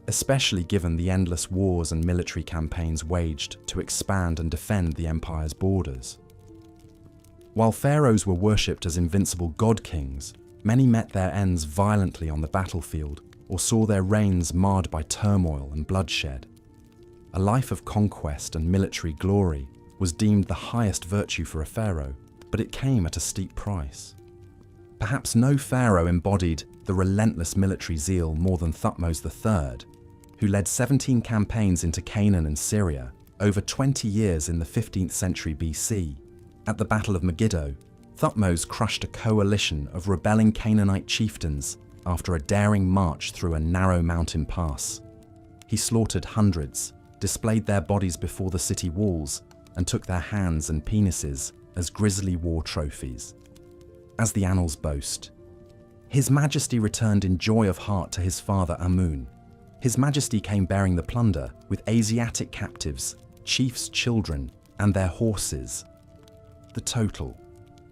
especially given the endless wars and military campaigns waged to expand and defend the empire's borders. While pharaohs were worshipped as invincible god-kings, many met their ends violently on the battlefield or saw their reigns marred by turmoil and bloodshed. A life of conquest and military glory was deemed the highest virtue for a pharaoh, but it came at a steep price. Perhaps no pharaoh embodied the relentless military zeal more than Thutmose III, who led 17 campaigns into Canaan and Syria over 20 years in the 15th century BC. At the Battle of Megiddo, Thutmose crushed a coalition of rebelling Canaanite chieftains after a daring march through a narrow mountain pass. He slaughtered hundreds, displayed their bodies before the city walls, and took their hands and penises as grisly war trophies. As the annals boast, His Majesty returned in joy of heart to his father Amun. His Majesty came bearing the plunder with Asiatic captives, chiefs' children, and their horses. The total,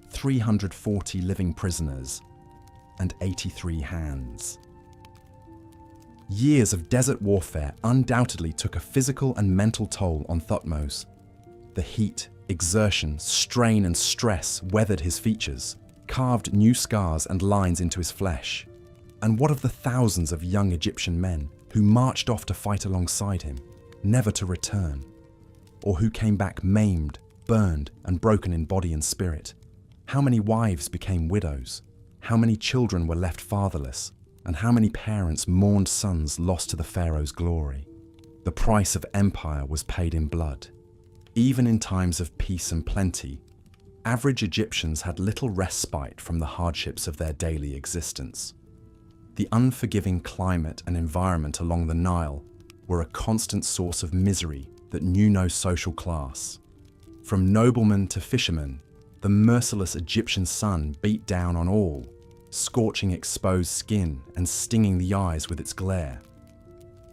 340 living prisoners and 83 hands. Years of desert warfare undoubtedly took a physical and mental toll on Thutmose. The heat, exertion, strain, and stress weathered his features, carved new scars and lines into his flesh. And what of the thousands of young Egyptian men who marched off to fight alongside him, never to return, or who came back maimed, burned, and broken in body and spirit? How many wives became widows? How many children were left fatherless? And how many parents mourned sons lost to the pharaoh's glory? The price of empire was paid in blood. Even in times of peace and plenty, average Egyptians had little respite from the hardships of their daily existence. The unforgiving climate and environment along the Nile were a constant source of misery that knew no social class. From nobleman to fisherman, the merciless Egyptian sun beat down on all, scorching exposed skin and stinging the eyes with its glare.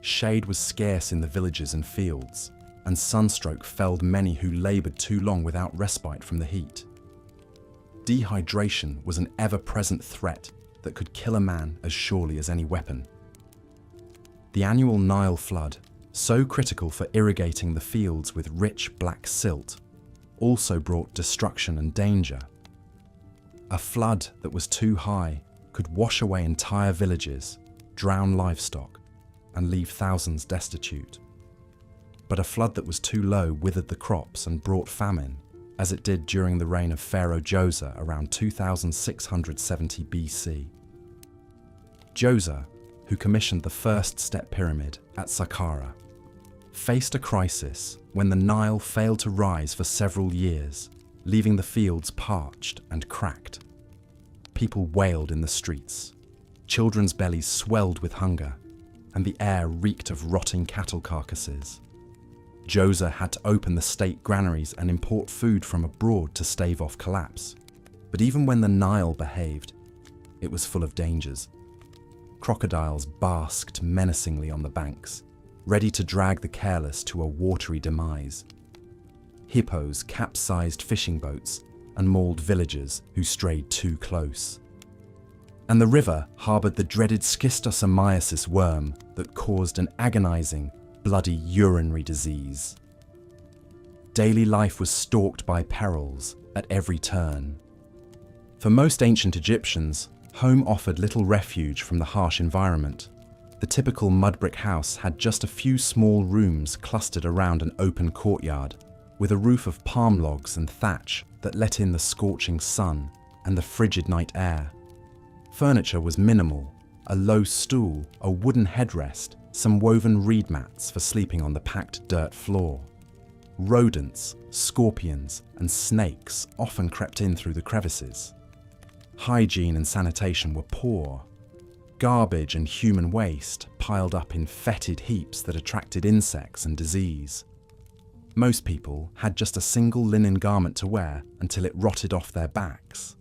Shade was scarce in the villages and fields, and sunstroke felled many who laboured too long without respite from the heat. Dehydration was an ever-present threat that could kill a man as surely as any weapon. The annual Nile flood, so critical for irrigating the fields with rich black silt, also brought destruction and danger. A flood that was too high could wash away entire villages, drown livestock, and leave thousands destitute. But a flood that was too low withered the crops and brought famine, as it did during the reign of Pharaoh Djoser around 2670 BC. Djoser, who commissioned the first step pyramid at Saqqara, faced a crisis when the Nile failed to rise for several years, leaving the fields parched and cracked. People wailed in the streets, children's bellies swelled with hunger, and the air reeked of rotting cattle carcasses. Djoser had to open the state granaries and import food from abroad to stave off collapse. But even when the Nile behaved, it was full of dangers. Crocodiles basked menacingly on the banks, ready to drag the careless to a watery demise. Hippos capsized fishing boats and mauled villagers who strayed too close. And the river harboured the dreaded schistosomiasis worm that caused an agonizing, bloody urinary disease. Daily life was stalked by perils at every turn. For most ancient Egyptians, home offered little refuge from the harsh environment. The typical mud brick house had just a few small rooms clustered around an open courtyard, with a roof of palm logs and thatch that let in the scorching sun and the frigid night air. Furniture was minimal: a low stool, a wooden headrest, some woven reed mats for sleeping on the packed dirt floor. Rodents, scorpions, and snakes often crept in through the crevices. Hygiene and sanitation were poor. Garbage and human waste piled up in fetid heaps that attracted insects and disease. Most people had just a single linen garment to wear until it rotted off their backs.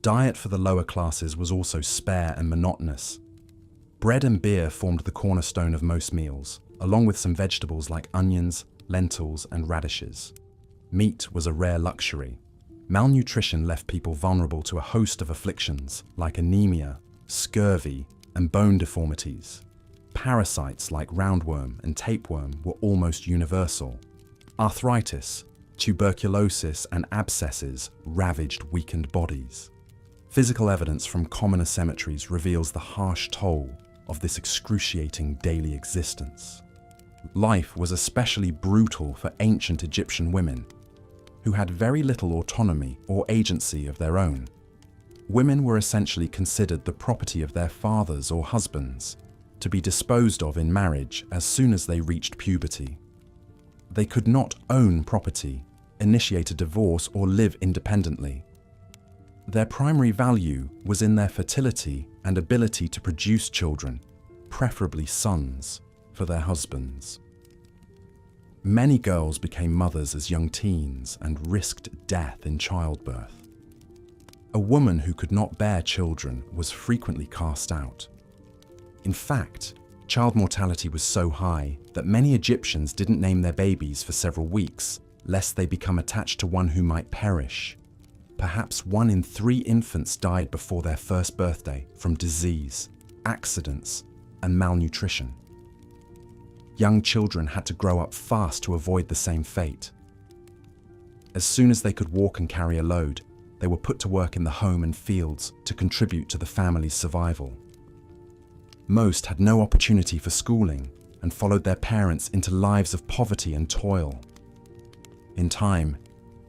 Diet for the lower classes was also spare and monotonous. Bread and beer formed the cornerstone of most meals, along with some vegetables like onions, lentils, and radishes. Meat was a rare luxury. Malnutrition left people vulnerable to a host of afflictions like anemia, scurvy, and bone deformities. Parasites like roundworm and tapeworm were almost universal. Arthritis, tuberculosis, and abscesses ravaged weakened bodies. Physical evidence from commoner cemeteries reveals the harsh toll of this excruciating daily existence. Life was especially brutal for ancient Egyptian women, who had very little autonomy or agency of their own. Women were essentially considered the property of their fathers or husbands, to be disposed of in marriage as soon as they reached puberty. They could not own property, initiate a divorce, or live independently. Their primary value was in their fertility and ability to produce children, preferably sons, for their husbands. Many girls became mothers as young teens and risked death in childbirth. A woman who could not bear children was frequently cast out. In fact, child mortality was so high that many Egyptians didn't name their babies for several weeks, lest they become attached to one who might perish. Perhaps 1 in 3 infants died before their first birthday from disease, accidents, and malnutrition. Young children had to grow up fast to avoid the same fate. As soon as they could walk and carry a load, they were put to work in the home and fields to contribute to the family's survival. Most had no opportunity for schooling and followed their parents into lives of poverty and toil. In time,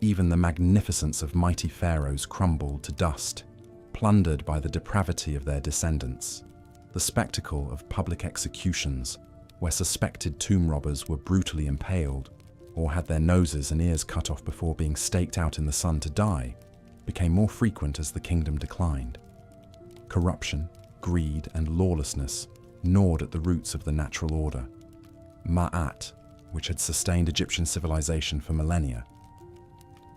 even the magnificence of mighty pharaohs crumbled to dust, plundered by the depravity of their descendants. The spectacle of public executions, where suspected tomb robbers were brutally impaled or had their noses and ears cut off before being staked out in the sun to die, became more frequent as the kingdom declined. Corruption, greed, and lawlessness gnawed at the roots of the natural order, Ma'at, which had sustained Egyptian civilization for millennia.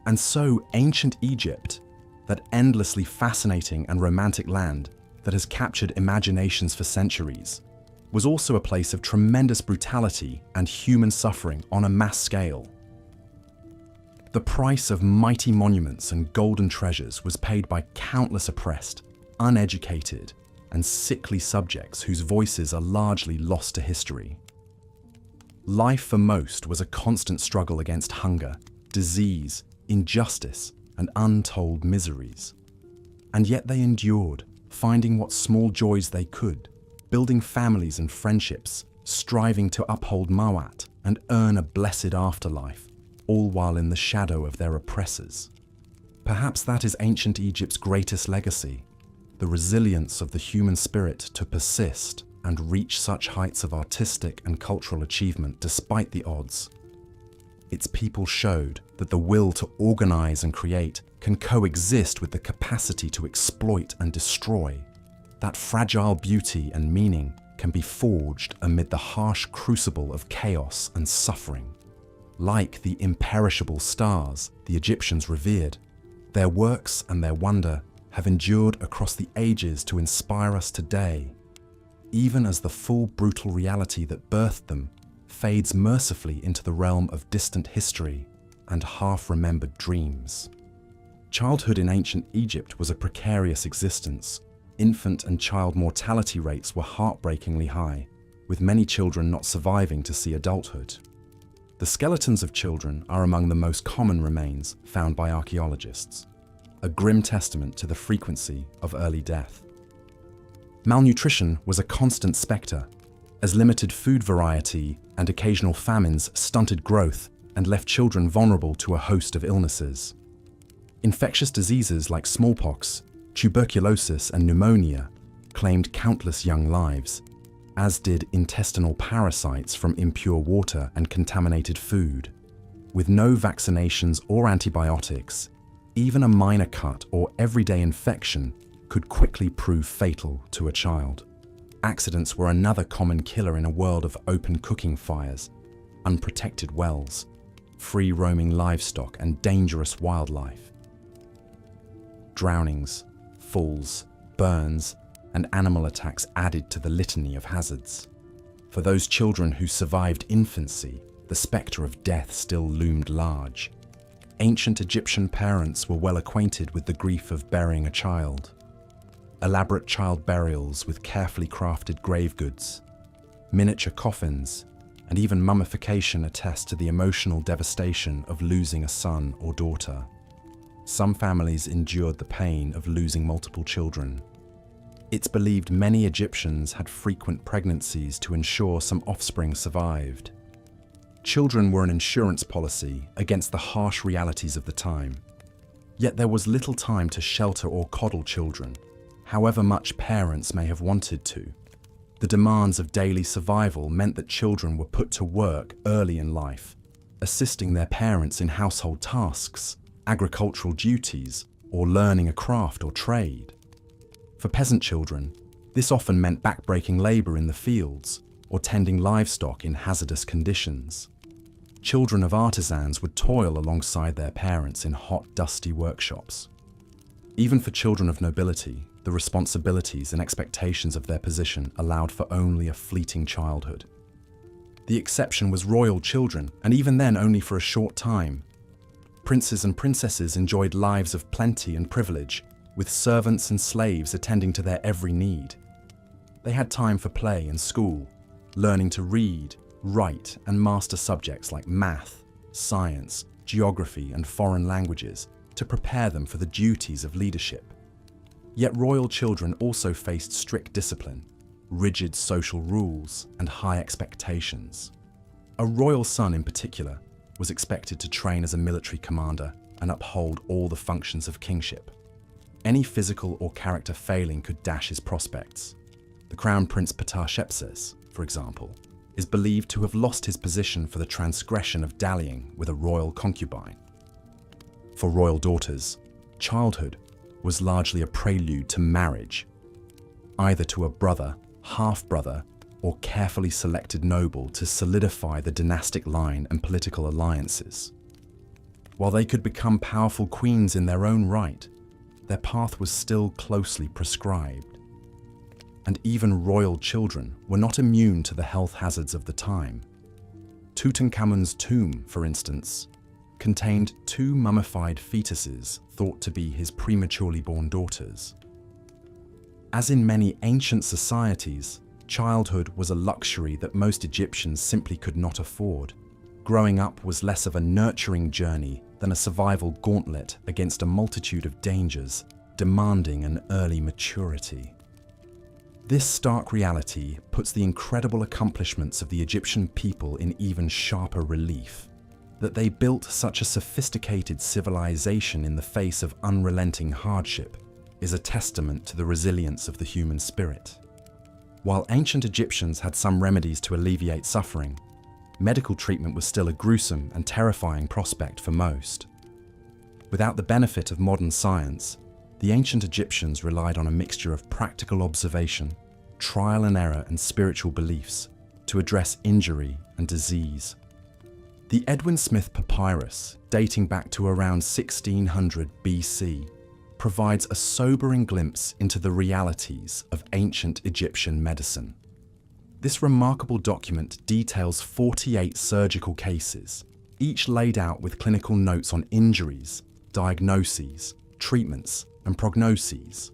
And so ancient Egypt, that endlessly fascinating and romantic land that has captured imaginations for centuries, was also a place of tremendous brutality and human suffering on a mass scale. The price of mighty monuments and golden treasures was paid by countless oppressed, uneducated, and sickly subjects whose voices are largely lost to history. Life for most was a constant struggle against hunger, disease, injustice, and untold miseries. And yet they endured, finding what small joys they could, building families and friendships, striving to uphold Ma'at and earn a blessed afterlife, all while in the shadow of their oppressors. Perhaps that is ancient Egypt's greatest legacy, the resilience of the human spirit to persist and reach such heights of artistic and cultural achievement despite the odds. Its people showed that the will to organize and create can coexist with the capacity to exploit and destroy. That fragile beauty and meaning can be forged amid the harsh crucible of chaos and suffering. Like the imperishable stars the Egyptians revered, their works and their wonder have endured across the ages to inspire us today, even as the full brutal reality that birthed them fades mercifully into the realm of distant history and half-remembered dreams. Childhood in ancient Egypt was a precarious existence. Infant and child mortality rates were heartbreakingly high, with many children not surviving to see adulthood. The skeletons of children are among the most common remains found by archaeologists, a grim testament to the frequency of early death. Malnutrition was a constant spectre, as limited food variety and occasional famines stunted growth and left children vulnerable to a host of illnesses. Infectious diseases like smallpox, tuberculosis, and pneumonia claimed countless young lives, as did intestinal parasites from impure water and contaminated food. With no vaccinations or antibiotics, Even a minor cut or everyday infection could quickly prove fatal to a child. Accidents were another common killer in a world of open cooking fires, unprotected wells, free-roaming livestock, and dangerous wildlife. Drownings, falls, burns, and animal attacks added to the litany of hazards. For those children who survived infancy, the spectre of death still loomed large. Ancient Egyptian parents were well acquainted with the grief of burying a child. Elaborate child burials with carefully crafted grave goods, miniature coffins, and even mummification attest to the emotional devastation of losing a son or daughter. Some families endured the pain of losing multiple children. It's believed many Egyptians had frequent pregnancies to ensure some offspring survived. Children were an insurance policy against the harsh realities of the time. Yet there was little time to shelter or coddle children, however much parents may have wanted to. The demands of daily survival meant that children were put to work early in life, assisting their parents in household tasks, agricultural duties, or learning a craft or trade. For peasant children, this often meant backbreaking labor in the fields or tending livestock in hazardous conditions. Children of artisans would toil alongside their parents in hot, dusty workshops. Even for children of nobility, the responsibilities and expectations of their position allowed for only a fleeting childhood. The exception was royal children, and even then only for a short time. Princes and princesses enjoyed lives of plenty and privilege, with servants and slaves attending to their every need. They had time for play and school, learning to read, write, and master subjects like math, science, geography, and foreign languages to prepare them for the duties of leadership. Yet royal children also faced strict discipline, rigid social rules, and high expectations. A royal son in particular was expected to train as a military commander and uphold all the functions of kingship. Any physical or character failing could dash his prospects. The Crown Prince Ptah, for example, is believed to have lost his position for the transgression of dallying with a royal concubine. For royal daughters, childhood was largely a prelude to marriage, either to a brother, half-brother, or carefully selected noble to solidify the dynastic line and political alliances. While they could become powerful queens in their own right, their path was still closely prescribed. And even royal children were not immune to the health hazards of the time. Tutankhamun's tomb, for instance, contained 2 mummified fetuses thought to be his prematurely born daughters. As in many ancient societies, childhood was a luxury that most Egyptians simply could not afford. Growing up was less of a nurturing journey than a survival gauntlet against a multitude of dangers, demanding an early maturity. This stark reality puts the incredible accomplishments of the Egyptian people in even sharper relief. That they built such a sophisticated civilization in the face of unrelenting hardship is a testament to the resilience of the human spirit. While ancient Egyptians had some remedies to alleviate suffering, medical treatment was still a gruesome and terrifying prospect for most. Without the benefit of modern science, the ancient Egyptians relied on a mixture of practical observation, trial and error, and spiritual beliefs to address injury and disease. The Edwin Smith Papyrus, dating back to around 1600 BC, provides a sobering glimpse into the realities of ancient Egyptian medicine. This remarkable document details 48 surgical cases, each laid out with clinical notes on injuries, diagnoses, treatments, and prognoses.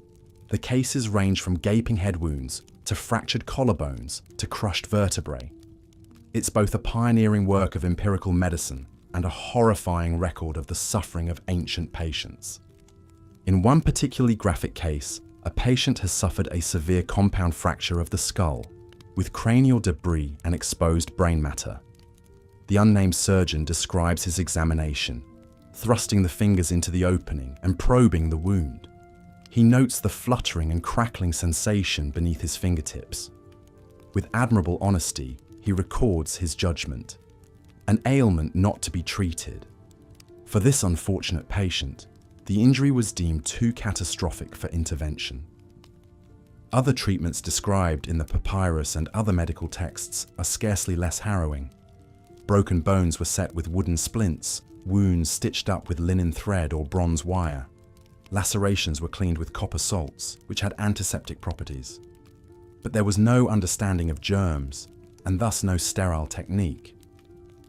The cases range from gaping head wounds to fractured collarbones to crushed vertebrae. It's both a pioneering work of empirical medicine and a horrifying record of the suffering of ancient patients. In one particularly graphic case, a patient has suffered a severe compound fracture of the skull, with cranial debris and exposed brain matter. The unnamed surgeon describes his examination, thrusting the fingers into the opening and probing the wound. He notes the fluttering and crackling sensation beneath his fingertips. With admirable honesty, he records his judgment: an ailment not to be treated. For this unfortunate patient, The injury was deemed too catastrophic for intervention. Other treatments described in the papyrus and other medical texts are scarcely less harrowing. Broken bones were set with wooden splints, wounds stitched up with linen thread or bronze wire. Lacerations were cleaned with copper salts, which had antiseptic properties. But there was no understanding of germs, and thus no sterile technique.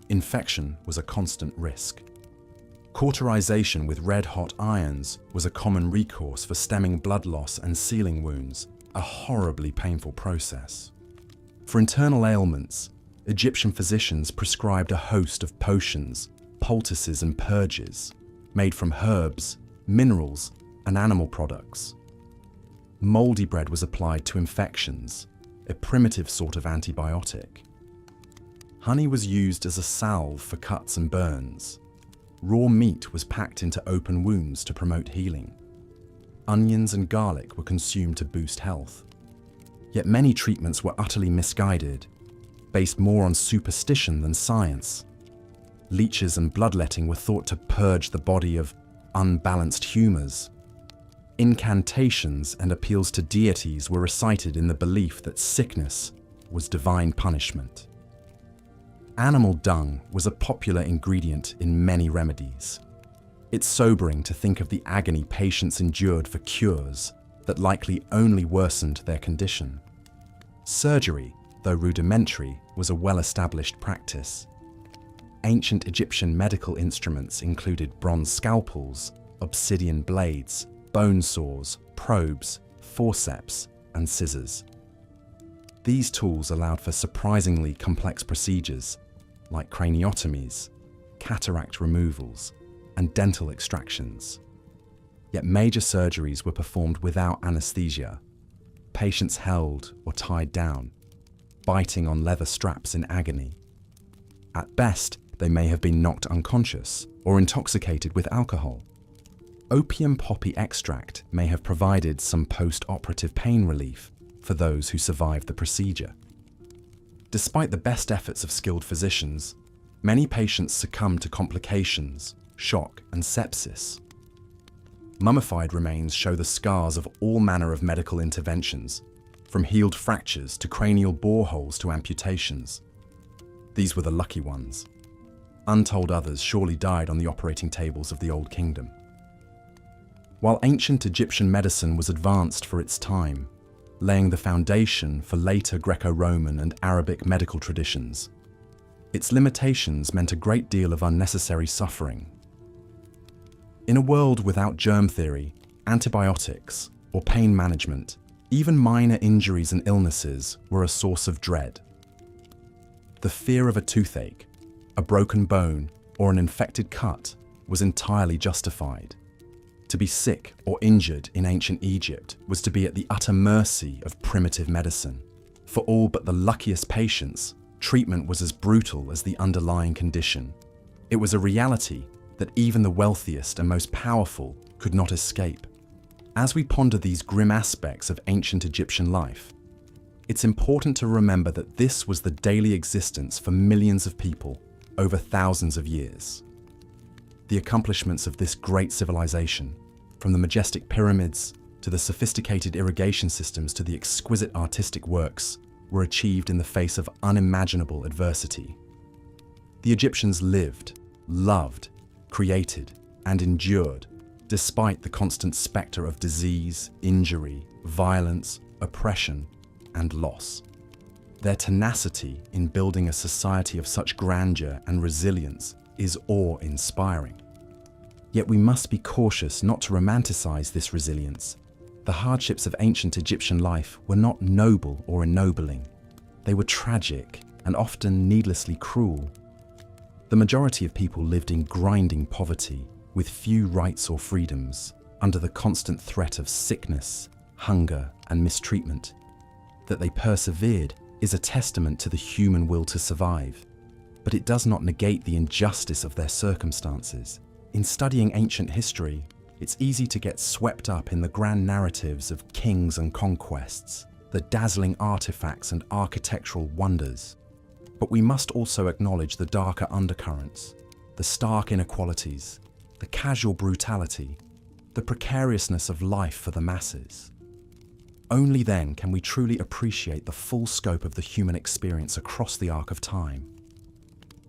Infection was a constant risk. Cauterization with red-hot irons was a common recourse for stemming blood loss and sealing wounds, a horribly painful process. For internal ailments, Egyptian physicians prescribed a host of potions, poultices and purges, made from herbs, minerals, and animal products. Moldy bread was applied to infections, a primitive sort of antibiotic. Honey was used as a salve for cuts and burns. Raw meat was packed into open wounds to promote healing. Onions and garlic were consumed to boost health. Yet many treatments were utterly misguided, based more on superstition than science. Leeches and bloodletting were thought to purge the body of unbalanced humours. Incantations and appeals to deities were recited in the belief that sickness was divine punishment. Animal dung was a popular ingredient in many remedies. It's sobering to think of the agony patients endured for cures that likely only worsened their condition. Surgery, though rudimentary, was a well-established practice. Ancient Egyptian medical instruments included bronze scalpels, obsidian blades, bone saws, probes, forceps, and scissors. These tools allowed for surprisingly complex procedures like craniotomies, cataract removals, and dental extractions. Yet major surgeries were performed without anesthesia. Patients held or tied down, biting on leather straps in agony. At best, they may have been knocked unconscious or intoxicated with alcohol. Opium poppy extract may have provided some post-operative pain relief for those who survived the procedure. Despite the best efforts of skilled physicians, many patients succumbed to complications, shock, and sepsis. Mummified remains show the scars of all manner of medical interventions, from healed fractures to cranial boreholes to amputations. These were the lucky ones. Untold others surely died on the operating tables of the Old Kingdom. While ancient Egyptian medicine was advanced for its time, laying the foundation for later Greco-Roman and Arabic medical traditions, its limitations meant a great deal of unnecessary suffering. In a world without germ theory, antibiotics, or pain management, even minor injuries and illnesses were a source of dread. The fear of a toothache, a broken bone, or an infected cut was entirely justified. To be sick or injured in ancient Egypt was to be at the utter mercy of primitive medicine. For all but the luckiest patients, treatment was as brutal as the underlying condition. It was a reality that even the wealthiest and most powerful could not escape. As we ponder these grim aspects of ancient Egyptian life, it's important to remember that this was the daily existence for millions of people over thousands of years. The accomplishments of this great civilization, from the majestic pyramids to the sophisticated irrigation systems to the exquisite artistic works, were achieved in the face of unimaginable adversity. The Egyptians lived, loved, created, and endured despite the constant spectre of disease, injury, violence, oppression, and loss. Their tenacity in building a society of such grandeur and resilience is awe-inspiring. Yet we must be cautious not to romanticize this resilience. The hardships of ancient Egyptian life were not noble or ennobling. They were tragic and often needlessly cruel. The majority of people lived in grinding poverty, with few rights or freedoms, under the constant threat of sickness, hunger, and mistreatment. That they persevered is a testament to the human will to survive, but it does not negate the injustice of their circumstances. In studying ancient history, it's easy to get swept up in the grand narratives of kings and conquests, the dazzling artifacts and architectural wonders. But we must also acknowledge the darker undercurrents, the stark inequalities, the casual brutality, the precariousness of life for the masses. Only then can we truly appreciate the full scope of the human experience across the arc of time.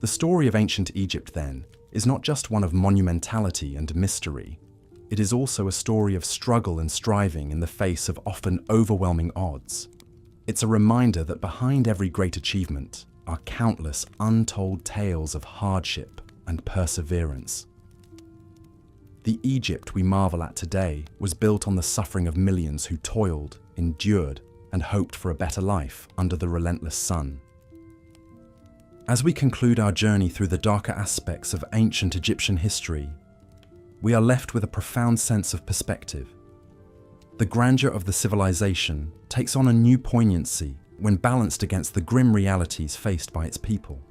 The story of ancient Egypt, then, is not just one of monumentality and mystery. It is also a story of struggle and striving in the face of often overwhelming odds. It's a reminder that behind every great achievement are countless untold tales of hardship and perseverance. The Egypt we marvel at today was built on the suffering of millions who toiled, endured, and hoped for a better life under the relentless sun. As we conclude our journey through the darker aspects of ancient Egyptian history, we are left with a profound sense of perspective. The grandeur of the civilization takes on a new poignancy when balanced against the grim realities faced by its people.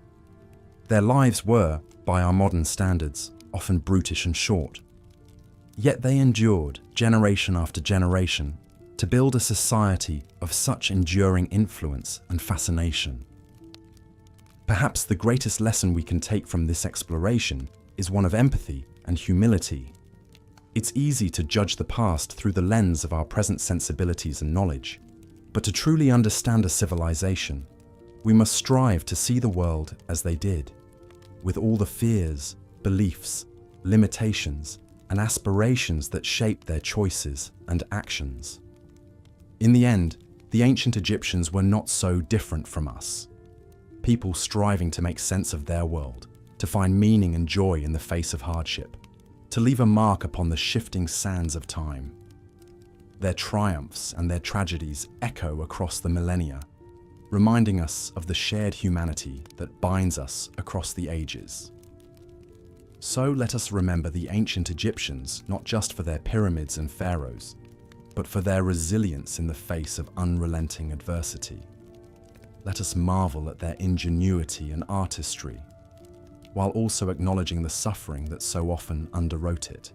Their lives were, by our modern standards, often brutish and short. Yet they endured, generation after generation, to build a society of such enduring influence and fascination. Perhaps the greatest lesson we can take from this exploration is one of empathy and humility. It's easy to judge the past through the lens of our present sensibilities and knowledge, but to truly understand a civilization, we must strive to see the world as they did, with all the fears, beliefs, limitations, and aspirations that shaped their choices and actions. In the end, the ancient Egyptians were not so different from us. People striving to make sense of their world, to find meaning and joy in the face of hardship, to leave a mark upon the shifting sands of time. Their triumphs and their tragedies echo across the millennia, reminding us of the shared humanity that binds us across the ages. So let us remember the ancient Egyptians not just for their pyramids and pharaohs, but for their resilience in the face of unrelenting adversity. Let us marvel at their ingenuity and artistry, while also acknowledging the suffering that so often underwrote it.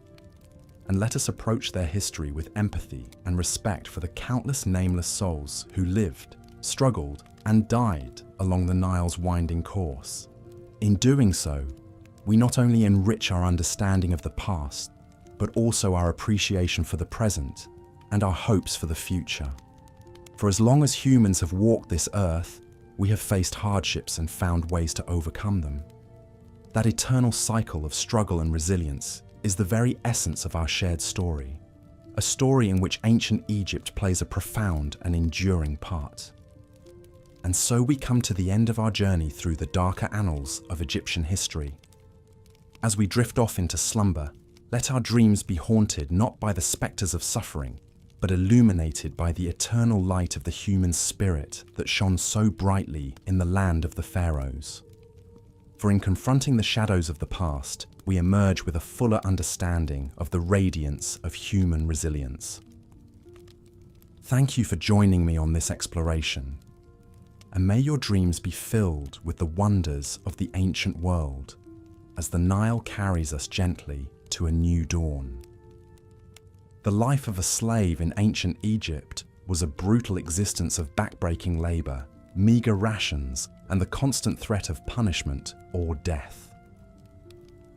And let us approach their history with empathy and respect for the countless nameless souls who lived, struggled, and died along the Nile's winding course. In doing so, we not only enrich our understanding of the past, but also our appreciation for the present and our hopes for the future. For as long as humans have walked this earth, we have faced hardships and found ways to overcome them. That eternal cycle of struggle and resilience is the very essence of our shared story, a story in which ancient Egypt plays a profound and enduring part. And so we come to the end of our journey through the darker annals of Egyptian history. As we drift off into slumber, let our dreams be haunted not by the spectres of suffering, but illuminated by the eternal light of the human spirit that shone so brightly in the land of the pharaohs. For in confronting the shadows of the past, we emerge with a fuller understanding of the radiance of human resilience. Thank you for joining me on this exploration, and may your dreams be filled with the wonders of the ancient world, as the Nile carries us gently to a new dawn. The life of a slave in ancient Egypt was a brutal existence of backbreaking labor, meager rations, and the constant threat of punishment or death.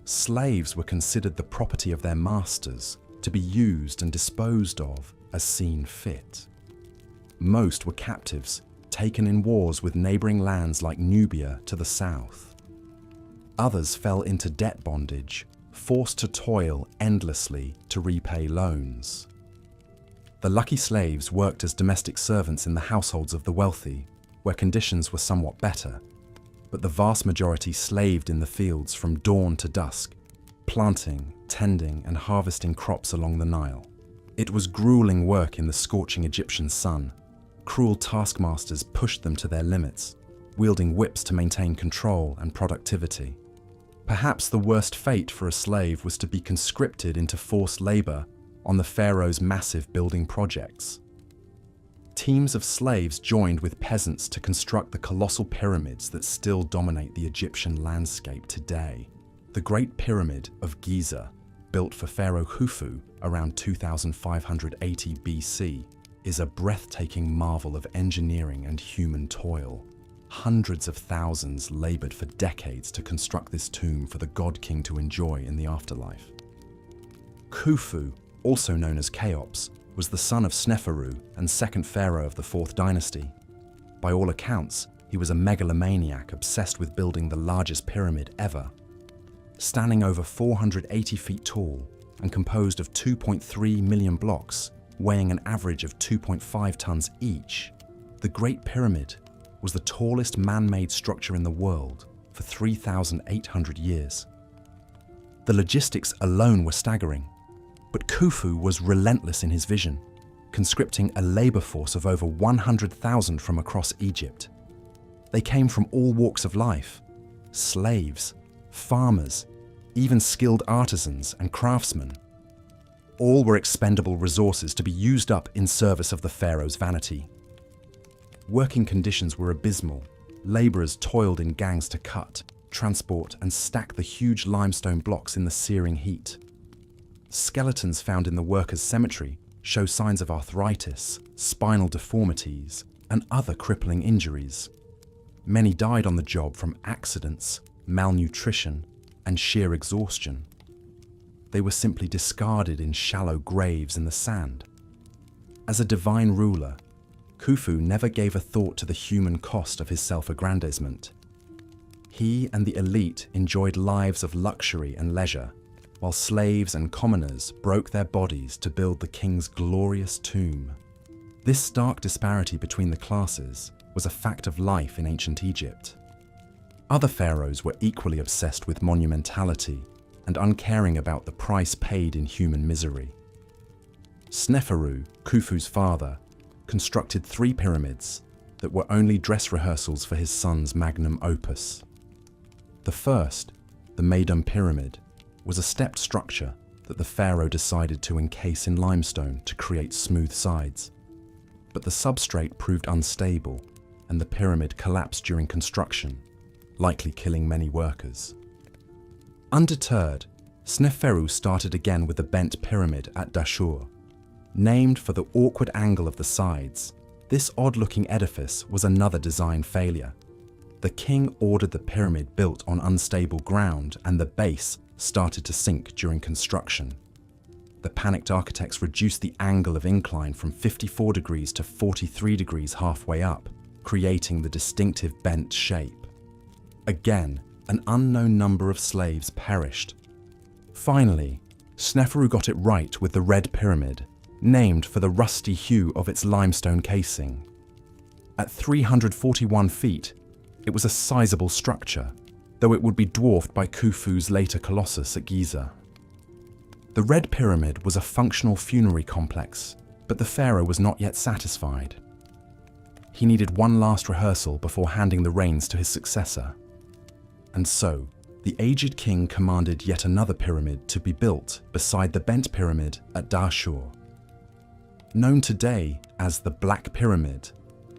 Slaves were considered the property of their masters, to be used and disposed of as seen fit. Most were captives, taken in wars with neighboring lands like Nubia to the south. Others fell into debt bondage, forced to toil endlessly to repay loans. The lucky slaves worked as domestic servants in the households of the wealthy, where conditions were somewhat better, but the vast majority slaved in the fields from dawn to dusk, planting, tending, and harvesting crops along the Nile. It was grueling work in the scorching Egyptian sun. Cruel taskmasters pushed them to their limits, wielding whips to maintain control and productivity. Perhaps the worst fate for a slave was to be conscripted into forced labor on the pharaoh's massive building projects. Teams of slaves joined with peasants to construct the colossal pyramids that still dominate the Egyptian landscape today. The Great Pyramid of Giza, built for Pharaoh Khufu around 2580 BC, is a breathtaking marvel of engineering and human toil. Hundreds of thousands labored for decades to construct this tomb for the god king to enjoy in the afterlife. Khufu, also known as Cheops, was the son of Sneferu and second pharaoh of the 4th dynasty. By all accounts, he was a megalomaniac obsessed with building the largest pyramid ever. Standing over 480 feet tall and composed of 2.3 million blocks, weighing an average of 2.5 tons each, the Great Pyramid was the tallest man-made structure in the world for 3,800 years. The logistics alone were staggering, but Khufu was relentless in his vision, conscripting a labor force of over 100,000 from across Egypt. They came from all walks of life: slaves, farmers, even skilled artisans and craftsmen. All were expendable resources to be used up in service of the pharaoh's vanity. Working conditions were abysmal. Laborers toiled in gangs to cut, transport, and stack the huge limestone blocks in the searing heat. Skeletons found in the workers' cemetery show signs of arthritis, spinal deformities, and other crippling injuries. Many died on the job from accidents, malnutrition, and sheer exhaustion. They were simply discarded in shallow graves in the sand. As a divine ruler, Khufu never gave a thought to the human cost of his self-aggrandizement. He and the elite enjoyed lives of luxury and leisure, while slaves and commoners broke their bodies to build the king's glorious tomb. This stark disparity between the classes was a fact of life in ancient Egypt. Other pharaohs were equally obsessed with monumentality and uncaring about the price paid in human misery. Sneferu, Khufu's father, constructed 3 pyramids that were only dress rehearsals for his son's magnum opus. The first, the Medum Pyramid, was a stepped structure that the pharaoh decided to encase in limestone to create smooth sides. But the substrate proved unstable, and the pyramid collapsed during construction, likely killing many workers. Undeterred, Sneferu started again with the bent pyramid at Dashur. Named for the awkward angle of the sides, this odd-looking edifice was another design failure. The king ordered the pyramid built on unstable ground, and the base started to sink during construction. The panicked architects reduced the angle of incline from 54 degrees to 43 degrees halfway up, creating the distinctive bent shape. Again, an unknown number of slaves perished. Finally, Sneferu got it right with the Red Pyramid, named for the rusty hue of its limestone casing. At 341 feet, it was a sizable structure, though it would be dwarfed by Khufu's later Colossus at Giza. The Red Pyramid was a functional funerary complex, but the pharaoh was not yet satisfied. He needed one last rehearsal before handing the reins to his successor. And so, the aged king commanded yet another pyramid to be built beside the bent pyramid at Dashur. Known today as the Black Pyramid,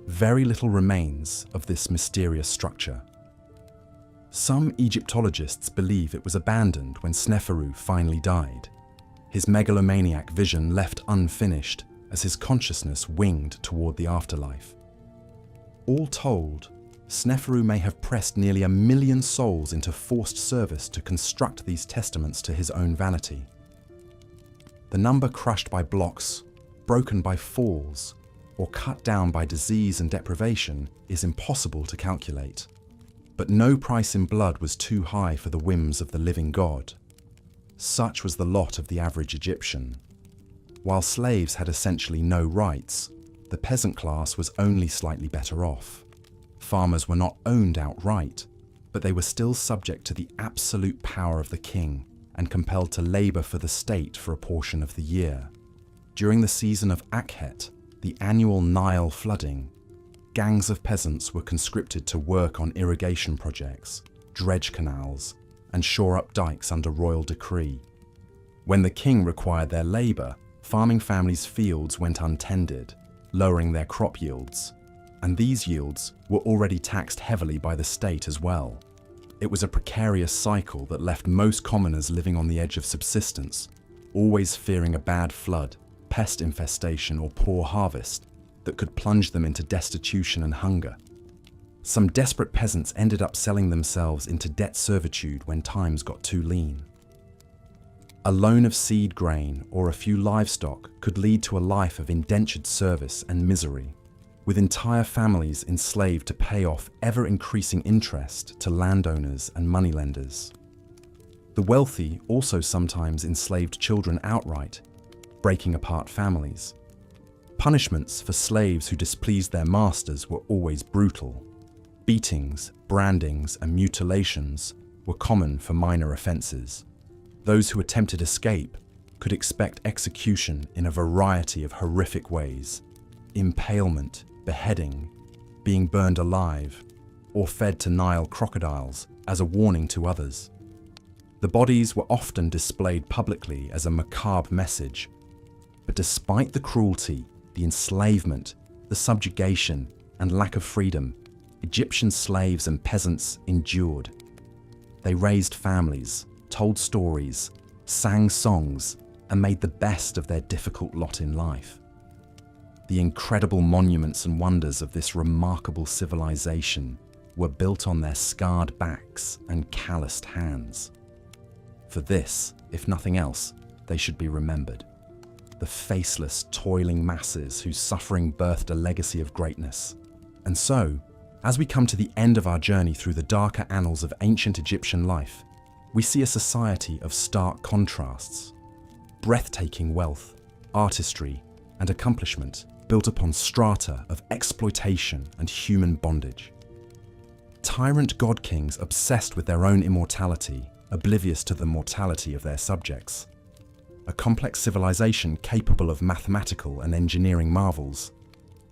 very little remains of this mysterious structure. Some Egyptologists believe it was abandoned when Sneferu finally died, his megalomaniac vision left unfinished as his consciousness winged toward the afterlife. All told, Sneferu may have pressed nearly 1 million souls into forced service to construct these testaments to his own vanity. The number crushed by blocks, broken by falls, or cut down by disease and deprivation is impossible to calculate. But no price in blood was too high for the whims of the living God. Such was the lot of the average Egyptian. While slaves had essentially no rights, the peasant class was only slightly better off. Farmers were not owned outright, but they were still subject to the absolute power of the king and compelled to labor for the state for a portion of the year. During the season of Akhet, the annual Nile flooding, gangs of peasants were conscripted to work on irrigation projects, dredge canals, and shore up dikes under royal decree. When the king required their labor, farming families' fields went untended, lowering their crop yields, and these yields were already taxed heavily by the state as well. It was a precarious cycle that left most commoners living on the edge of subsistence, always fearing a bad flood, pest infestation, or poor harvest that could plunge them into destitution and hunger. Some desperate peasants ended up selling themselves into debt servitude when times got too lean. A loan of seed grain or a few livestock could lead to a life of indentured service and misery, with entire families enslaved to pay off ever-increasing interest to landowners and moneylenders. The wealthy also sometimes enslaved children outright, breaking apart families. Punishments for slaves who displeased their masters were always brutal. Beatings, brandings, and mutilations were common for minor offences. Those who attempted escape could expect execution in a variety of horrific ways: impalement, beheading, being burned alive, or fed to Nile crocodiles as a warning to others. The bodies were often displayed publicly as a macabre message, but despite the cruelty, the enslavement, the subjugation, and lack of freedom, Egyptian slaves and peasants endured. They raised families, told stories, sang songs, and made the best of their difficult lot in life. The incredible monuments and wonders of this remarkable civilization were built on their scarred backs and calloused hands. For this, if nothing else, they should be remembered. The faceless, toiling masses whose suffering birthed a legacy of greatness. And so, as we come to the end of our journey through the darker annals of ancient Egyptian life, we see a society of stark contrasts. Breathtaking wealth, artistry, and accomplishment built upon strata of exploitation and human bondage. Tyrant god-kings obsessed with their own immortality, oblivious to the mortality of their subjects. A complex civilization capable of mathematical and engineering marvels,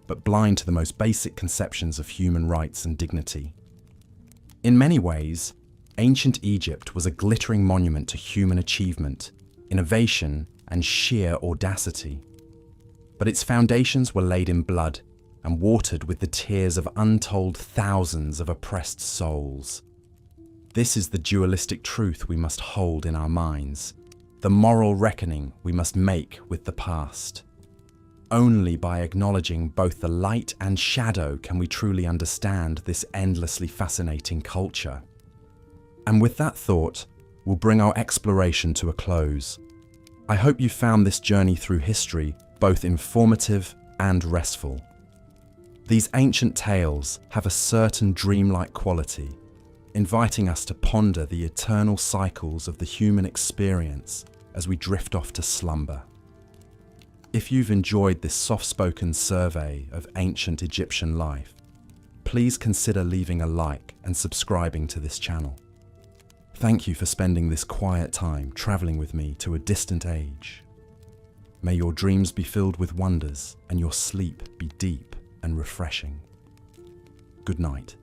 but blind to the most basic conceptions of human rights and dignity. In many ways, ancient Egypt was a glittering monument to human achievement, innovation, and sheer audacity. But its foundations were laid in blood and watered with the tears of untold thousands of oppressed souls. This is the dualistic truth we must hold in our minds, the moral reckoning we must make with the past. Only by acknowledging both the light and shadow can we truly understand this endlessly fascinating culture. And with that thought, we'll bring our exploration to a close. I hope you found this journey through history both informative and restful. These ancient tales have a certain dreamlike quality, inviting us to ponder the eternal cycles of the human experience as we drift off to slumber. If you've enjoyed this soft-spoken survey of ancient Egyptian life, please consider leaving a like and subscribing to this channel. Thank you for spending this quiet time traveling with me to a distant age. May your dreams be filled with wonders and your sleep be deep and refreshing. Good night.